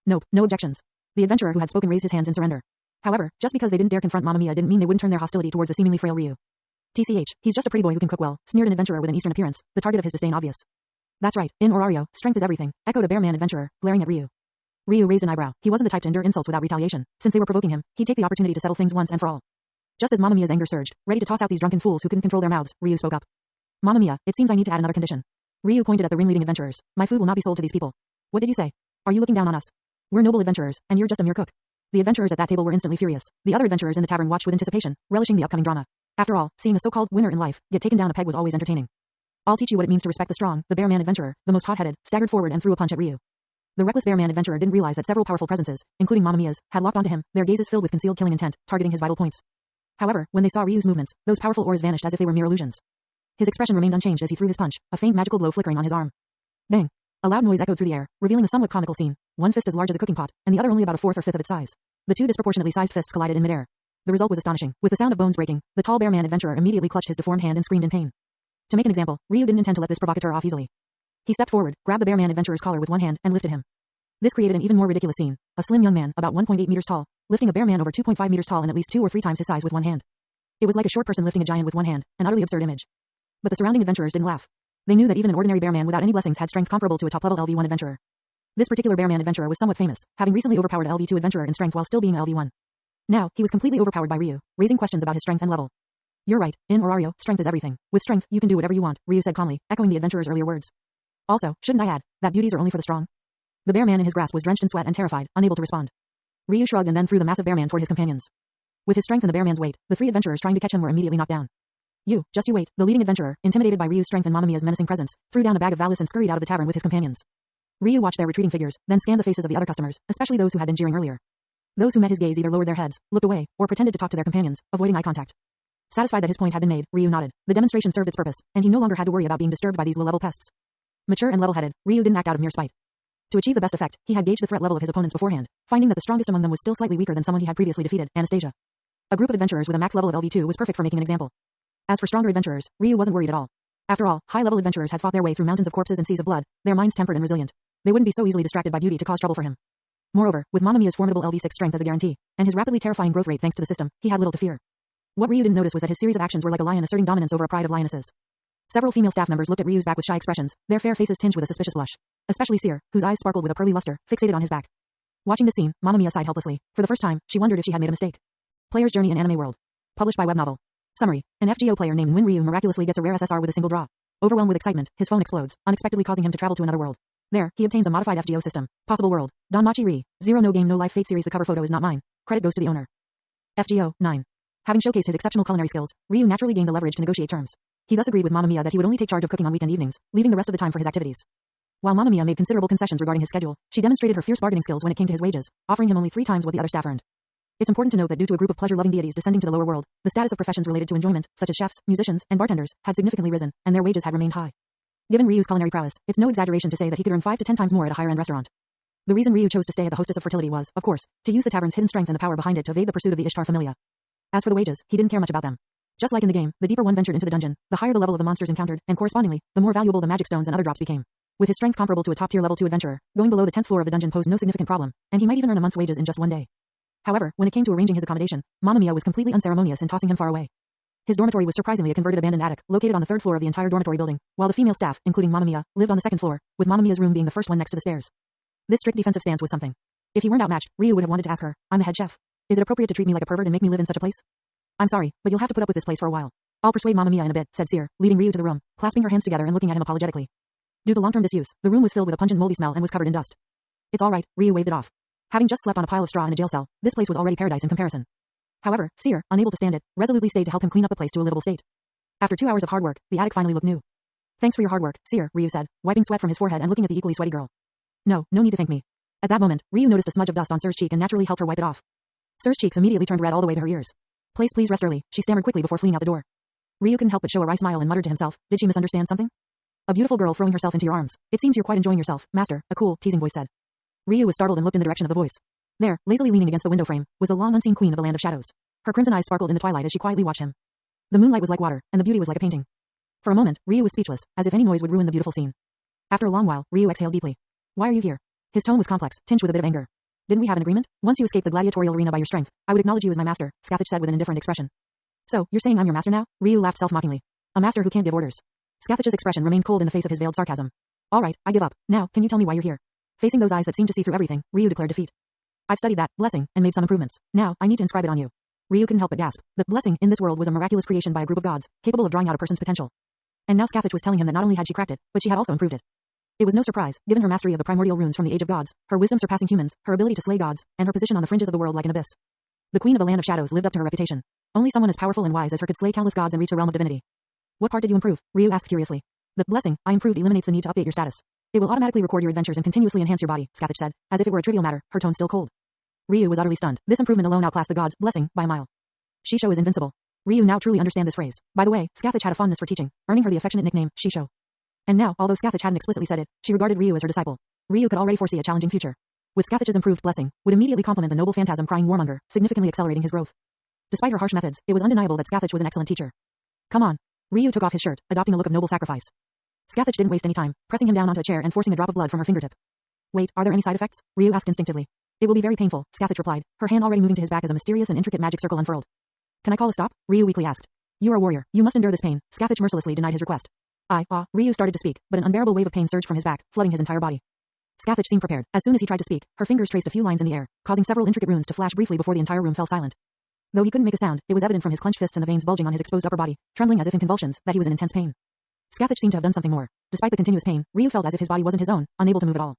Nope, no objections. The adventurer who had spoken raised his hands in surrender. However, just because they didn't dare confront Mamma Mia didn't mean they wouldn't turn their hostility towards the seemingly frail Ryu. TCH, he's just a pretty boy who can cook well, sneered an adventurer with an Eastern appearance, the target of his disdain obvious. That's right, in Orario, strength is everything, echoed a bear man adventurer, glaring at Ryu. Ryu raised an eyebrow. He wasn't the type to endure insults without retaliation. Since they were provoking him, he'd take the opportunity to settle things once and for all. Just as Mamma Mia's anger surged, ready to toss out these drunken fools who couldn't control their mouths, Ryu spoke up. Mamma Mia, it seems I need to add another condition. Ryu pointed at the ringleading adventurers. My food will not be sold to these people. What did you say? Are you looking down on us? We're noble adventurers, and you're just a mere cook. The adventurers at that table were instantly furious. The other adventurers in the tavern watched with anticipation, relishing the upcoming drama. After all, seeing a so-called winner in life get taken down a peg was always entertaining. I'll teach you what it means to respect the strong. The bear man adventurer, the most hot-headed, staggered forward and threw a punch at Ryu. The reckless bear man adventurer didn't realize that several powerful presences, including Mamma Mia's, had locked onto him, their gazes filled with concealed killing intent, targeting his vital points. However, when they saw Ryu's movements, those powerful auras vanished as if they were mere illusions. His expression remained unchanged as he threw his punch, a faint magical glow flickering on his arm. Bang! A loud noise echoed through the air, revealing a somewhat comical scene, one fist as large as a cooking pot, and the other only about a fourth or fifth of its size. The two disproportionately sized fists collided in midair. The result was astonishing. With the sound of bones breaking, the tall bear man adventurer immediately clutched his deformed hand and screamed in pain. To make an example, Ryu didn't intend to let this provocateur off easily. He stepped forward, grabbed the bear man adventurer's collar with one hand, and lifted him. This created an even more ridiculous scene. A slim young man, about 1.8 meters tall, lifting a bear man over 2.5 meters tall and at least 2 or 3 times his size with one hand. It was like a short person lifting a giant with one hand, an utterly absurd image. But the surrounding adventurers didn't laugh. They knew that even an ordinary bear man without any blessings had strength comparable to a top-level LV1 adventurer. This particular bear man adventurer was somewhat famous, having recently overpowered a LV2 adventurer in strength while still being a LV1. Now, he was completely overpowered by Ryu, raising questions about his strength and level. You're right, in Orario, strength is everything. With strength, you can do whatever you want, Ryu said calmly, echoing the adventurer's earlier words. Also, shouldn't I add, that beauties are only for the strong? The bear man in his grasp was drenched in sweat and terrified, unable to respond. Ryu shrugged and then threw the massive bear man toward his companions. With his strength and the bear man's weight, the 3 adventurers trying to catch him were immediately knocked down. Just you wait, the leading adventurer, intimidated by Ryu's strength and Mamma Mia's menacing presence, threw down a bag of Valis and scurried out of the tavern with his companions. Ryu watched their retreating figures, then scanned the faces of the other customers, especially those who had been jeering earlier. Those who met his gaze either lowered their heads, looked away, or pretended to talk to their companions, avoiding eye contact. Satisfied that his point had been made, Ryu nodded. The demonstration served its purpose, and he no longer had to worry about being disturbed by these low-level pests. Mature and level-headed, Ryu didn't act out of mere spite. To achieve the best effect, he had gauged the threat level of his opponents beforehand, finding that the strongest among them was still slightly weaker than someone he had previously defeated, Anastasia. A group of adventurers with a max level of LV2 was perfect for making an example. As for stronger adventurers, Ryu wasn't worried at all. After all, high-level adventurers had fought their way through mountains of corpses and seas of blood, their minds tempered and resilient. They wouldn't be so easily distracted by beauty to cause trouble for him. Moreover, with Mamma Mia's formidable LV6 strength as a guarantee, and his rapidly terrifying growth rate thanks to the system, he had little to fear. What Ryu didn't notice was that his series of actions were like a lion asserting dominance over a pride of lionesses. Several female staff members looked at Ryu's back with shy expressions, their fair faces tinged with a suspicious blush. Especially Seer, whose eyes sparkled with a pearly luster, fixated on his back. Watching this scene, Mamma Mia sighed helplessly. For the first time, she wondered if she had made a mistake. Player's Journey in Anime World. Published by Web Novel. Summary. An FGO player named Nguyen Ryu miraculously gets a rare SSR with a single draw. Overwhelmed with excitement, his phone explodes, unexpectedly causing him to travel to another world. There, he obtains a modified FGO system. Possible world. Danmachi Ri. 0 No Game No Life Fate series. The cover photo is not mine. Credit goes to the owner. FGO 9. Having showcased his exceptional culinary skills, Ryu naturally gained the leverage to negotiate terms. He thus agreed with Mamma Mia that he would only take charge of cooking on weekend evenings, leaving the rest of the time for his activities. While Mamma Mia made considerable concessions regarding his schedule, she demonstrated her fierce bargaining skills when it came to his wages, offering him only 3 times what the other staff earned. It's important to note that due to a group of pleasure-loving deities descending to the lower world, the status of professions related to enjoyment, such as chefs, musicians, and bartenders, had significantly risen, and their wages had remained high. Given Ryu's culinary prowess, it's no exaggeration to say that he could earn 5 to 10 times more at a higher-end restaurant. The reason Ryu chose to stay at the Hostess of Fertility was, of course, to use the tavern's hidden strength and the power behind it to evade the pursuit of the Ishtar Familia. As for the wages, he didn't care much about them. Just like in the game, the deeper one ventured into the dungeon, the higher the level of the monsters encountered, and correspondingly, the more valuable the magic stones and other drops became. With his strength comparable to a top-tier level 2 adventurer, going below the 10th floor of the dungeon posed no significant problem, and he might even earn a month's wages in just one day. However, when it came to arranging his accommodation, Mamma Mia was completely unceremonious in tossing him far away. His dormitory was surprisingly a converted abandoned attic, located on the third floor of the entire dormitory building, while the female staff, including Mamma Mia, lived on the second floor, with Mamma Mia's room being the first one next to the stairs. This strict defensive stance was something. If he weren't outmatched, Ryu would have wanted to ask her, "I'm the head chef. Is it appropriate to treat me like a pervert and make me live in such a place?" "I'm sorry, but you'll have to put up with this place for a while. I'll persuade Mamma Mia in a bit," said Seer, leading Ryu to the room, clasping her hands together and looking at him apologetically. Due to long-term disuse, the room was filled with a pungent moldy smell and was covered in dust. "It's all right," Ryu waved it off. Having just slept on a pile of straw in a jail cell, this place was already paradise in comparison. However, Seer, unable to stand it, resolutely stayed to help him clean up the place to a livable state. After 2 hours of hard work, the attic finally looked new. "Thanks for your hard work, Seer," Ryu said, wiping sweat from his forehead and looking at the equally sweaty girl. No need to thank me." At that moment, Ryu noticed a smudge of dust on Seer's cheek and naturally helped her wipe it off. Seer's cheeks immediately turned red all the way to her ears. Please rest early," she stammered quickly before fleeing out the door. Ryu couldn't help but show a wry smile and muttered to himself, "Did she misunderstand something? A beautiful girl throwing herself into your arms. It seems you're quite enjoying yourself, master," a cool, teasing voice said. Ryu was startled and looked in the direction of the voice. There, lazily leaning against the window frame, was the long unseen queen of the land of shadows. Her crimson eyes sparkled in the twilight as she quietly watched him. The moonlight was like water, and the beauty was like a painting. For a moment, Ryu was speechless, as if any noise would ruin the beautiful scene. After a long while, Ryu exhaled deeply. "Why are you here?" His tone was complex, tinged with a bit of anger. "Didn't we have an agreement? Once you escape the gladiatorial arena by your strength, I would acknowledge you as my master," Scathach said with an indifferent expression. "So, you're saying I'm your master now?" Ryu laughed self-mockingly. "A master who can't give orders." Scathach's expression remained cold in the face of his veiled sarcasm. "All right, I give up. Now, can you tell me why you're here?" Facing those eyes that seemed to see through everything, Ryu declared defeat. "I've studied that blessing and made some improvements. Now, I need to inscribe it on you." Ryu couldn't help but gasp. The blessing in this world was a miraculous creation by a group of gods, capable of drawing out a person's potential. And now Scathach was telling him that not only had she cracked it, but she had also improved it. It was no surprise, given her mastery of the primordial runes from the age of gods, her wisdom surpassing humans, her ability to slay gods, and her position on the fringes of the world like an abyss. The queen of the land of shadows lived up to her reputation. Only someone as powerful and wise as her could slay countless gods and reach the realm of divinity. "What part did you improve?" Ryu asked curiously. "The blessing I improved eliminates the need to update your status. It will automatically record your adventures and continuously enhance your body," Scathach said, as if it were a trivial matter, her tone still cold. Ryu was utterly stunned. This improvement alone outclassed the gods' blessing by a mile. Shisho is invincible. Ryu now truly understand this phrase. By the way, Scathach had a fondness for teaching, earning her the affectionate nickname, Shisho. And now, although Scathach hadn't explicitly said it, she regarded Ryu as her disciple. Ryu could already foresee a challenging future. With Scathach's improved blessing, would immediately complement the noble phantasm crying warmonger, significantly accelerating his growth. Despite her harsh methods, it was undeniable that Scathach was an excellent teacher. "Come on." Ryu took off his shirt, adopting a look of noble sacrifice. Scathach didn't waste any time, pressing him down onto a chair and forcing a drop of blood from her fingertip. "Wait, are there any side effects?" Ryu asked instinctively. "It will be very painful," Scathach replied, her hand already moving to his back as a mysterious and intricate magic circle unfurled. "Can I call a stop?" Ryu weakly asked. "You are a warrior. You must endure this pain." Scathach mercilessly denied his request. Ryu started to speak, but an unbearable wave of pain surged from his back, flooding his entire body. Scathach seemed prepared. As soon as he tried to speak, her fingers traced a few lines in the air, causing several intricate runes to flash briefly before the entire room fell silent. Though he couldn't make a sound, it was evident from his clenched fists and the veins bulging on his exposed upper body, trembling as if in convulsions, that he was in intense pain. Scathach seemed to have done something more. Despite the continuous pain, Ryu felt as if his body wasn't his own, unable to move at all.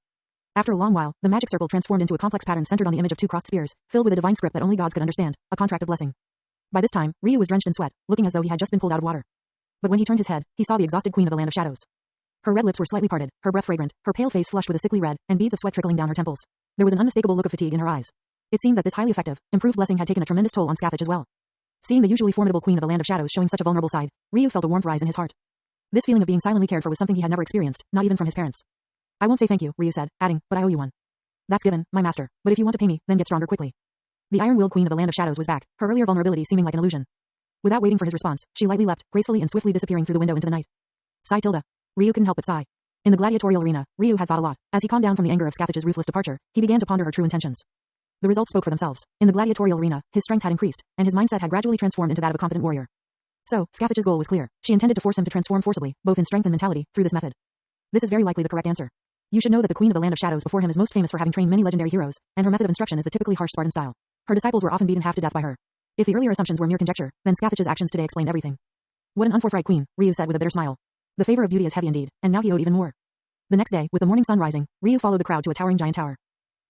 After a long while, the magic circle transformed into a complex pattern centered on the image of two crossed spears, filled with a divine script that only gods could understand, a contract of blessing. By this time, Ryu was drenched in sweat, looking as though he had just been pulled out of water. But when he turned his head, he saw the exhausted queen of the land of shadows. Her red lips were slightly parted, her breath fragrant, her pale face flushed with a sickly red, and beads of sweat trickling down her temples. There was an unmistakable look of fatigue in her eyes. It seemed that this highly effective, improved blessing had taken a tremendous toll on Scathach as well. Seeing the usually formidable queen of the land of shadows showing such a vulnerable side, Ryu felt a warmth rise in his heart. This feeling of being silently cared for was something he had never experienced, not even from his parents. "I won't say thank you," Ryu said, adding, "but I owe you one." "That's given, my master, but if you want to pay me, then get stronger quickly." The iron-willed queen of the land of shadows was back, her earlier vulnerability seeming like an illusion. Without waiting for his response, she lightly leapt, gracefully and swiftly disappearing through the window into the night. Sigh tilde. Ryu couldn't help but sigh. In the gladiatorial arena, Ryu had thought a lot. As he calmed down from the anger of Scathach's ruthless departure, he began to ponder her true intentions. The results spoke for themselves. In the gladiatorial arena, his strength had increased, and his mindset had gradually transformed into that of a competent warrior. So, Scathach's goal was clear. She intended to force him to transform forcibly, both in strength and mentality, through this method. This is very likely the correct answer. You should know that the queen of the land of shadows before him is most famous for having trained many legendary heroes, and her method of instruction is the typically harsh Spartan style. Her disciples were often beaten half to death by her. If the earlier assumptions were mere conjecture, then Scathach's actions today explained everything. What an unforthright queen, Ryu said with a bitter smile. The favor of beauty is heavy indeed, and now he owed even more. The next day, with the morning sun rising, Ryu followed the crowd to a towering giant tower.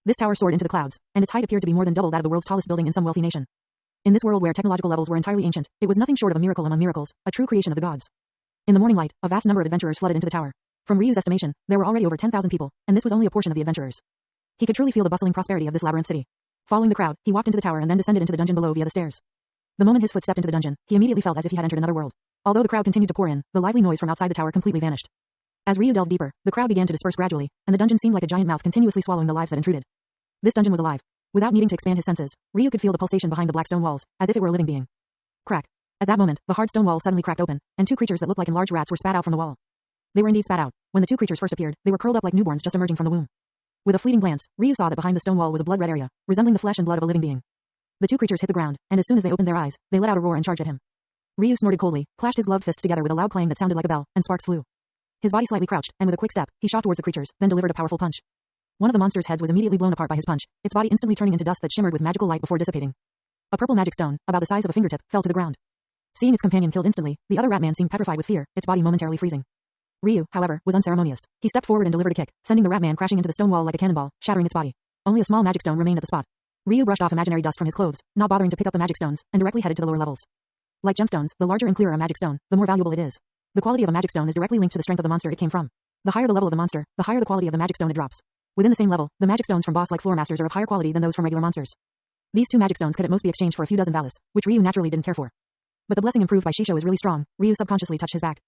This tower soared into the clouds, and its height appeared to be more than double that of the world's tallest building in some wealthy nation. In this world where technological levels were entirely ancient, it was nothing short of a miracle among miracles, a true creation of the gods. In the morning light, a vast number of adventurers flooded into the tower. From Ryu's estimation, there were already over 10,000 people, and this was only a portion of the adventurers. He could truly feel the bustling prosperity of this labyrinth city. Following the crowd, he walked into the tower and then descended into the dungeon below via the stairs. The moment his foot stepped into the dungeon, he immediately felt as if he had entered another world. Although the crowd continued to pour in, the lively noise from outside the tower completely vanished. As Ryu delved deeper, the crowd began to disperse gradually, and the dungeon seemed like a giant mouth continuously swallowing the lives that intruded. This dungeon was alive. Without needing to expand his senses, Ryu could feel the pulsation behind the black stone walls, as if it were a living being. Crack. At that moment, the hard stone wall suddenly cracked open, and two creatures that looked like enlarged rats were spat out from the wall. They were indeed spat out. When the two creatures first appeared, they were curled up like newborns just emerging from the womb. With a fleeting glance, Ryu saw that behind the stone wall was a blood-red area, resembling the flesh and blood of a living being. The two creatures hit the ground, and as soon as they opened their eyes, they let out a roar and charged at him. Ryu snorted coldly, clashed his gloved fists together with a loud clang that sounded like a bell, and sparks flew. His body slightly crouched, and with a quick step, he shot towards the creatures, then delivered a powerful punch. One of the monster's heads was immediately blown apart by his punch, its body instantly turning into dust that shimmered with magical light before dissipating. A purple magic stone, about the size of a fingertip, fell to the ground. Seeing its companion killed instantly, the other Ratman seemed petrified with fear, its body momentarily freezing. Ryu, however, was unceremonious. He stepped forward and delivered a kick, sending the Ratman crashing into the stone wall like a cannonball, shattering its body. Only a small magic stone remained at the spot. Ryu brushed off imaginary dust from his clothes, not bothering to pick up the magic stones, and directly headed to the lower levels. Like gemstones, the larger and clearer a magic stone, the more valuable it is. The quality of a magic stone is directly linked to the strength of the monster it came from. The higher the level of the monster, the higher the quality of the magic stone it drops. Within the same level, the magic stones from boss-like floor masters are of higher quality than those from regular monsters. These two magic stones could at most be exchanged for a few dozen Valis, which Ryu naturally didn't care for. But the blessing improved by Shisho is really strong. Ryu subconsciously touched his back.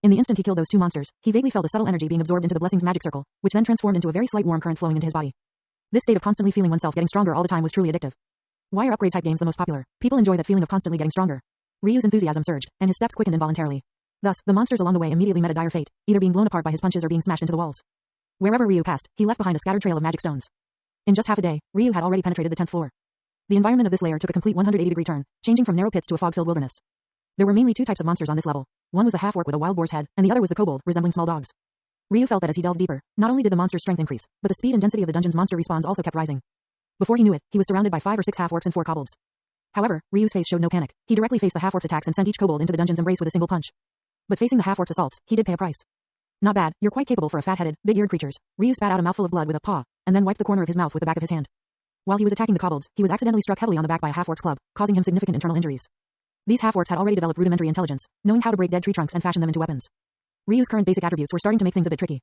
In the instant he killed those two monsters, he vaguely felt a subtle energy being absorbed into the blessing's magic circle, which then transformed into a very slight warm current flowing into his body. This state of constantly feeling oneself getting stronger all the time was truly addictive. Why are upgrade type games the most popular? People enjoy that feeling of constantly getting stronger. Ryu's enthusiasm surged, and his steps quickened involuntarily. Thus, the monsters along the way immediately met a dire fate, either being blown apart by his punches or being smashed into the walls. Wherever Ryu passed, he left behind a scattered trail of magic stones. In just half a day, Ryu had already penetrated the 10th floor. The environment of this layer took a complete 180-degree turn, changing from narrow pits to a fog-filled wilderness. There were mainly two types of monsters on this level. One was the half-orc with a wild boar's head, and the other was the kobold, resembling small dogs. Ryu felt that as he delved deeper, not only did the monster's strength increase, but the speed and density of the dungeon's monster respawns also kept rising. Before he knew it, he was surrounded by 5 or 6 half-orcs and 4 kobolds. However, Ryu's face showed no panic. He directly faced the half-orc's attacks and sent each kobold into the dungeon's embrace with a single punch. But facing the half-orc's assaults, he did pay a price. Not bad, you're quite capable for a fat-headed, big-eared creatures. Ryu spat out a mouthful of blood with a paw, and then wiped the corner of his mouth with the back of his hand. While he was attacking the kobolds, he was accidentally struck heavily on the back by a half-orc's club, causing him significant internal injuries. These half-orcs had already developed rudimentary intelligence, knowing how to break dead tree trunks and fashion them into weapons. Ryu's current basic attributes were starting to make things a bit tricky.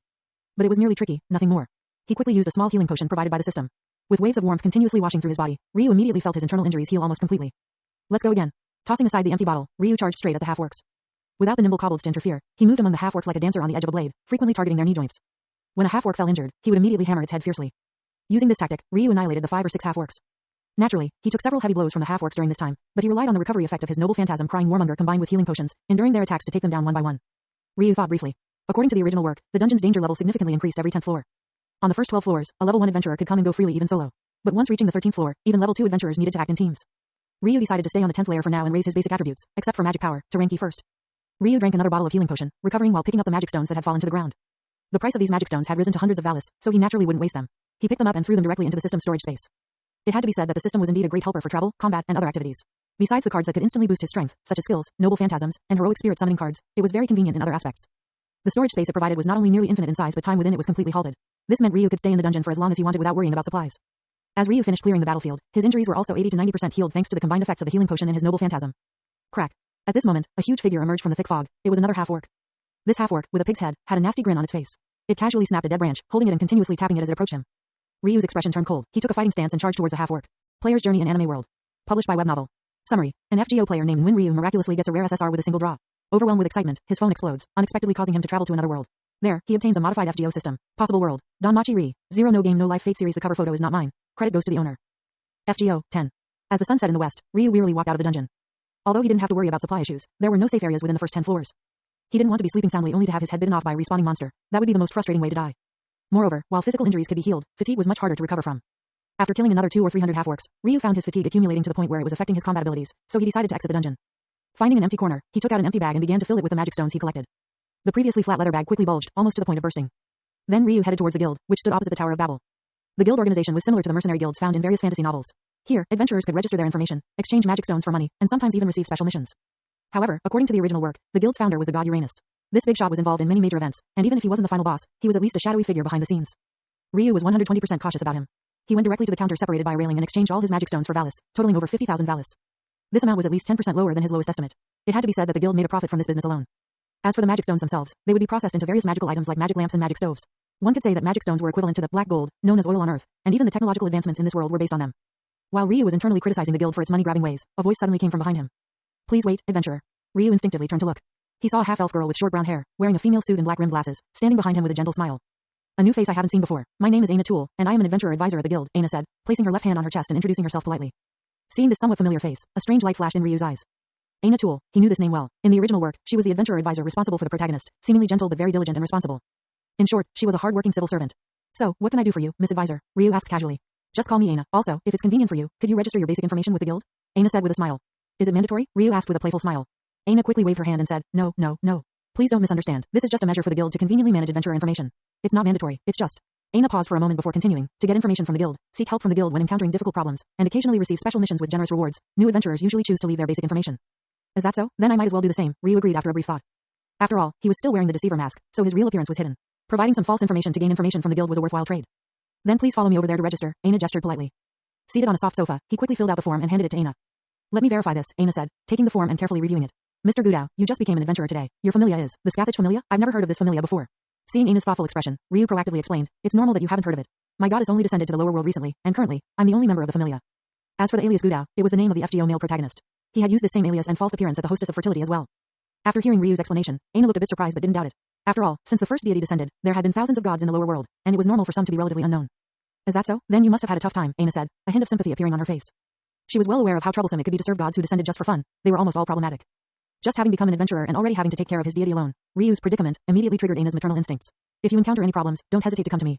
But it was merely tricky, nothing more. He quickly used a small healing potion provided by the system. With waves of warmth continuously washing through his body, Ryu immediately felt his internal injuries heal almost completely. Let's go again. Tossing aside the empty bottle, Ryu charged straight at the half-orcs. Without the nimble kobolds to interfere, he moved among the half-orcs like a dancer on the edge of a blade, frequently targeting their knee joints. When a half-orc fell injured, he would immediately hammer its head fiercely. Using this tactic, Ryu annihilated the 5 or 6 half-orcs. Naturally, he took several heavy blows from the half-orcs during this time, but he relied on the recovery effect of his noble phantasm crying warmonger combined with healing potions, enduring their attacks to take them down one by one. Ryu thought briefly. According to the original work, the dungeon's danger level significantly increased every 10th floor. On the first 12 floors, a level 1 adventurer could come and go freely even solo. But once reaching the 13th floor, even level 2 adventurers needed to act in teams. Ryu decided to stay on the 10th layer for now and raise his basic attributes, except for magic power, to rank E first. Ryu drank another bottle of healing potion, recovering while picking up the magic stones that had fallen to the ground. The price of these magic stones had risen to hundreds of Valis, so he naturally wouldn't waste them. He picked them up and threw them directly into the system's storage space. It had to be said that the system was indeed a great helper for travel, combat, and other activities. Besides the cards that could instantly boost his strength, such as skills, noble phantasms, and heroic spirit summoning cards, it was very convenient in other aspects. The storage space it provided was not only nearly infinite in size but time within it was completely halted. This meant Ryu could stay in the dungeon for as long as he wanted without worrying about supplies. As Ryu finished clearing the battlefield, his injuries were also 80 to 90% healed thanks to the combined effects of the healing potion and his noble phantasm. Crack. At this moment, a huge figure emerged from the thick fog. It was another half-orc. This half-orc, with a pig's head, had a nasty grin on its face. It casually snapped a dead branch, holding it and continuously tapping it as it approached him. Ryu's expression turned cold. He took a fighting stance and charged towards the half-orc. Player's Journey in Anime World. Published by Web Novel. Summary. An FGO player named Win Ryu miraculously gets a rare SSR with a single draw. Overwhelmed with excitement, his phone explodes, unexpectedly causing him to travel to another world. There, he obtains a modified FGO system. Possible world. Danmachi Re. 0 No Game No Life Fate series. The cover photo is not mine. Credit goes to the owner. FGO, 10. As the sun set in the west, Ryu wearily walked out of the dungeon. Although he didn't have to worry about supply issues, there were no safe areas within the first 10 floors. He didn't want to be sleeping soundly only to have his head bitten off by a respawning monster. That would be the most frustrating way to die. Moreover, while physical injuries could be healed, fatigue was much harder to recover from. After killing another 200 or 300 half-orcs, Ryu found his fatigue accumulating to the point where it was affecting his combat abilities, so he decided to exit the dungeon. Finding an empty corner, he took out an empty bag and began to fill it with the magic stones he collected. The previously flat leather bag quickly bulged, almost to the point of bursting. Then Ryu headed towards the guild, which stood opposite the Tower of Babel. The guild organization was similar to the mercenary guilds found in various fantasy novels. Here, adventurers could register their information, exchange magic stones for money, and sometimes even receive special missions. However, according to the original work, the guild's founder was the god Uranus. This big shot was involved in many major events, and even if he wasn't the final boss, he was at least a shadowy figure behind the scenes. Ryu was 120% cautious about him. He went directly to the counter separated by a railing and exchanged all his magic stones for Valis, totaling over 50,000 Valis. This amount was at least 10% lower than his lowest estimate. It had to be said that the guild made a profit from this business alone. As for the magic stones themselves, they would be processed into various magical items like magic lamps and magic stoves. One could say that magic stones were equivalent to the black gold, known as oil on earth, and even the technological advancements in this world were based on them. While Ryu was internally criticizing the guild for its money-grabbing ways, a voice suddenly came from behind him. Please wait, adventurer. Ryu instinctively turned to look. He saw a half-elf girl with short brown hair, wearing a female suit and black-rimmed glasses, standing behind him with a gentle smile. A new face I haven't seen before. My name is Aina Tool, and I am an adventurer advisor at the guild, Aina said, placing her left hand on her chest and introducing herself politely. Seeing this somewhat familiar face, a strange light flashed in Ryu's eyes. Aina Tool, he knew this name well. In the original work, she was the adventurer advisor responsible for the protagonist, seemingly gentle but very diligent and responsible. In short, she was a hard-working civil servant. So, what can I do for you, Miss Advisor? Ryu asked casually. Just call me Aina. Also, if it's convenient for you, could you register your basic information with the guild? Aina said with a smile. Is it mandatory? Ryu asked with a playful smile. Aina quickly waved her hand and said, no, no, no. Please don't misunderstand. This is just a measure for the guild to conveniently manage adventurer information. It's not mandatory, it's just. Aina paused for a moment before continuing, to get information from the guild, seek help from the guild when encountering difficult problems, and occasionally receive special missions with generous rewards. New adventurers usually choose to leave their basic information. Is that so? Then I might as well do the same, Ryu agreed after a brief thought. After all, he was still wearing the deceiver mask, so his real appearance was hidden. Providing some false information to gain information from the guild was a worthwhile trade. Then please follow me over there to register, Aina gestured politely. Seated on a soft sofa, he quickly filled out the form and handed it to Aina. Let me verify this, Aina said, taking the form and carefully reviewing it. Mr. Gudao, you just became an adventurer today. Your familia is the Scathach familia? I've never heard of this familia before. Seeing Aina's thoughtful expression, Ryu proactively explained, it's normal that you haven't heard of it. My god has only descended to the lower world recently, and currently, I'm the only member of the familia. As for the alias Gudao, it was the name of the FGO male protagonist. He had used this same alias and false appearance at the Hostess of Fertility as well. After hearing Ryu's explanation, Aina looked a bit surprised but didn't doubt it. After all, since the first deity descended, there had been thousands of gods in the lower world, and it was normal for some to be relatively unknown. Is that so? Then you must have had a tough time, Aina said, a hint of sympathy appearing on her face. She was well aware of how troublesome it could be to serve gods who descended just for fun. They were almost all problematic. Just having become an adventurer and already having to take care of his deity alone, Ryu's predicament immediately triggered Aina's maternal instincts. If you encounter any problems, don't hesitate to come to me.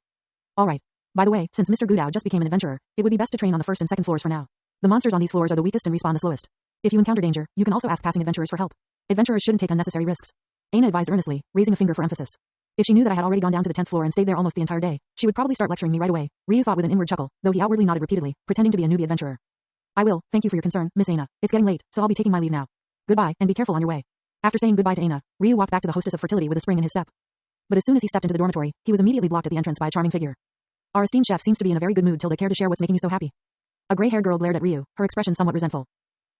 All right. By the way, since Mr. Gudao just became an adventurer, it would be best to train on the first and second floors for now. The monsters on these floors are the weakest and respawn the slowest. If you encounter danger, you can also ask passing adventurers for help. Adventurers shouldn't take unnecessary risks. Aina advised earnestly, raising a finger for emphasis. If she knew that I had already gone down to the 10th floor and stayed there almost the entire day, she would probably start lecturing me right away, Ryu thought with an inward chuckle, though he outwardly nodded repeatedly, pretending to be a newbie adventurer. I will, thank you for your concern, Miss Aina. It's getting late, so I'll be taking my leave now. Goodbye, and be careful on your way. After saying goodbye to Aina, Ryu walked back to the Hostess of Fertility with a spring in his step. But as soon as he stepped into the dormitory, he was immediately blocked at the entrance by a charming figure. Our esteemed chef seems to be in a very good mood. Tilda, care to share what's making you so happy? A gray-haired girl glared at Ryu, her expression somewhat resentful.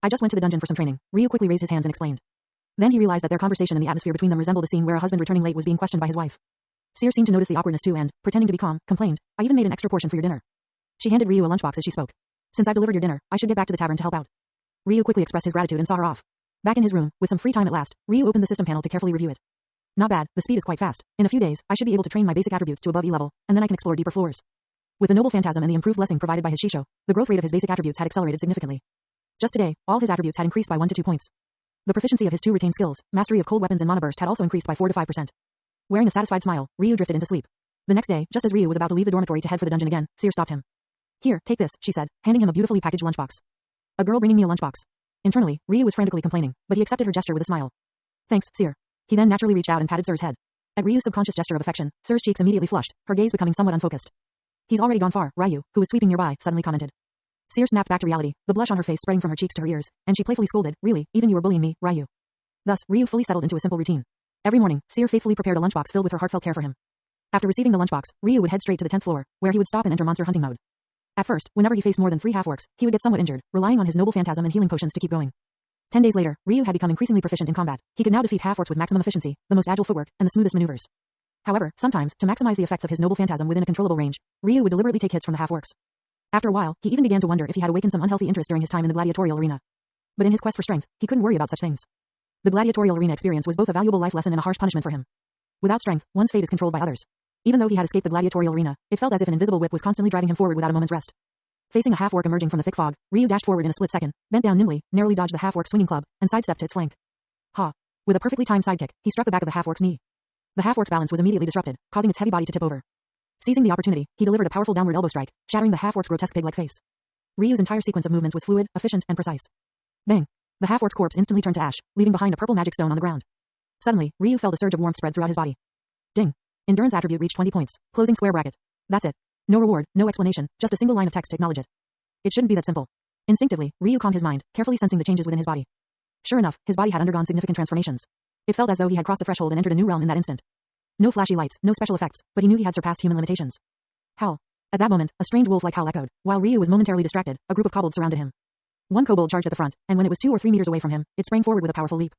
I just went to the dungeon for some training. Ryu quickly raised his hands and explained. Then he realized that their conversation and the atmosphere between them resembled a scene where a husband returning late was being questioned by his wife. Seer seemed to notice the awkwardness too and, pretending to be calm, complained, I even made an extra portion for your dinner. She handed Ryu a lunchbox as she spoke. Since I've delivered your dinner, I should get back to the tavern to help out. Ryu quickly expressed his gratitude and saw her off. Back in his room, with some free time at last, Ryu opened the system panel to carefully review it. Not bad, the speed is quite fast. In a few days, I should be able to train my basic attributes to above E level, and then I can explore deeper floors. With the noble phantasm and the improved blessing provided by his Shisho, the growth rate of his basic attributes had accelerated significantly. Just today, all his attributes had increased by 1 to 2 points. The proficiency of his 2 retained skills, mastery of cold weapons and mana burst had also increased by 4 to 5%. Wearing a satisfied smile, Ryu drifted into sleep. The next day, just as Ryu was about to leave the dormitory to head for the dungeon again, Seer stopped him. Here, take this, she said, handing him a beautifully packaged lunchbox. A girl bringing me a lunchbox. Internally, Ryu was frantically complaining, but he accepted her gesture with a smile. Thanks, Seer. He then naturally reached out and patted Seer's head. At Ryu's subconscious gesture of affection, Seer's cheeks immediately flushed, her gaze becoming somewhat unfocused. He's already gone far, Ryu, who was sweeping nearby, suddenly commented. Seer snapped back to reality, the blush on her face spreading from her cheeks to her ears, and she playfully scolded, really, even you were bullying me, Ryu. Thus, Ryu fully settled into a simple routine. Every morning, Seer faithfully prepared a lunchbox filled with her heartfelt care for him. After receiving the lunchbox, Ryu would head straight to the 10th floor, where he would stop and enter monster hunting mode. At first, whenever he faced more than 3 half-orcs, he would get somewhat injured, relying on his noble phantasm and healing potions to keep going. 10 days later, Ryu had become increasingly proficient in combat. He could now defeat half-orcs with maximum efficiency, the most agile footwork, and the smoothest maneuvers. However, sometimes, to maximize the effects of his noble phantasm within a controllable range, Ryu would deliberately take hits from the half-orcs. After a while, he even began to wonder if he had awakened some unhealthy interest during his time in the gladiatorial arena. But in his quest for strength, he couldn't worry about such things. The gladiatorial arena experience was both a valuable life lesson and a harsh punishment for him. Without strength, one's fate is controlled by others. Even though he had escaped the gladiatorial arena, it felt as if an invisible whip was constantly driving him forward without a moment's rest. Facing a half-orc emerging from the thick fog, Ryu dashed forward in a split second, bent down nimbly, narrowly dodged the half-orc swinging club, and sidestepped to its flank. Ha! With a perfectly timed sidekick, he struck the back of the half-orc's knee. The half-orc's balance was immediately disrupted, causing its heavy body to tip over. Seizing the opportunity, he delivered a powerful downward elbow strike, shattering the half-orc's grotesque pig-like face. Ryu's entire sequence of movements was fluid, efficient, and precise. Bang! The half-orc's corpse instantly turned to ash, leaving behind a purple magic stone on the ground. Suddenly, Ryu felt a surge of warmth spread throughout his body. Ding! Endurance attribute reached 20 points. Closing square bracket. That's it. No reward, no explanation, just a single line of text to acknowledge it. It shouldn't be that simple. Instinctively, Ryu calmed his mind, carefully sensing the changes within his body. Sure enough, his body had undergone significant transformations. It felt as though he had crossed a threshold and entered a new realm in that instant. No flashy lights, no special effects, but he knew he had surpassed human limitations. Howl. At that moment, a strange wolf-like howl echoed. While Ryu was momentarily distracted, a group of kobolds surrounded him. One kobold charged at the front, and when it was 2 or 3 meters away from him, it sprang forward with a powerful leap.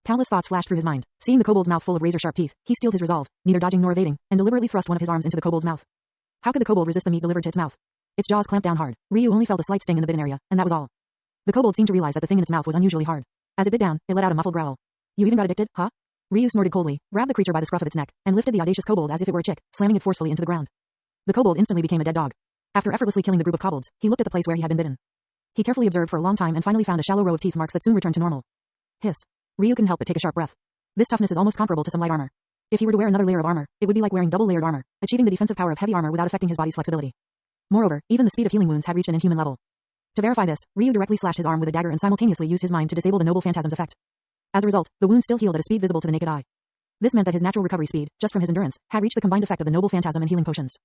Countless thoughts flashed through his mind. Seeing the kobold's mouth full of razor-sharp teeth, he steeled his resolve, neither dodging nor evading, and deliberately thrust one of his arms into the kobold's mouth. How could the kobold resist the meat delivered to its mouth? Its jaws clamped down hard. Ryu only felt a slight sting in the bitten area, and that was all. The kobold seemed to realize that the thing in its mouth was unusually hard. As it bit down, it let out a muffled growl. You even got addicted, huh? Ryu snorted coldly, grabbed the creature by the scruff of its neck, and lifted the audacious kobold as if it were a chick, slamming it forcefully into the ground. The kobold instantly became a dead dog. After effortlessly killing the group of kobolds, he looked at the place where he had been bitten. He carefully observed for a long time and finally found a shallow row of teeth marks that soon returned to normal. Hiss. Ryu couldn't help but take a sharp breath. This toughness is almost comparable to some light armor. If he were to wear another layer of armor, it would be like wearing double-layered armor, achieving the defensive power of heavy armor without affecting his body's flexibility. Moreover, even the speed of healing wounds had reached an inhuman level. To verify this, Ryu directly slashed his arm with a dagger and simultaneously used his mind to disable the noble phantasm's effect. As a result, the wound still healed at a speed visible to the naked eye. This meant that his natural recovery speed, just from his endurance, had reached the combined effect of the noble phantasm and healing potions.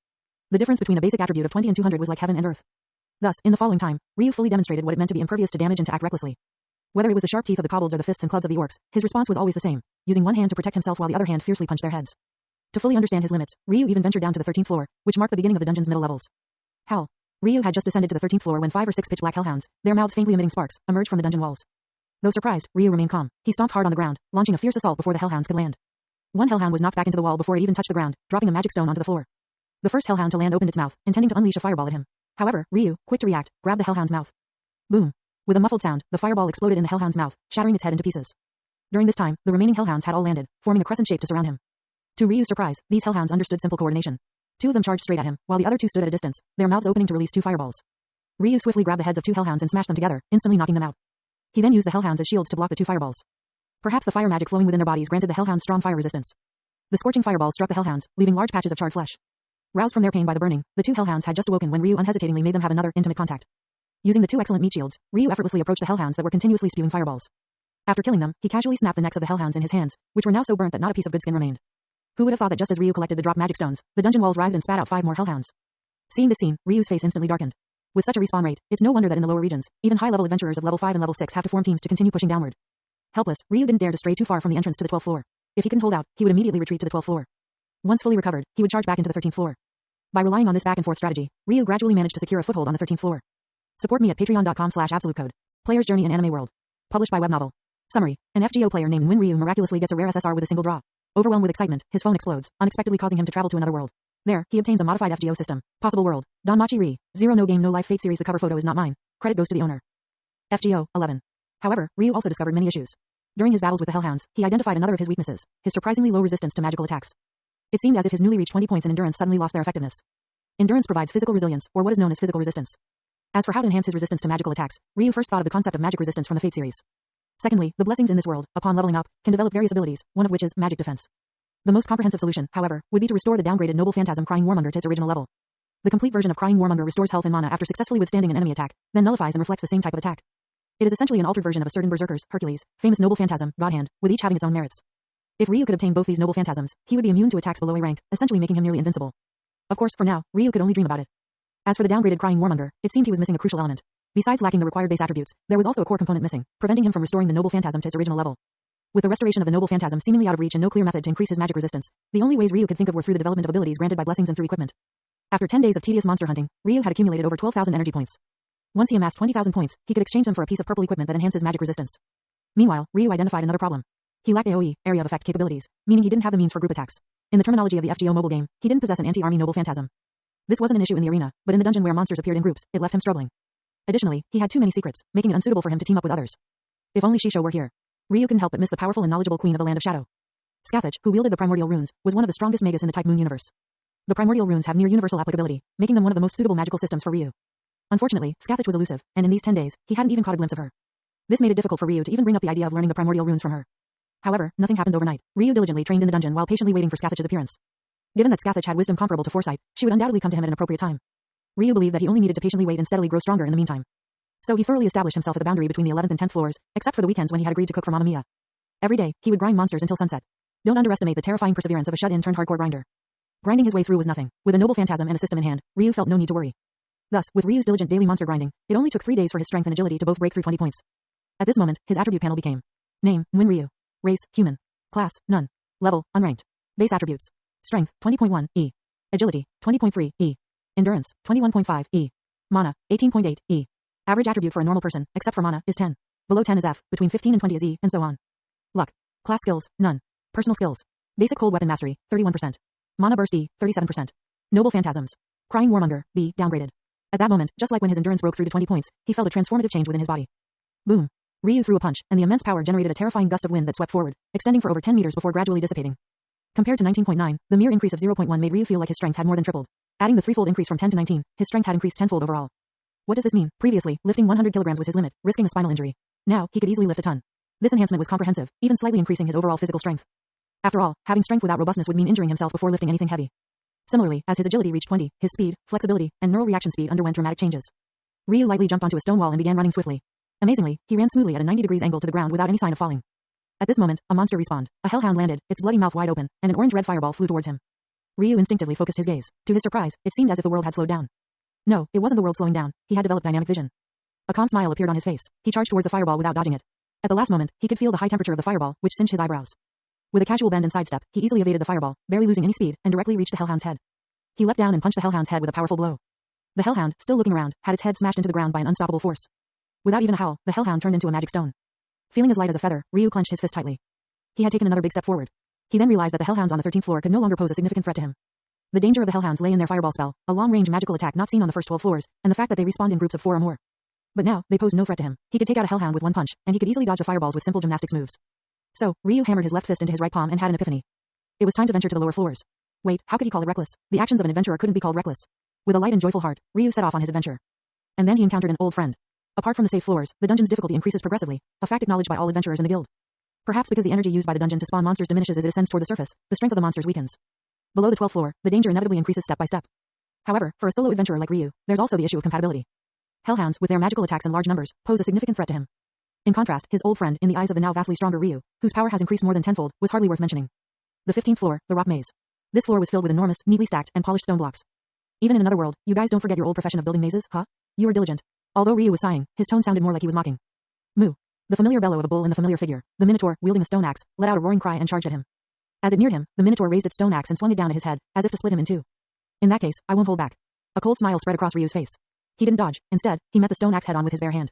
The difference between a basic attribute of 20 and 200 was like heaven and earth. Thus, in the following time, Ryu fully demonstrated what it meant to be impervious to damage and to act recklessly. Whether it was the sharp teeth of the kobolds or the fists and clubs of the orcs, his response was always the same, using one hand to protect himself while the other hand fiercely punched their heads. To fully understand his limits, Ryu even ventured down to the 13th floor, which marked the beginning of the dungeon's middle levels. Hell. Ryu had just descended to the 13th floor when 5 or 6 pitch black hellhounds, their mouths faintly emitting sparks, emerged from the dungeon walls. Though surprised, Ryu remained calm. He stomped hard on the ground, launching a fierce assault before the hellhounds could land. One hellhound was knocked back into the wall before it even touched the ground, dropping a magic stone onto the floor. The first hellhound to land opened its mouth, intending to unleash a fireball at him. However, Ryu, quick to react, grabbed the hellhound's mouth. Boom. With a muffled sound, the fireball exploded in the hellhound's mouth, shattering its head into pieces. During this time, the remaining hellhounds had all landed, forming a crescent shape to surround him. To Ryu's surprise, these hellhounds understood simple coordination. 2 of them charged straight at him, while the other 2 stood at a distance, their mouths opening to release 2 fireballs. Ryu swiftly grabbed the heads of 2 hellhounds and smashed them together, instantly knocking them out. He then used the hellhounds as shields to block the 2 fireballs. Perhaps the fire magic flowing within their bodies granted the hellhounds strong fire resistance. The scorching fireballs struck the hellhounds, leaving large patches of charred flesh. Roused from their pain by the burning, the 2 hellhounds had just awoken when Ryu unhesitatingly made them have another intimate contact. Using the 2 excellent meat shields, Ryu effortlessly approached the hellhounds that were continuously spewing fireballs. After killing them, he casually snapped the necks of the hellhounds in his hands, which were now so burnt that not a piece of good skin remained. Who would have thought that just as Ryu collected the dropped magic stones, the dungeon walls writhed and spat out 5 more hellhounds. Seeing this scene, Ryu's face instantly darkened. With such a respawn rate, it's no wonder that in the lower regions, even high-level adventurers of level 5 and level 6 have to form teams to continue pushing downward. Helpless, Ryu didn't dare to stray too far from the entrance to the 12th floor. If he couldn't hold out, he would immediately retreat to the 12th floor. Once fully recovered, he would charge back into the 13th floor. By relying on this back-and-forth strategy, Ryu gradually managed to secure a foothold on the 13th floor. Support me at patreon.com/absolutecode. Player's Journey in Anime World. Published by Web Novel. Summary. An FGO player named Win Ryu miraculously gets a rare SSR with a single draw. Overwhelmed with excitement, his phone explodes, unexpectedly causing him to travel to another world. There, he obtains a modified FGO system. Possible world. Danmachi Re. 0 No Game No Life Fate series. The cover photo is not mine. Credit goes to the owner. FGO 11. However, Ryu also discovered many issues. During his battles with the hellhounds, he identified another of his weaknesses, his surprisingly low resistance to magical attacks. It seemed as if his newly reached 20 points in endurance suddenly lost their effectiveness. Endurance provides physical resilience, or what is known as physical resistance. As for how to enhance his resistance to magical attacks, Ryu first thought of the concept of magic resistance from the Fate series. Secondly, the blessings in this world, upon leveling up, can develop various abilities, one of which is magic defense. The most comprehensive solution, however, would be to restore the downgraded noble phantasm Crying Warmonger to its original level. The complete version of Crying Warmonger restores health and mana after successfully withstanding an enemy attack, then nullifies and reflects the same type of attack. It is essentially an altered version of a certain berserker's, Hercules, famous noble phantasm, Godhand, with each having its own merits. If Ryu could obtain both these noble phantasms, he would be immune to attacks below A rank, essentially making him nearly invincible. Of course, for now, Ryu could only dream about it. As for the downgraded Crying Warmonger, it seemed he was missing a crucial element. Besides lacking the required base attributes, there was also a core component missing, preventing him from restoring the noble phantasm to its original level. With the restoration of the noble phantasm seemingly out of reach and no clear method to increase his magic resistance, the only ways Ryu could think of were through the development of abilities granted by blessings and through equipment. After 10 days of tedious monster hunting, Ryu had accumulated over 12,000 energy points. Once he amassed 20,000 points, he could exchange them for a piece of purple equipment that enhances magic resistance. Meanwhile, Ryu identified another problem. He lacked AoE, area of effect capabilities, meaning he didn't have the means for group attacks. In the terminology of the FGO mobile game, he didn't possess an anti-army noble phantasm. This wasn't an issue in the arena, but in the dungeon where monsters appeared in groups, it left him struggling. Additionally, he had too many secrets, making it unsuitable for him to team up with others. If only Shisho were here. Ryu couldn't help but miss the powerful and knowledgeable queen of the Land of Shadow. Scathach, who wielded the primordial runes, was one of the strongest magus in the Type Moon universe. The primordial runes have near universal applicability, making them one of the most suitable magical systems for Ryu. Unfortunately, Scathach was elusive, and in these 10 days, he hadn't even caught a glimpse of her. This made it difficult for Ryu to even bring up the idea of learning the primordial runes from her. However, nothing happens overnight. Ryu diligently trained in the dungeon while patiently waiting for Scathach's appearance. Given that Scathach had wisdom comparable to foresight, she would undoubtedly come to him at an appropriate time. Ryu believed that he only needed to patiently wait and steadily grow stronger in the meantime. So he thoroughly established himself at the boundary between the 11th and 10th floors, except for the weekends when he had agreed to cook for Mamma Mia. Every day, he would grind monsters until sunset. Don't underestimate the terrifying perseverance of a shut-in turned hardcore grinder. Grinding his way through was nothing. With a noble phantasm and a system in hand, Ryu felt no need to worry. Thus, with Ryu's diligent daily monster grinding, it only took 3 days for his strength and agility to both break through 20 points. At this moment, his attribute panel became: Name, Win Ryu. Race, Human. Class, None. Level, Unranked. Base attributes: Strength, 20.1, E. Agility, 20.3, E. Endurance, 21.5, E. Mana, 18.8, E. Average attribute for a normal person, except for mana, is 10. Below 10 is F, between 15 and 20 is E, and so on. Luck. Class skills, none. Personal skills. Basic cold weapon mastery, 31%. Mana burst E, 37%. Noble phantasms. Crying Warmonger, B, downgraded. At that moment, just like when his endurance broke through to 20 points, he felt a transformative change within his body. Boom. Ryu threw a punch, and the immense power generated a terrifying gust of wind that swept forward, extending for over 10 meters before gradually dissipating. Compared to 19.9, the mere increase of 0.1 made Ryu feel like his strength had more than tripled. Adding the threefold increase from 10 to 19, his strength had increased tenfold overall. What does this mean? Previously, lifting 100 kilograms was his limit, risking a spinal injury. Now, he could easily lift a ton. This enhancement was comprehensive, even slightly increasing his overall physical strength. After all, having strength without robustness would mean injuring himself before lifting anything heavy. Similarly, as his agility reached 20, his speed, flexibility, and neural reaction speed underwent dramatic changes. Ryu lightly jumped onto a stone wall and began running swiftly. Amazingly, he ran smoothly at a 90 degrees angle to the ground without any sign of falling. At this moment, a monster respawned. A hellhound landed, its bloody mouth wide open, and an orange-red fireball flew towards him. Ryu instinctively focused his gaze. To his surprise, it seemed as if the world had slowed down. No, it wasn't the world slowing down. He had developed dynamic vision. A calm smile appeared on his face. He charged towards the fireball without dodging it. At the last moment, he could feel the high temperature of the fireball, which singed his eyebrows. With a casual bend and sidestep, he easily evaded the fireball, barely losing any speed, and directly reached the hellhound's head. He leapt down and punched the hellhound's head with a powerful blow. The hellhound, still looking around, had its head smashed into the ground by an unstoppable force. Without even a howl, the hellhound turned into a magic stone. Feeling as light as a feather, Ryu clenched his fist tightly. He had taken another big step forward. He then realized that the hellhounds on the 13th floor could no longer pose a significant threat to him. The danger of the hellhounds lay in their fireball spell, a long-range magical attack not seen on the first 12 floors, and the fact that they respawned in groups of 4 or more. But now, they posed no threat to him. He could take out a hellhound with one punch, and he could easily dodge the fireballs with simple gymnastics moves. So, Ryu hammered his left fist into his right palm and had an epiphany. It was time to venture to the lower floors. Wait, how could he call it reckless? The actions of an adventurer couldn't be called reckless. With a light and joyful heart, Ryu set off on his adventure. And then he encountered an old friend. Apart from the safe floors, the dungeon's difficulty increases progressively, a fact acknowledged by all adventurers in the guild. Perhaps because the energy used by the dungeon to spawn monsters diminishes as it ascends toward the surface, the strength of the monsters weakens. Below the 12th floor, the danger inevitably increases step by step. However, for a solo adventurer like Ryu, there's also the issue of compatibility. Hellhounds, with their magical attacks in large numbers, pose a significant threat to him. In contrast, his old friend, in the eyes of the now vastly stronger Ryu, whose power has increased more than tenfold, was hardly worth mentioning. The 15th floor, the rock maze. This floor was filled with enormous, neatly stacked, and polished stone blocks. Even in another world, you guys don't forget your old profession of building mazes, huh? You were diligent. Although Ryu was sighing, his tone sounded more like he was mocking. Moo. The familiar bellow of a bull in the familiar figure, the Minotaur, wielding a stone axe, let out a roaring cry and charged at him. As it neared him, the Minotaur raised its stone axe and swung it down at his head, as if to split him in two. In that case, I won't hold back. A cold smile spread across Ryu's face. He didn't dodge. Instead, he met the stone axe head on with his bare hand.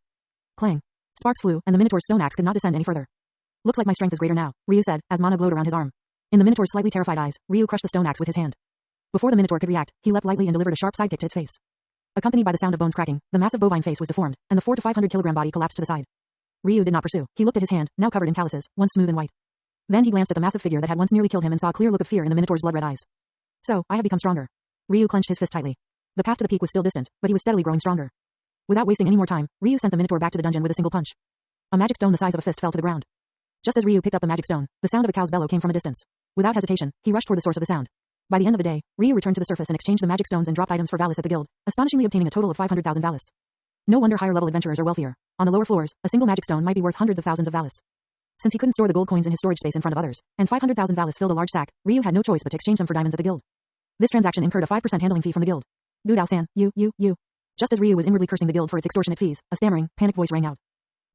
Clang. Sparks flew, and the Minotaur's stone axe could not descend any further. Looks like my strength is greater now, Ryu said, as mana glowed around his arm. In the Minotaur's slightly terrified eyes, Ryu crushed the stone axe with his hand. Before the Minotaur could react, he leapt lightly and delivered a sharp sidekick to its face. Accompanied by the sound of bones cracking, the massive bovine face was deformed, and the 400 to 500 kilogram body collapsed to the side. Ryu did not pursue. He looked at his hand, now covered in calluses, once smooth and white. Then he glanced at the massive figure that had once nearly killed him and saw a clear look of fear in the Minotaur's blood-red eyes. So, I have become stronger. Ryu clenched his fist tightly. The path to the peak was still distant, but he was steadily growing stronger. Without wasting any more time, Ryu sent the Minotaur back to the dungeon with a single punch. A magic stone the size of a fist fell to the ground. Just as Ryu picked up the magic stone, the sound of a cow's bellow came from a distance. Without hesitation, he rushed toward the source of the sound. By the end of the day, Ryu returned to the surface and exchanged the magic stones and dropped items for Valis at the guild, astonishingly obtaining a total of 500,000 Valis. No wonder higher-level adventurers are wealthier. On the lower floors, a single magic stone might be worth hundreds of thousands of Valis. Since he couldn't store the gold coins in his storage space in front of others, and 500,000 Valis filled a large sack, Ryu had no choice but to exchange them for diamonds at the guild. This transaction incurred a 5% handling fee from the guild. Gudao-san, you. Just as Ryu was inwardly cursing the guild for its extortionate fees, a stammering, panicked voice rang out.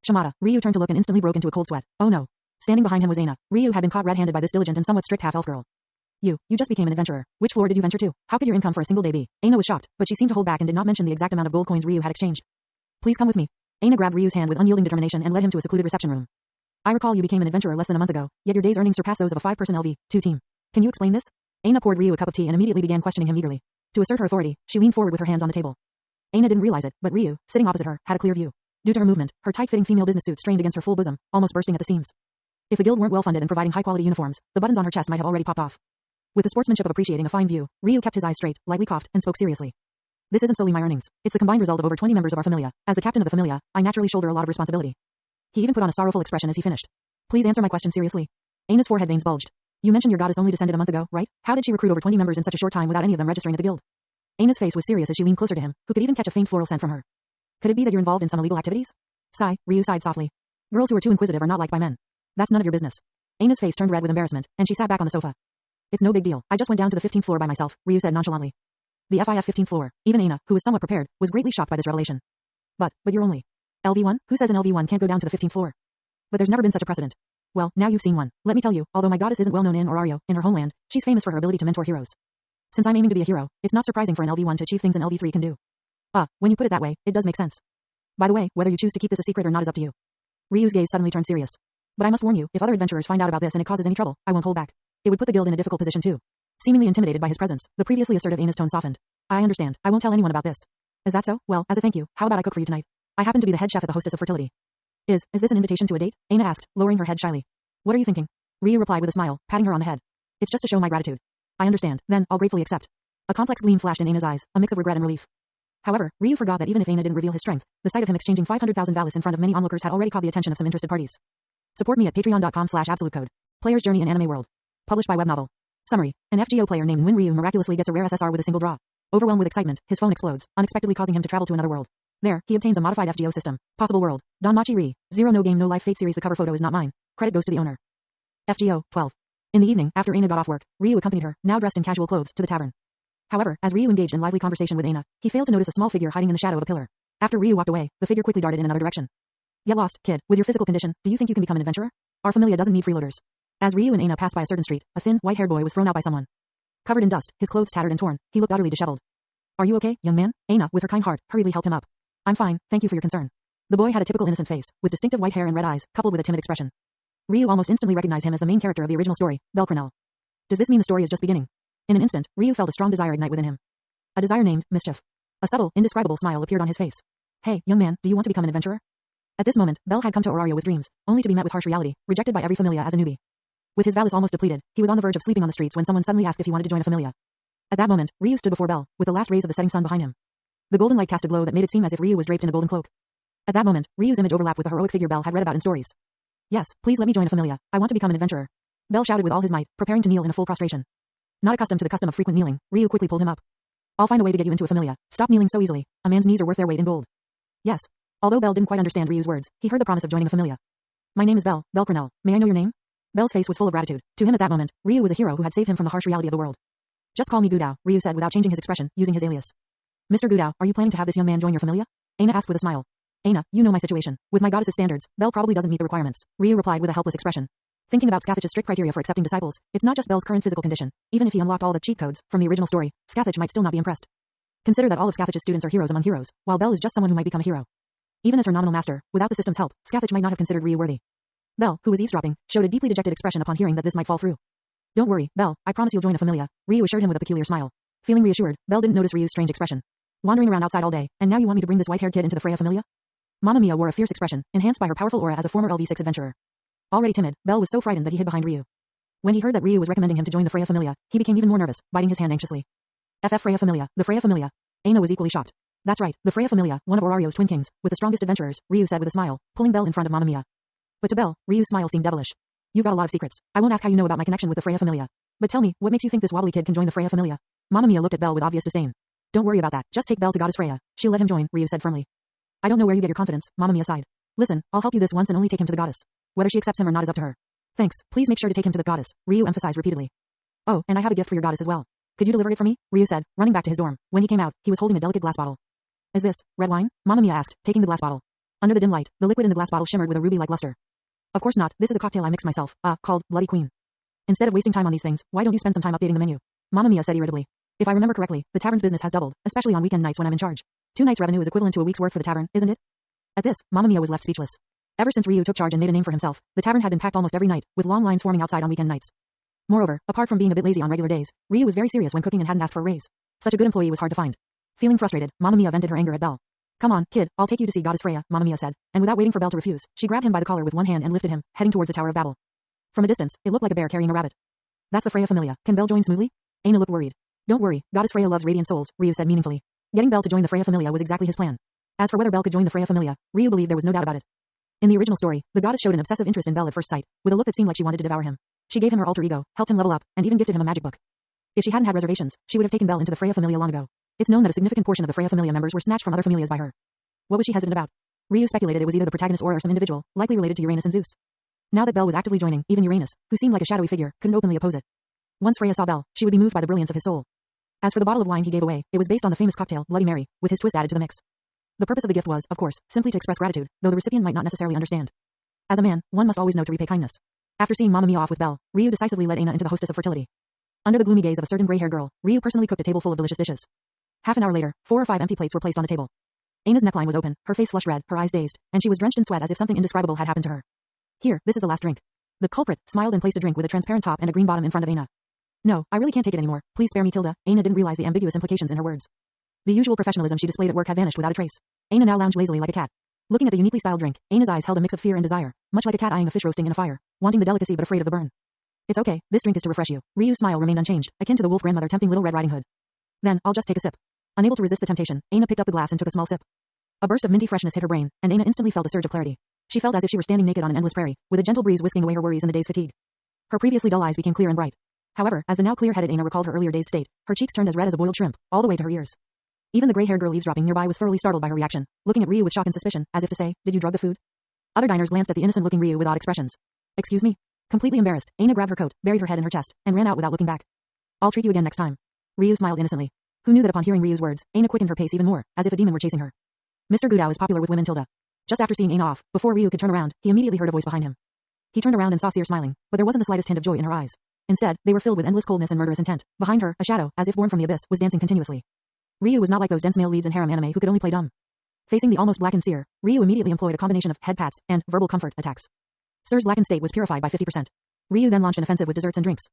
Shimada. Ryu turned to look and instantly broke into a cold sweat. Oh no. Standing behind him was Aina. Ryu had been caught red-handed by this diligent and somewhat strict half-elf girl. You just became an adventurer. Which floor did you venture to? How could your income for a single day be? Aina was shocked, but she seemed to hold back and did not mention the exact amount of gold coins Ryu had exchanged. Please come with me. Aina grabbed Ryu's hand with unyielding determination and led him to a secluded reception room. I recall you became an adventurer less than a month ago, yet your day's earnings surpass those of a 5-person LV2 team. Can you explain this? Aina poured Ryu a cup of tea and immediately began questioning him eagerly. To assert her authority, she leaned forward with her hands on the table. Aina didn't realize it, but Ryu, sitting opposite her, had a clear view. Due to her movement, her tight-fitting female business suit strained against her full bosom, almost bursting at the seams. If the guild weren't well-funded and providing high-quality uniforms, the buttons on her chest might have already popped off. With the sportsmanship of appreciating a fine view, Ryu kept his eyes straight, lightly coughed, and spoke seriously. This isn't solely my earnings. It's the combined result of over 20 members of our familia. As the captain of the familia, I naturally shoulder a lot of responsibility. He even put on a sorrowful expression as he finished. Please answer my question seriously. Aina's forehead veins bulged. You mentioned your goddess only descended a month ago, right? How did she recruit over 20 members in such a short time without any of them registering at the guild? Aina's face was serious as she leaned closer to him, who could even catch a faint floral scent from her. Could it be that you're involved in some illegal activities? Sigh. Ryu sighed softly. Girls who are too inquisitive are not liked by men. That's none of your business. Aina's face turned red with embarrassment, and she sat back on the sofa. It's no big deal. I just went down to the 15th floor by myself, Ryu said nonchalantly. The FIF 15th floor. Even Aina, who was somewhat prepared, was greatly shocked by this revelation. But you're only LV1? Who says an LV1 can't go down to the 15th floor? But there's never been such a precedent. Well, now you've seen one. Let me tell you, although my goddess isn't well known in Orario, in her homeland, she's famous for her ability to mentor heroes. Since I'm aiming to be a hero, it's not surprising for an LV1 to achieve things an LV3 can do. When you put it that way, it does make sense. By the way, whether you choose to keep this a secret or not is up to you. Ryu's gaze suddenly turned serious. But I must warn you, if other adventurers find out about this and it causes any trouble, I won't hold back. It would put the guild in a difficult position too. Seemingly intimidated by his presence, the previously assertive Aina's tone softened. I understand. I won't tell anyone about this. Is that so? Well, as a thank you, how about I cook for you tonight? I happen to be the head chef at the Hostess of Fertility. Is this an invitation to a date? Aina asked, lowering her head shyly. What are you thinking? Ryu replied with a smile, patting her on the head. It's just to show my gratitude. I understand. Then, I'll gratefully accept. A complex gleam flashed in Aina's eyes, a mix of regret and relief. However, Ryu forgot that even if Aina didn't reveal his strength, the sight of him exchanging 500,000 Valis in front of many onlookers had already caught the attention of some interested parties. Support me at patreon.com/absolutecode. Player's Journey in Anime World. Published by Web Novel. Summary. An FGO player named Win Ryu miraculously gets a rare SSR with a single draw. Overwhelmed with excitement, his phone explodes, unexpectedly causing him to travel to another world. There, he obtains a modified FGO system. Possible world. Danmachi Re. 0 No Game No Life Fate series. The cover photo is not mine. Credit goes to the owner. FGO, 12. In the evening, after Aina got off work, Ryu accompanied her, now dressed in casual clothes, to the tavern. However, as Ryu engaged in lively conversation with Aina, he failed to notice a small figure hiding in the shadow of a pillar. After Ryu walked away, the figure quickly darted in another direction. Get lost, kid. With your physical condition, do you think you can become an adventurer? Our familia doesn't need freeloaders. As Ryu and Aina passed by a certain street, a thin, white-haired boy was thrown out by someone. Covered in dust, his clothes tattered and torn, he looked utterly disheveled. Are you okay, young man? Aina, with her kind heart, hurriedly helped him up. I'm fine, thank you for your concern. The boy had a typical innocent face, with distinctive white hair and red eyes, coupled with a timid expression. Ryu almost instantly recognized him as the main character of the original story, Belle Crenel. Does this mean the story is just beginning? In an instant, Ryu felt a strong desire ignite within him. A desire named mischief. A subtle, indescribable smile appeared on his face. Hey, young man, do you want to become an adventurer? At this moment, Belle had come to Orario with dreams, only to be met with harsh reality, rejected by every familia as a newbie. With his valise almost depleted, he was on the verge of sleeping on the streets when someone suddenly asked if he wanted to join a familia. At that moment, Ryu stood before Belle, with the last rays of the setting sun behind him. The golden light cast a glow that made it seem as if Ryu was draped in a golden cloak. At that moment, Ryu's image overlapped with the heroic figure Belle had read about in stories. Yes, please let me join a familia. I want to become an adventurer. Belle shouted with all his might, preparing to kneel in a full prostration. Not accustomed to the custom of frequent kneeling, Ryu quickly pulled him up. I'll find a way to get you into a familia. Stop kneeling so easily. A man's knees are worth their weight in gold. Yes. Although Belle didn't quite understand Ryu's words, he heard the promise of joining a familia. My name is Belle, Belle Crenel. May I know your name? Belle's face was full of gratitude. To him at that moment, Ryu was a hero who had saved him from the harsh reality of the world. Just call me Gudao, Ryu said without changing his expression, using his alias. Mr. Gudao, are you planning to have this young man join your familia? Aina asked with a smile. Aina, you know my situation. With my goddess's standards, Belle probably doesn't meet the requirements. Ryu replied with a helpless expression. Thinking about Scathach's strict criteria for accepting disciples, it's not just Belle's current physical condition. Even if he unlocked all the cheat codes from the original story, Scathach might still not be impressed. Consider that all of Scathach's students are heroes among heroes, while Belle is just someone who might become a hero. Even as her nominal master, without the system's help, Scathach might not have considered Ryu worthy. Belle, who was eavesdropping, showed a deeply dejected expression upon hearing that this might fall through. Don't worry, Belle, I promise you'll join a familia, Ryu assured him with a peculiar smile. Feeling reassured, Belle didn't notice Ryu's strange expression. Wandering around outside all day, and now you want me to bring this white-haired kid into the Freya familia? Mamma Mia wore a fierce expression, enhanced by her powerful aura as a former LV6 adventurer. Already timid, Belle was so frightened that he hid behind Ryu. When he heard that Ryu was recommending him to join the Freya familia, he became even more nervous, biting his hand anxiously. Freya familia, the Freya familia. Aina was equally shocked. That's right, the Freya familia, one of Orario's twin kings, with the strongest adventurers, Ryu said with a smile, pulling Belle in front of Mamma Mia. But to Belle, Ryu's smile seemed devilish. You got a lot of secrets. I won't ask how you know about my connection with the Freya familia. But tell me, what makes you think this wobbly kid can join the Freya familia? Mamma Mia looked at Belle with obvious disdain. Don't worry about that, just take Belle to Goddess Freya. She'll let him join, Ryu said firmly. I don't know where you get your confidence, Mamma Mia sighed. Listen, I'll help you this once and only take him to the goddess. Whether she accepts him or not is up to her. Thanks, please make sure to take him to the goddess, Ryu emphasized repeatedly. Oh, and I have a gift for your goddess as well. Could you deliver it for me? Ryu said, running back to his dorm. When he came out, he was holding a delicate glass bottle. Is this red wine? Mamma Mia asked, taking the glass bottle. Under the dim light, the liquid in the glass bottle shimmered with a ruby-like luster. Of course not, this is a cocktail I mixed myself, called Bloody Queen. Instead of wasting time on these things, why don't you spend some time updating the menu? Mamma Mia said irritably. If I remember correctly, the tavern's business has doubled, especially on weekend nights when I'm in charge. 2 nights' revenue is equivalent to a week's work for the tavern, isn't it? At this, Mamma Mia was left speechless. Ever since Ryu took charge and made a name for himself, the tavern had been packed almost every night, with long lines forming outside on weekend nights. Moreover, apart from being a bit lazy on regular days, Ryu was very serious when cooking and hadn't asked for a raise. Such a good employee was hard to find. Feeling frustrated, Mamma Mia vented her anger at Belle. Come on, kid, I'll take you to see Goddess Freya, Mamma Mia said, and without waiting for Belle to refuse, she grabbed him by the collar with one hand and lifted him, heading towards the Tower of Babel. From a distance, it looked like a bear carrying a rabbit. That's the Freya familia. Can Belle join smoothly? Aina looked worried. Don't worry, Goddess Freya loves radiant souls, Ryu said meaningfully. Getting Belle to join the Freya familia was exactly his plan. As for whether Belle could join the Freya familia, Ryu believed there was no doubt about it. In the original story, the goddess showed an obsessive interest in Belle at first sight, with a look that seemed like she wanted to devour him. She gave him her alter ego, helped him level up, and even gifted him a magic book. If she hadn't had reservations, she would have taken Belle into the Freya familia long ago. It's known that a significant portion of the Freya familia members were snatched from other familias by her. What was she hesitant about? Ryu speculated it was either the protagonist or some individual, likely related to Uranus and Zeus. Now that Belle was actively joining, even Uranus, who seemed like a shadowy figure, couldn't openly oppose it. Once Freya saw Belle, she would be moved by the brilliance of his soul. As for the bottle of wine he gave away, it was based on the famous cocktail, Bloody Mary, with his twist added to the mix. The purpose of the gift was, of course, simply to express gratitude, though the recipient might not necessarily understand. As a man, one must always know to repay kindness. After seeing Mamma Mia off with Belle, Ryu decisively led Aina into the hostess of fertility. Under the gloomy gaze of a certain gray-haired girl, Ryu personally cooked a table full of delicious dishes. Half an hour later, 4 or 5 empty plates were placed on the table. Aina's neckline was open, her face flushed red, her eyes dazed, and she was drenched in sweat as if something indescribable had happened to her. Here, this is the last drink. The culprit smiled and placed a drink with a transparent top and a green bottom in front of Aina. No, I really can't take it anymore. Please spare me, Tilda. Aina didn't realize the ambiguous implications in her words. The usual professionalism she displayed at work had vanished without a trace. Aina now lounged lazily like a cat. Looking at the uniquely styled drink, Aina's eyes held a mix of fear and desire, much like a cat eyeing a fish roasting in a fire, wanting the delicacy but afraid of the burn. It's okay, this drink is to refresh you. Ryu's smile remained unchanged, akin to the wolf grandmother tempting Little Red Riding Hood. Then, I'll just take a sip. Unable to resist the temptation, Aina picked up the glass and took a small sip. A burst of minty freshness hit her brain, and Aina instantly felt a surge of clarity. She felt as if she were standing naked on an endless prairie, with a gentle breeze whisking away her worries and the day's fatigue. Her previously dull eyes became clear and bright. However, as the now clear-headed Aina recalled her earlier day's state, her cheeks turned as red as a boiled shrimp, all the way to her ears. Even the gray-haired girl eavesdropping nearby was thoroughly startled by her reaction, looking at Ryu with shock and suspicion, as if to say, "Did you drug the food?" Other diners glanced at the innocent-looking Ryu with odd expressions. "Excuse me?" Completely embarrassed, Aina grabbed her coat, buried her head in her chest, and ran out without looking back. "I'll treat you again next time." Ryu smiled innocently. Who knew that upon hearing Ryu's words, Aina quickened her pace even more, as if a demon were chasing her. Mr. Gudao is popular with women. Just after seeing Aina off, before Ryu could turn around, he immediately heard a voice behind him. He turned around and saw Seer smiling, but there wasn't the slightest hint of joy in her eyes. Instead, they were filled with endless coldness and murderous intent. Behind her, a shadow, as if born from the abyss, was dancing continuously. Ryu was not like those dense male leads in harem anime who could only play dumb. Facing the almost blackened Seer, Ryu immediately employed a combination of head pats and verbal comfort attacks. Seer's blackened state was purified by 50%. Ryu then launched an offensive with desserts and drinks.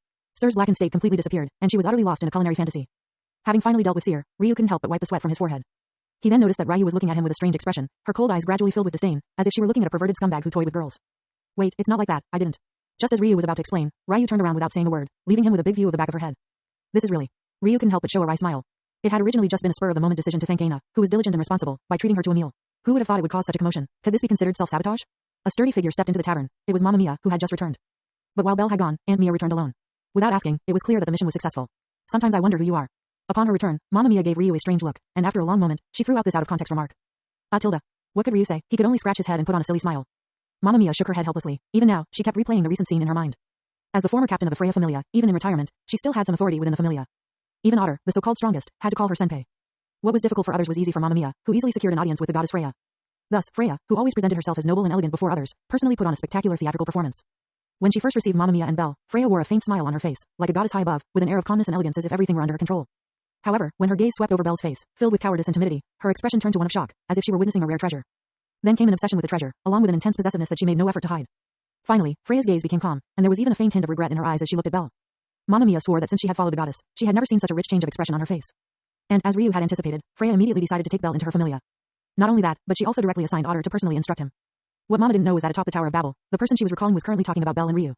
Seer's blackened state completely disappeared, and she was utterly lost in a culinary fantasy. Having finally dealt with Seer, Ryu couldn't help but wipe the sweat from his forehead. He then noticed that Ryu was looking at him with a strange expression, her cold eyes gradually filled with disdain, as if she were looking at a perverted scumbag who toyed with girls. "Wait, it's not like that, I didn't." Just as Ryu was about to explain, Ryu turned around without saying a word, leaving him with a big view of the back of her head. "This is really..." Ryu couldn't help but show a wry smile. It had originally just been a spur-of-the-moment decision to thank Aina, who was diligent and responsible, by treating her to a meal. Who would have thought it would cause such a commotion? Could this be considered self-sabotage? A sturdy figure stepped into the tavern. It was Mamma Mia, who had just returned. But while Belle had gone, Aunt Mia returned alone. Without asking, it was clear that the mission was successful. "Sometimes I wonder who you are." Upon her return, Mamma Mia gave Ryu a strange look, and after a long moment, she threw out this out-of-context remark. Tilda. What could Ryu say? He could only scratch his head and put on a silly smile. Mamma Mia shook her head helplessly. Even now, she kept replaying the recent scene in her mind. As the former captain of the Freya Familia, even in retirement, she still had some authority within the Familia. Even Otter, the so-called strongest, had to call her senpai. What was difficult for others was easy for Mamma Mia, who easily secured an audience with the goddess Freya. Thus, Freya, who always presented herself as noble and elegant before others, personally put on a spectacular theatrical performance. When she first received Mamma Mia and Belle, Freya wore a faint smile on her face, like a goddess high above, with an air of calmness and elegance as if everything were under her control. However, when her gaze swept over Belle's face, filled with cowardice and timidity, her expression turned to one of shock, as if she were witnessing a rare treasure. Then came an obsession with the treasure, along with an intense possessiveness that she made no effort to hide. Finally, Freya's gaze became calm, and there was even a faint hint of regret in her eyes as she looked at Belle. Mamma Mia swore that since she had followed the goddess, she had never seen such a rich change of expression on her face. And, as Ryu had anticipated, Freya immediately decided to take Belle into her Familia. Not only that, but she also directly assigned Otter to personally instruct him. What Mama didn't know was that atop the Tower of Babel, the person she was recalling was currently talking about Belle and Ryu.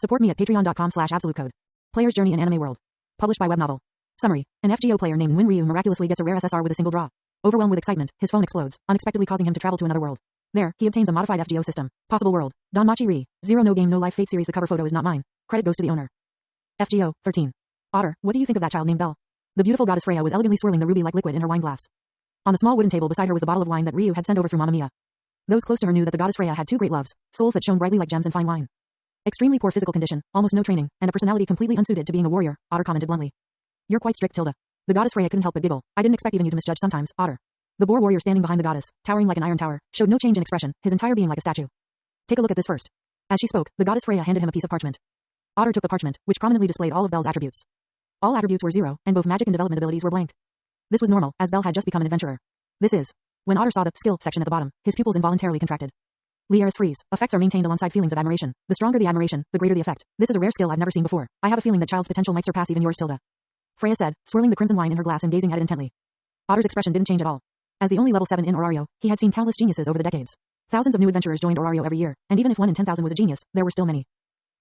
Support me at patreon.com/absolutecode. Player's Journey in Anime World. Published by Web Novel. Summary. An FGO player named Nguyen Ryu miraculously gets a rare SSR with a single draw. Overwhelmed with excitement, his phone explodes, unexpectedly causing him to travel to another world. There, he obtains a modified FGO system. Possible world. Danmachi Ri. 0 No Game No Life Fate Series. The cover photo is not mine. Credit goes to the owner. FGO, 13. Otter, what do you think of that child named Belle? The beautiful goddess Freya was elegantly swirling the ruby-like liquid in her wine glass. On the small wooden table beside her was the bottle of wine that Ryu had sent over through Mamma Mia. Those close to her knew that the goddess Freya had two great loves, souls that shone brightly like gems in fine wine. Extremely poor physical condition, almost no training, and a personality completely unsuited to being a warrior, Otter commented bluntly. You're quite strict, Tilda. The goddess Freya couldn't help but giggle. I didn't expect even you to misjudge sometimes, Otter. The boar warrior standing behind the goddess, towering like an iron tower, showed no change in expression, his entire being like a statue. Take a look at this first. As she spoke, the goddess Freya handed him a piece of parchment. Otter took the parchment, which prominently displayed all of Belle's attributes. All attributes were 0, and both magic and development abilities were blank. This was normal, as Belle had just become an adventurer. This is. When Otter saw the skill section at the bottom, his pupils involuntarily contracted. Liaris freeze. Effects are maintained alongside feelings of admiration. The stronger the admiration, the greater the effect. This is a rare skill I've never seen before. I have a feeling that child's potential might surpass even yours, Tilda. Freya said, swirling the crimson wine in her glass and gazing at it intently. Otter's expression didn't change at all. As the only level 7 in Orario, he had seen countless geniuses over the decades. Thousands of new adventurers joined Orario every year, and even if 1 in 10,000 was a genius, there were still many.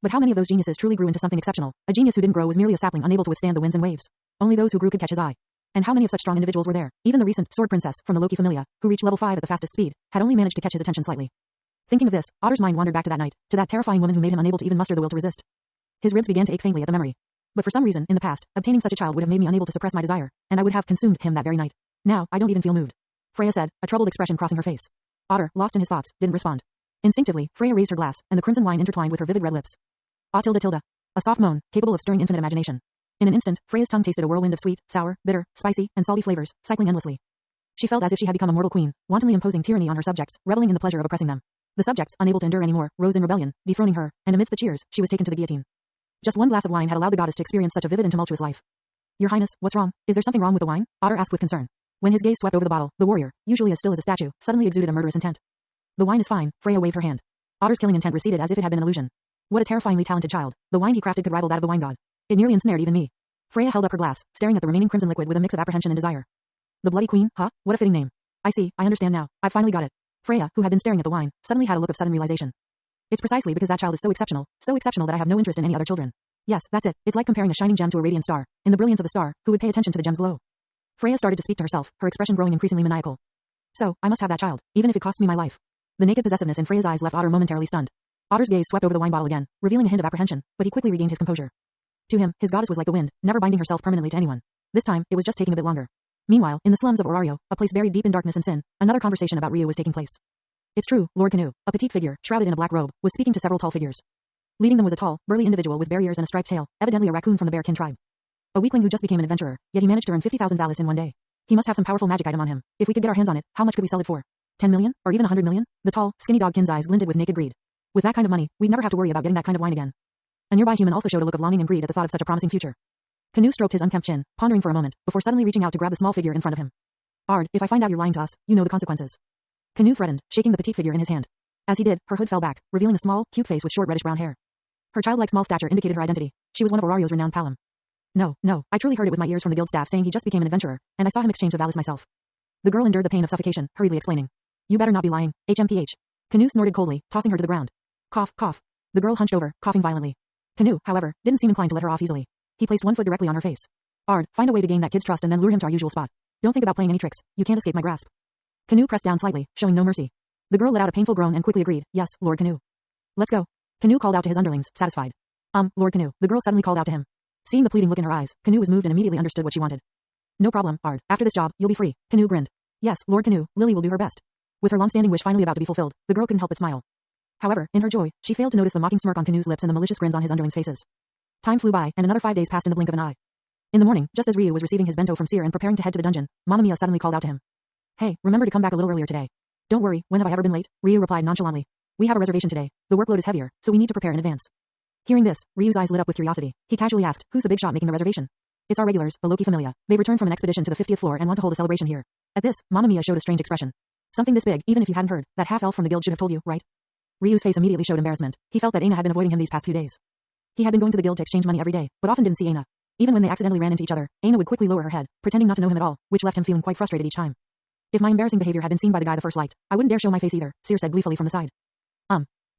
But how many of those geniuses truly grew into something exceptional? A genius who didn't grow was merely a sapling unable to withstand the winds and waves. Only those who grew could catch his eye. And how many of such strong individuals were there? Even the recent Sword Princess from the Loki Familia, who reached level 5 at the fastest speed, had only managed to catch his attention slightly. Thinking of this, Otter's mind wandered back to that night, to that terrifying woman who made him unable to even muster the will to resist. His ribs began to ache faintly at the memory. But for some reason, in the past, obtaining such a child would have made me unable to suppress my desire, and I would have consumed him that very night. Now, I don't even feel moved. Freya said, a troubled expression crossing her face. Otter, lost in his thoughts, didn't respond. Instinctively, Freya raised her glass, and the crimson wine intertwined with her vivid red lips. Ah tilde tilde. A soft moan, capable of stirring infinite imagination. In an instant, Freya's tongue tasted a whirlwind of sweet, sour, bitter, spicy, and salty flavors, cycling endlessly. She felt as if she had become a mortal queen, wantonly imposing tyranny on her subjects, reveling in the pleasure of oppressing them. The subjects, unable to endure anymore, rose in rebellion, dethroning her, and amidst the cheers, she was taken to the guillotine. Just one glass of wine had allowed the goddess to experience such a vivid and tumultuous life. Your Highness, what's wrong? Is there something wrong with the wine? Otter asked with concern. When his gaze swept over the bottle, the warrior, usually as still as a statue, suddenly exuded a murderous intent. The wine is fine, Freya waved her hand. Otter's killing intent receded as if it had been an illusion. What a terrifyingly talented child. The wine he crafted could rival that of the wine god. It nearly ensnared even me. Freya held up her glass, staring at the remaining crimson liquid with a mix of apprehension and desire. The Bloody Queen, huh? What a fitting name. I see, I understand now. I finally got it. Freya, who had been staring at the wine, suddenly had a look of sudden realization. It's precisely because that child is so exceptional that I have no interest in any other children. Yes, that's it. It's like comparing a shining gem to a radiant star. In the brilliance of the star, who would pay attention to the gem's glow? Freya started to speak to herself, her expression growing increasingly maniacal. So, I must have that child, even if it costs me my life. The naked possessiveness in Freya's eyes left Otter momentarily stunned. Otter's gaze swept over the wine bottle again, revealing a hint of apprehension, but he quickly regained his composure. To him, his goddess was like the wind, never binding herself permanently to anyone. This time, it was just taking a bit longer. Meanwhile, in the slums of Orario, a place buried deep in darkness and sin, another conversation about Ryu was taking place. It's true, Lord Canoe, a petite figure, shrouded in a black robe, was speaking to several tall figures. Leading them was a tall, burly individual with bare ears and a striped tail, evidently a raccoon from the Bearkin tribe. A weakling who just became an adventurer, yet he managed to earn 50,000 valis in one day. He must have some powerful magic item on him. If we could get our hands on it, how much could we sell it for? 10 million? Or even 100 million? The tall, skinny dogkin's eyes glinted with naked greed. With that kind of money, we'd never have to worry about getting that kind of wine again. A nearby human also showed a look of longing and greed at the thought of such a promising future. Canoe stroked his unkempt chin, pondering for a moment, before suddenly reaching out to grab the small figure in front of him. Ard, if I find out you're lying to us, you know the consequences. Canoe threatened, shaking the petite figure in his hand. As he did, her hood fell back, revealing a small, cute face with short reddish brown hair. Her childlike small stature indicated her identity. She was one of Orario's renowned Palam. No, I truly heard it with my ears from the guild staff saying he just became an adventurer, and I saw him exchange the valis myself. The girl endured the pain of suffocation, hurriedly explaining. You better not be lying, HMPH. Canoe snorted coldly, tossing her to the ground. Cough, cough. The girl hunched over, coughing violently. Canoe, however, didn't seem inclined to let her off easily. He placed one foot directly on her face. Ard, find a way to gain that kid's trust and then lure him to our usual spot. Don't think about playing any tricks. You can't escape my grasp. Canoe pressed down slightly, showing no mercy. The girl let out a painful groan and quickly agreed. Yes, Lord Canoe. Let's go. Canoe called out to his underlings, satisfied. Lord Canoe, the girl suddenly called out to him. Seeing the pleading look in her eyes, Canoe was moved and immediately understood what she wanted. No problem, Ard. After this job, you'll be free. Canoe grinned. Yes, Lord Canoe, Lily will do her best. With her long-standing wish finally about to be fulfilled, the girl couldn't help but smile. However, in her joy, she failed to notice the mocking smirk on Canoe's lips and the malicious grins on his underlings' faces. Time flew by, and another 5 days passed in the blink of an eye. In the morning, just as Ryu was receiving his bento from Seer and preparing to head to the dungeon, Mamma Mia suddenly called out to him. Hey, remember to come back a little earlier today. Don't worry, when have I ever been late? Ryu replied nonchalantly. We have a reservation today. The workload is heavier, so we need to prepare in advance. Hearing this, Ryu's eyes lit up with curiosity. He casually asked, who's the big shot making the reservation? It's our regulars, the Loki Familia. They've returned from an expedition to the 50th floor and want to hold a celebration here. At this, Mamma Mia showed a strange expression. Something this big, even if you hadn't heard, that half-elf from the guild should have told you, right? Ryu's face immediately showed embarrassment. He felt that Aina had been avoiding him these past few days. He had been going to the guild to exchange money every day, but often didn't see Aina. Even when they accidentally ran into each other, Aina would quickly lower her head, pretending not to know him at all, which left him feeling quite frustrated each time. If my embarrassing behavior had been seen by the guy the first liked, I wouldn't dare show my face either, Seer said gleefully from the side.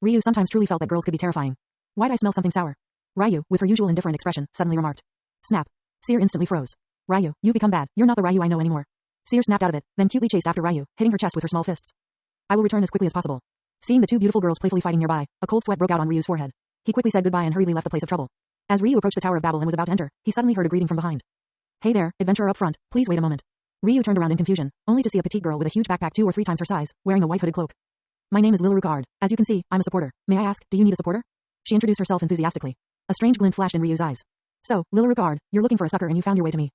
Ryu sometimes truly felt that girls could be terrifying. Why'd I smell something sour? Ryu, with her usual indifferent expression, suddenly remarked. Snap. Seer instantly froze. Ryu, you've become bad. You're not the Ryu I know anymore. Seer snapped out of it, then cutely chased after Ryu, hitting her chest with her small fists. I will return as quickly as possible. Seeing the two beautiful girls playfully fighting nearby, a cold sweat broke out on Ryu's forehead. He quickly said goodbye and hurriedly left the place of trouble. As Ryu approached the Tower of Babel and was about to enter, he suddenly heard a greeting from behind. Hey there, adventurer up front, please wait a moment. Ryu turned around in confusion, only to see a petite girl with a huge backpack 2 or 3 times her size, wearing a white hooded cloak. My name is Lilaruka Ard. As you can see, I'm a supporter. May I ask, do you need a supporter? She introduced herself enthusiastically. A strange glint flashed in Ryu's eyes. So, Lilaruka Ard, you're looking for a sucker and you found your way to me.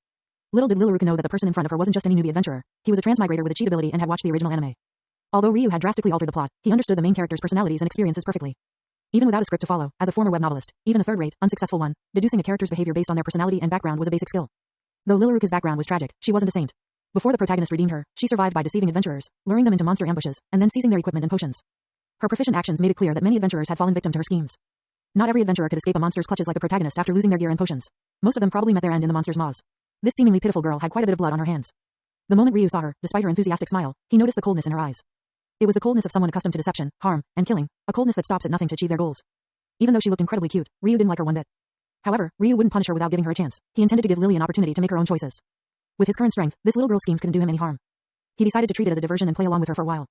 Little did Lilaruka know that the person in front of her wasn't just any newbie adventurer. He was a transmigrator with a cheat ability and had watched the original anime. Although Ryu had drastically altered the plot, he understood the main character's personalities and experiences perfectly. Even without a script to follow, as a former web novelist, even a third-rate, unsuccessful one, deducing a character's behavior based on their personality and background was a basic skill. Though Lilaruka's background was tragic, she wasn't a saint. Before the protagonist redeemed her, she survived by deceiving adventurers, luring them into monster ambushes, and then seizing their equipment and potions. Her proficient actions made it clear that many adventurers had fallen victim to her schemes. Not every adventurer could escape a monster's clutches like the protagonist after losing their gear and potions. Most of them probably met their end in the monster's maws. This seemingly pitiful girl had quite a bit of blood on her hands. The moment Ryu saw her, despite her enthusiastic smile, he noticed the coldness in her eyes. It was the coldness of someone accustomed to deception, harm, and killing, a coldness that stops at nothing to achieve their goals. Even though she looked incredibly cute, Ryu didn't like her one bit. However, Ryu wouldn't punish her without giving her a chance. He intended to give Lily an opportunity to make her own choices. With his current strength, this little girl's schemes couldn't do him any harm. He decided to treat it as a diversion and play along with her for a while.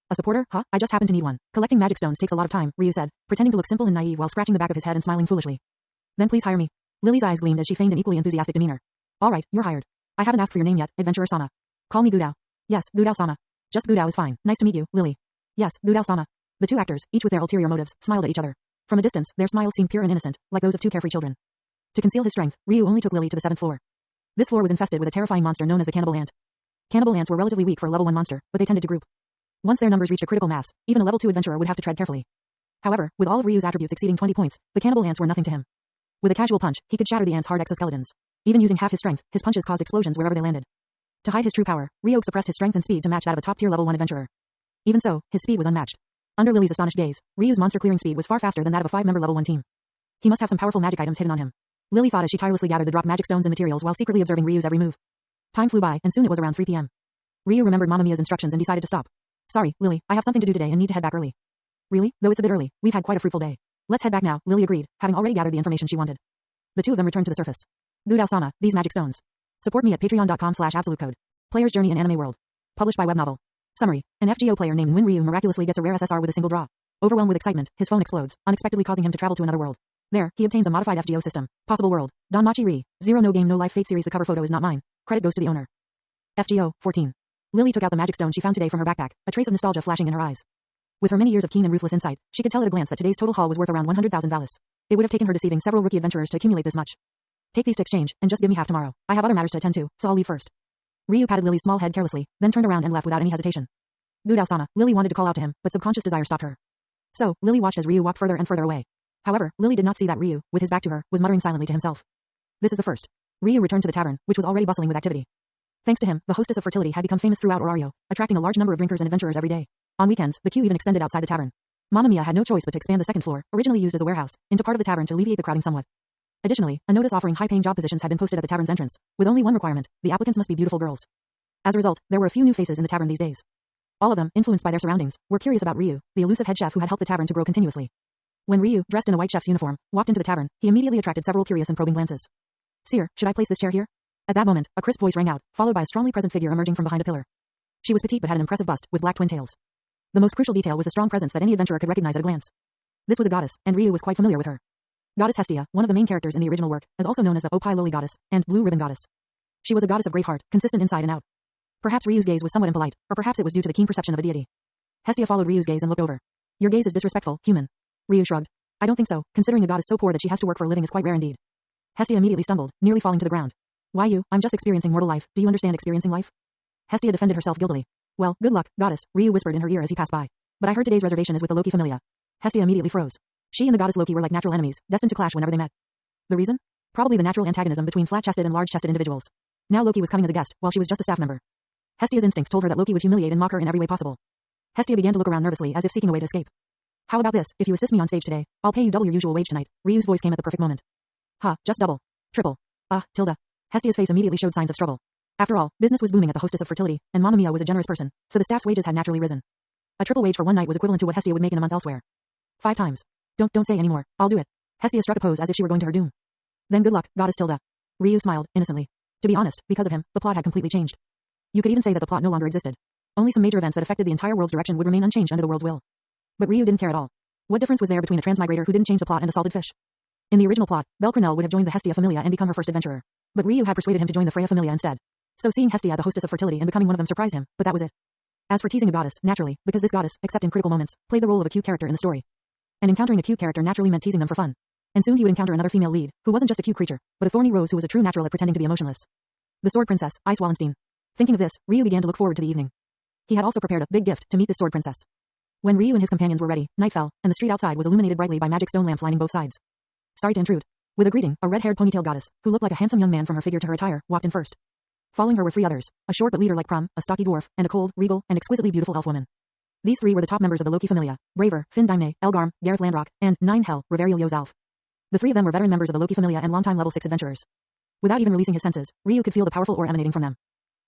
A supporter? Huh? I just happen to need one. Collecting magic stones takes a lot of time, Ryu said, pretending to look simple and naive while scratching the back of his head and smiling foolishly. Then please hire me. Lily's eyes gleamed as she feigned an equally enthusiastic demeanor. All right, you're hired. I haven't asked for your name yet, Adventurer-sama. Call me Gudao. Yes, Gudao-sama. Just Gudao is fine. Nice to meet you, Lily. Yes, Gudao-sama. The two actors, each with their ulterior motives, smiled at each other. From a distance, their smiles seemed pure and innocent, like those of two carefree children. To conceal his strength, Ryu only took Lily to the 7th floor. This floor was infested with a terrifying monster known as the cannibal ant. Cannibal ants were relatively weak for a level 1 monster, but they tended to group. Once their numbers reached a critical mass, even a level 2 adventurer would have to tread carefully. However, with all of Ryu's attributes exceeding 20 points, the cannibal ants were nothing to him. With a casual punch, he could shatter the ants' hard exoskeletons. Even using half his strength, his punches caused explosions wherever they landed. To hide his true power, Ryu suppressed his strength and speed to match that of a top-tier level 1 adventurer. Even so, his speed was unmatched. Under Lily's astonished gaze, Ryu's monster-clearing speed was far faster than that of a 5-member level 1 team. He must have some powerful magic items hidden on him. Lily thought as she tirelessly gathered the dropped magic stones and materials while secretly observing Ryu's every move. Time flew by, and soon it was around 3 p.m. Ryu remembered Mamma Mia's instructions and decided to stop. Sorry, Lily, I have something to do today and need to head back early. Really? Though it's a bit early, we've had quite a fruitful day. Let's head back now, Lily agreed, having already gathered the information she wanted. The two of them returned to the surface. Gudao-sama, these magic stones. Support me at patreon.com/absolutecode. Player's Journey in Anime World. Published by Web Novel. Summary. An FGO player named Win Ryu miraculously gets a rare SSR with a single draw. Overwhelmed with excitement, his phone explodes, unexpectedly causing him to travel to another world. There, he obtains a modified FGO system. Possible world. Don Machi Ri. 0 No Game No Life Fate series. The cover photo is not mine. Credit goes to the owner. FGO, 14. Lily took out the magic stone she found today from her backpack, a trace of nostalgia flashing in her eyes. With her many years of keen and ruthless insight, she could tell at a glance that today's total haul was worth around 100,000 valis. It would have taken her deceiving several rookie adventurers to accumulate this much. Take these to exchange, and just give me half tomorrow. I have other matters to attend to, so I'll leave first. Ryu patted Lily's small head carelessly, then turned around and left without any hesitation. Good Osama, Lily wanted to call out to him, but subconscious desire stopped her. So, Lily watched as Ryu walked further and further away. However, Lily did not see that Ryu, with his back to her, was muttering silently to himself. This is the first. Ryu returned to the tavern, which was already bustling with activity. Thanks to him, the hostess of fertility had become famous throughout Orario, attracting a large number of drinkers and adventurers every day. On weekends, the queue even extended outside the tavern. Mamma Mia had no choice but to expand the second floor, originally used as a warehouse, into part of the tavern to alleviate the crowding somewhat. Additionally, a notice offering high-paying job positions had been posted at the tavern's entrance, with only one requirement: the applicants must be beautiful girls. As a result, there were a few new faces in the tavern these days. All of them, influenced by their surroundings, were curious about Ryu, the elusive head chef who had helped the tavern to grow continuously. When Ryu, dressed in a white chef's uniform, walked into the tavern, he immediately attracted several curious and probing glances. Seer, should I place this chair here? At that moment, a crisp voice rang out, followed by a strongly present figure emerging from behind a pillar. She was petite but had an impressive bust, with black twin tails. The most crucial detail was the strong presence that any adventurer could recognize at a glance. This was a goddess, and Ryu was quite familiar with her. Goddess Hestia, one of the main characters in the original work, is also known as the Opie Lily Goddess, and Blue Ribbon Goddess. She was a goddess of great heart, consistent inside and out. Perhaps Ryu's gaze was somewhat impolite, or perhaps it was due to the keen perception of a deity. Hestia followed Ryu's gaze and looked over. Your gaze is disrespectful, human. Ryu shrugged. I don't think so, considering a goddess so poor that she has to work for a living is quite rare indeed. Hestia immediately stumbled, nearly falling to the ground. Why you? I'm just experiencing mortal life. Do you understand experiencing life? Hestia defended herself guiltily. Well, good luck, goddess, Ryu whispered in her ear as he passed by. But I heard today's reservation is with the Loki Familia. Hestia immediately froze. She and the goddess Loki were like natural enemies, destined to clash whenever they met. The reason? Probably the natural antagonism between flat-chested and large-chested individuals. Now Loki was coming as a guest, while she was just a staff member. Hestia's instincts told her that Loki would humiliate and mock her in every way possible. Hestia began to look around nervously as if seeking a way to escape. How about this, if you assist me on stage today, I'll pay you double your usual wage tonight. Ryu's voice came at the perfect moment. Just double. Triple. Tilda. Hestia's face immediately showed signs of struggle. After all, business was booming at the hostess of fertility, and Mamma Mia was a generous person, so the staff's wages had naturally risen. A triple wage for one night was equivalent to what Hestia would make in a month elsewhere. 5 times. Don't say any more. I'll do it. Hestia struck a pose as if she were going to her doom. Then good luck, goddess Tilda. Ryu smiled, innocently. To be honest, because of him, the plot had completely changed. You could even say that the plot no longer existed. Only some major events that affected the entire world's direction would remain unchanged under the world's will. But Ryu didn't care at all. What difference was there between a transmigrator who didn't change the plot and a salted fish? In the original plot, Belcranel would have joined the Hestia Familia and become her first adventurer. But Ryu had persuaded him to join the Freya Familia instead. So seeing Hestia the hostess of fertility and becoming one of them surprised him, but that was it. As for teasing a goddess, naturally, because this goddess, except in critical moments, played the role of a cute character in the story. And encountering a cute character naturally meant teasing them for fun. And soon he would encounter another female lead, who wasn't just a cute creature, but a thorny rose who was a true natural at pretending to be emotionless. The Sword Princess, Ice Wallenstein. Thinking of this, Ryu began to look forward to the evening. He had also prepared a big gift to meet this Sword Princess. When Ryu and his companions were ready, night fell, and the street outside was illuminated brightly by magic stone lamps lining both sides. Sorry to intrude. With a greeting, a red-haired ponytail goddess, who looked like a handsome young man from her figure to her attire, walked in first. Following her were 3 others, a short but leader-like Prum, a stocky dwarf, and a cold, regal, and exquisitely beautiful elf woman. These 3 were the top members of the Loki Familia: Braver, Finn Dimne, Elgarm, Gareth Landrock, and 9 Hell, Reverial Yozalf. The 3 of them were veteran members of the Loki Familia and longtime level 6 adventurers. Without even releasing his senses, Ryu could feel the powerful aura emanating from them.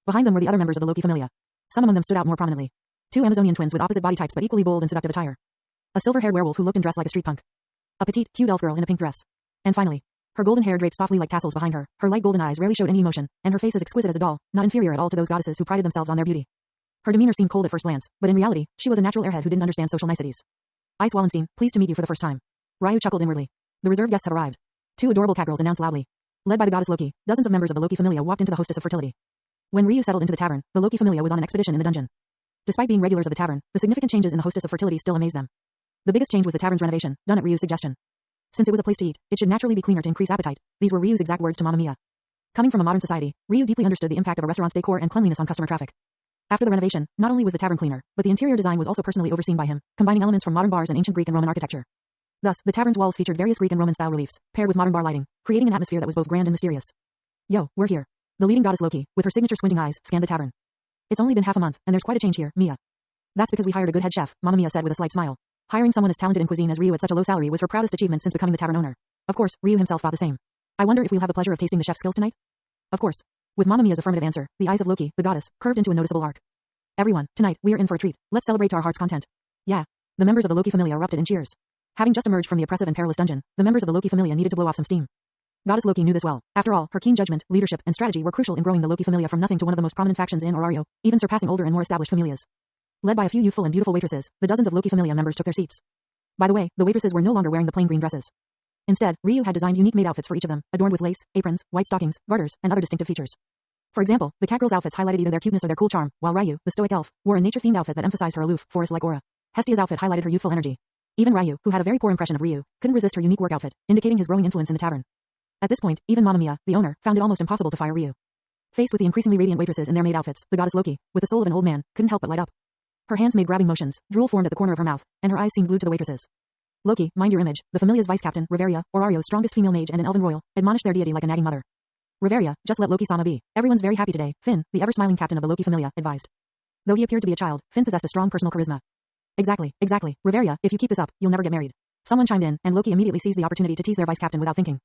Behind them were the other members of the Loki Familia. Some among them stood out more prominently. 2 Amazonian twins with opposite body types but equally bold and seductive attire. A silver-haired werewolf who looked and dressed like a street punk. A petite, cute elf girl in a pink dress. And finally, her golden hair draped softly like tassels behind her, her light golden eyes rarely showed any emotion, and her face as exquisite as a doll, not inferior at all to those goddesses who prided themselves on their beauty. Her demeanor seemed cold at first glance, but in reality, she was a natural airhead who didn't understand social niceties. Ice Wallenstein, pleased to meet you for the first time. Ryu chuckled inwardly. The reserved guests have arrived. 2 adorable catgirls announced loudly. Led by the goddess Loki, dozens of members of the Loki Familia walked into the hostess of fertility. When Ryu settled into the tavern, the Loki Familia was on an expedition in the dungeon. Despite being regulars of the tavern, the significant changes in the hostess of fertility still amazed them. The biggest change was the tavern's renovation, done at Ryu's suggestion. Since it was a place to eat, it should naturally be cleaner to increase appetite. These were Ryu's exact words to Mamma Mia. Coming from a modern society, Ryu deeply understood the impact of a restaurant's decor and cleanliness on customer traffic. After the renovation, not only was the tavern cleaner, but the interior design was also personally overseen by him, combining elements from modern bars and ancient Greek and Roman architecture. Thus, the tavern's walls featured various Greek and Roman style reliefs, paired with modern bar lighting, creating an atmosphere that was both grand and mysterious. Yo, we're here. The leading goddess Loki, with her signature squinting eyes, scanned the tavern. It's only been half a month, and there's quite a change here, Mia. That's because we hired a good head chef, Mamma Mia said with a slight smile. Hiring someone as talented in cuisine as Ryu at such a low salary was her proudest achievement since becoming the tavern owner. Of course, Ryu himself thought the same. I wonder if we'll have the pleasure of tasting the chef's skills tonight? Of course. With Mamma Mia's affirmative answer, the eyes of Loki, the goddess, curved into a noticeable arc. Everyone, tonight, we are in for a treat. Let's celebrate to our heart's content. Yeah. The members of the Loki Familia erupted in cheers. Having just emerged from the oppressive and perilous dungeon, the members of the Loki Familia needed to blow off some steam. Goddess Loki knew this well. After all, her keen judgment, leadership, and strategy were crucial in growing the Loki Familia from nothing to one of the most prominent factions in Orario, even surpassing older and more established familias. Led by a few youthful and beautiful waitresses, the dozens of Loki Familia members took their seats. By the way, the waitresses were no longer wearing the plain green dresses. Instead, Ryu had designed unique maid outfits for each of them, adorned with lace, aprons, white stockings, garters, and other distinctive features. For example, the cat girl's outfits highlighted either their cuteness or their cool charm, while Ryu, the stoic elf, wore a nature-themed outfit that emphasized her aloof, forest-like aura. Hestia's outfit highlighted her youthful energy. Even Ryu, who had a very poor impression of Ryu, couldn't resist her unique work outfit, indicating his growing influence in the tavern. At this point, even Mamma Mia, the owner, found it almost impossible to fire Ryu. Faced with the increasingly radiant waitresses in their maid outfits, the goddess Loki, with the soul of an old man, couldn't help but light up. Her hands made grabbing motions, drool formed at the corner of her mouth, and her eyes seemed glued to the waitresses. Loki, mind your image, the Familia's vice captain, Reveria, Orario's strongest female mage and an elven royal, admonished their deity like a nagging mother. Reveria, just let Loki-sama be. Everyone's very happy today, Finn, the ever-smiling captain of the Loki Familia, advised. Though he appeared to be a child, Finn possessed a strong personal charisma. Exactly. Reveria, if you keep this up, you'll never get married. Someone chimed in, and Loki immediately seized the opportunity to tease their vice captain without thinking.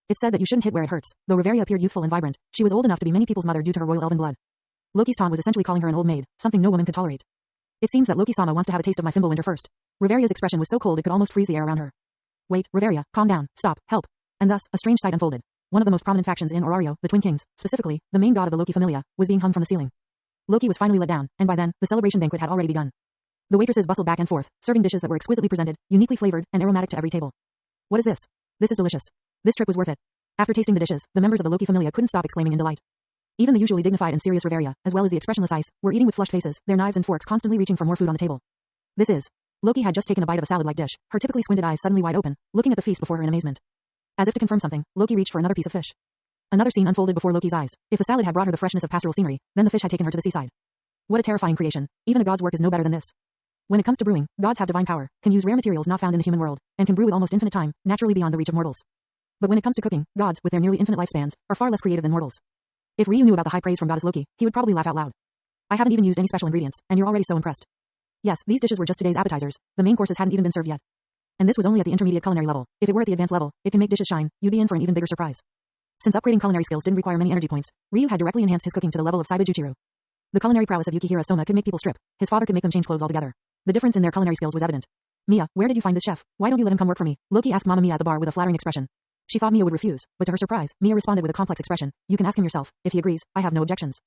It's said that you shouldn't hit where it hurts. Though Reveria appeared youthful and vibrant, she was old enough to be many people's mother due to her royal elven blood. Loki's taunt was essentially calling her an old maid, something no woman could tolerate. It seems that Loki-sama wants to have a taste of my Fimbulwinter first. Reveria's expression was so cold it could almost freeze the air around her. Wait, Reveria, calm down, stop, help. And thus, a strange sight unfolded. One of the most prominent factions in Orario, the Twin Kings, specifically, the main god of the Loki Familia, was being hung from the ceiling. Loki was finally let down, and by then, the celebration banquet had already begun. The waitresses bustled back and forth, serving dishes that were exquisitely presented, uniquely flavored, and aromatic to every table. What is this? This is delicious. This trip was worth it. After tasting the dishes, the members of the Loki Familia couldn't stop exclaiming in delight. Even the usually dignified and serious Reveria, as well as the expressionless Ice, were eating with flushed faces, their knives and forks constantly reaching for more food on the table. This is. Loki had just taken a bite of a salad-like dish, her typically squinted eyes suddenly wide open, looking at the feast before her in amazement. As if to confirm something, Loki reached for another piece of fish. Another scene unfolded before Loki's eyes. If the salad had brought her the freshness of pastoral scenery, then the fish had taken her to the seaside. What a terrifying creation. Even a god's work is no better than this. When it comes to brewing, gods have divine power, can use rare materials not found in the human world, and can brew with almost infinite time, naturally beyond the reach of mortals. But when it comes to cooking, gods, with their nearly infinite lifespans, are far less creative than mortals. If Ryu knew about the high praise from goddess Loki, he would probably laugh out loud. I haven't even used any special ingredients, and you're already so impressed. Yes, these dishes were just today's appetizers. The main courses hadn't even been served yet. And this was only at the intermediate culinary level. If it were at the advanced level, it can make dishes shine. You'd be in for an even bigger surprise. Since upgrading culinary skills didn't require many energy points, Ryu had directly enhanced his cooking to the level of Saiba Juchiru. The culinary prowess of Yukihira Soma could make people strip. His father could make them change clothes altogether. The difference in their culinary skills was evident. Mia, where did you find this chef? Why don't you let him come work for me? Loki asked Mamma Mia at the bar with a flattering expression. She thought Mia would refuse, but to her surprise, Mia responded with a complex expression. You can ask him yourself. If he agrees, I have no objections.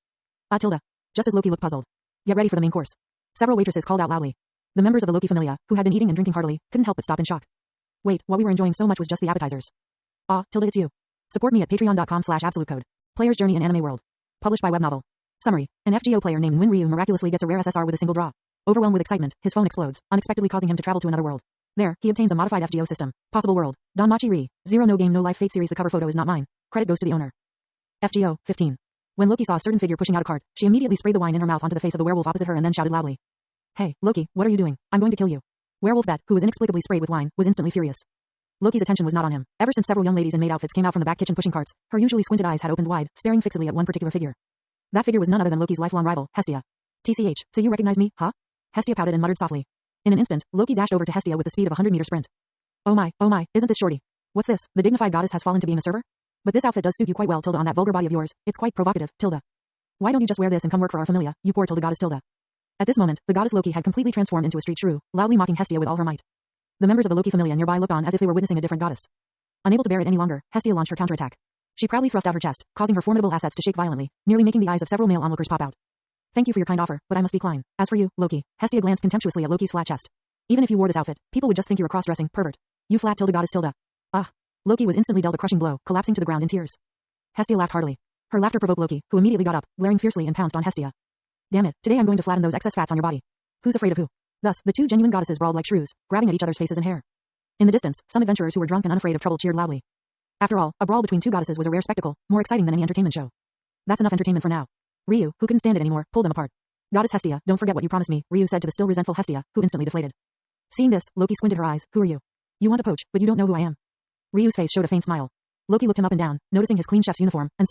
Tilda. Just as Loki looked puzzled. Get ready for the main course. Several waitresses called out loudly. The members of the Loki Familia, who had been eating and drinking heartily, couldn't help but stop in shock. Wait, what we were enjoying so much was just the appetizers. Tilda, it's you. Support me at patreon.com/absolutecode. Player's Journey in Anime World. Published by Web Novel. Summary. An FGO player named Nguyen Ryu miraculously gets a rare SSR with a single draw. Overwhelmed with excitement, his phone explodes, unexpectedly causing him to travel to another world. There, he obtains a modified FGO system. Possible world. Danmachi Ri. Zero No Game No Life Fate series. The cover photo is not mine. Credit goes to the owner. FGO, 15. When Loki saw a certain figure pushing out a cart, she immediately sprayed the wine in her mouth onto the face of the werewolf opposite her and then shouted loudly. Hey, Loki, what are you doing? I'm going to kill you. Werewolf Bet, who was inexplicably sprayed with wine, was instantly furious. Loki's attention was not on him. Ever since several young ladies in maid outfits came out from the back kitchen pushing carts, her usually squinted eyes had opened wide, staring fixedly at one particular figure. That figure was none other than Loki's lifelong rival, Hestia. TCH, so you recognize me, huh? Hestia pouted and muttered softly. In an instant, Loki dashed over to Hestia with the speed of a 100-meter sprint. Oh my, isn't this shorty? What's this? The dignified goddess has fallen to being a server? But this outfit does suit you quite well, Tilda, on that vulgar body of yours. It's quite provocative, Tilda. Why don't you just wear this and come work for our Familia, you poor Tilda goddess Tilda? At this moment, the goddess Loki had completely transformed into a street shrew, loudly mocking Hestia with all her might. The members of the Loki Familia nearby looked on as if they were witnessing a different goddess. Unable to bear it any longer, Hestia launched her counterattack. She proudly thrust out her chest, causing her formidable assets to shake violently, nearly making the eyes of several male onlookers pop out. Thank you for your kind offer, but I must decline. As for you, Loki, Hestia glanced contemptuously at Loki's flat chest. Even if you wore this outfit, people would just think you're a cross-dressing pervert. You flat Tilda goddess Tilda. Loki was instantly dealt a crushing blow, collapsing to the ground in tears. Hestia laughed heartily. Her laughter provoked Loki, who immediately got up, glaring fiercely and pounced on Hestia. Damn it, today I'm going to flatten those excess fats on your body. Who's afraid of who? Thus, the two genuine goddesses brawled like shrews, grabbing at each other's faces and hair. In the distance, some adventurers who were drunk and unafraid of trouble cheered loudly. After all, a brawl between two goddesses was a rare spectacle, more exciting than any entertainment show. That's enough entertainment for now. Ryu, who couldn't stand it anymore, pulled them apart. Goddess Hestia, don't forget what you promised me, Ryu said to the still resentful Hestia, who instantly deflated. Seeing this, Loki squinted her eyes. Who are you? You want to poach, but you don't know who I am. Ryu's face showed a faint smile. Loki looked him up and down, noticing his clean chef's uniform, and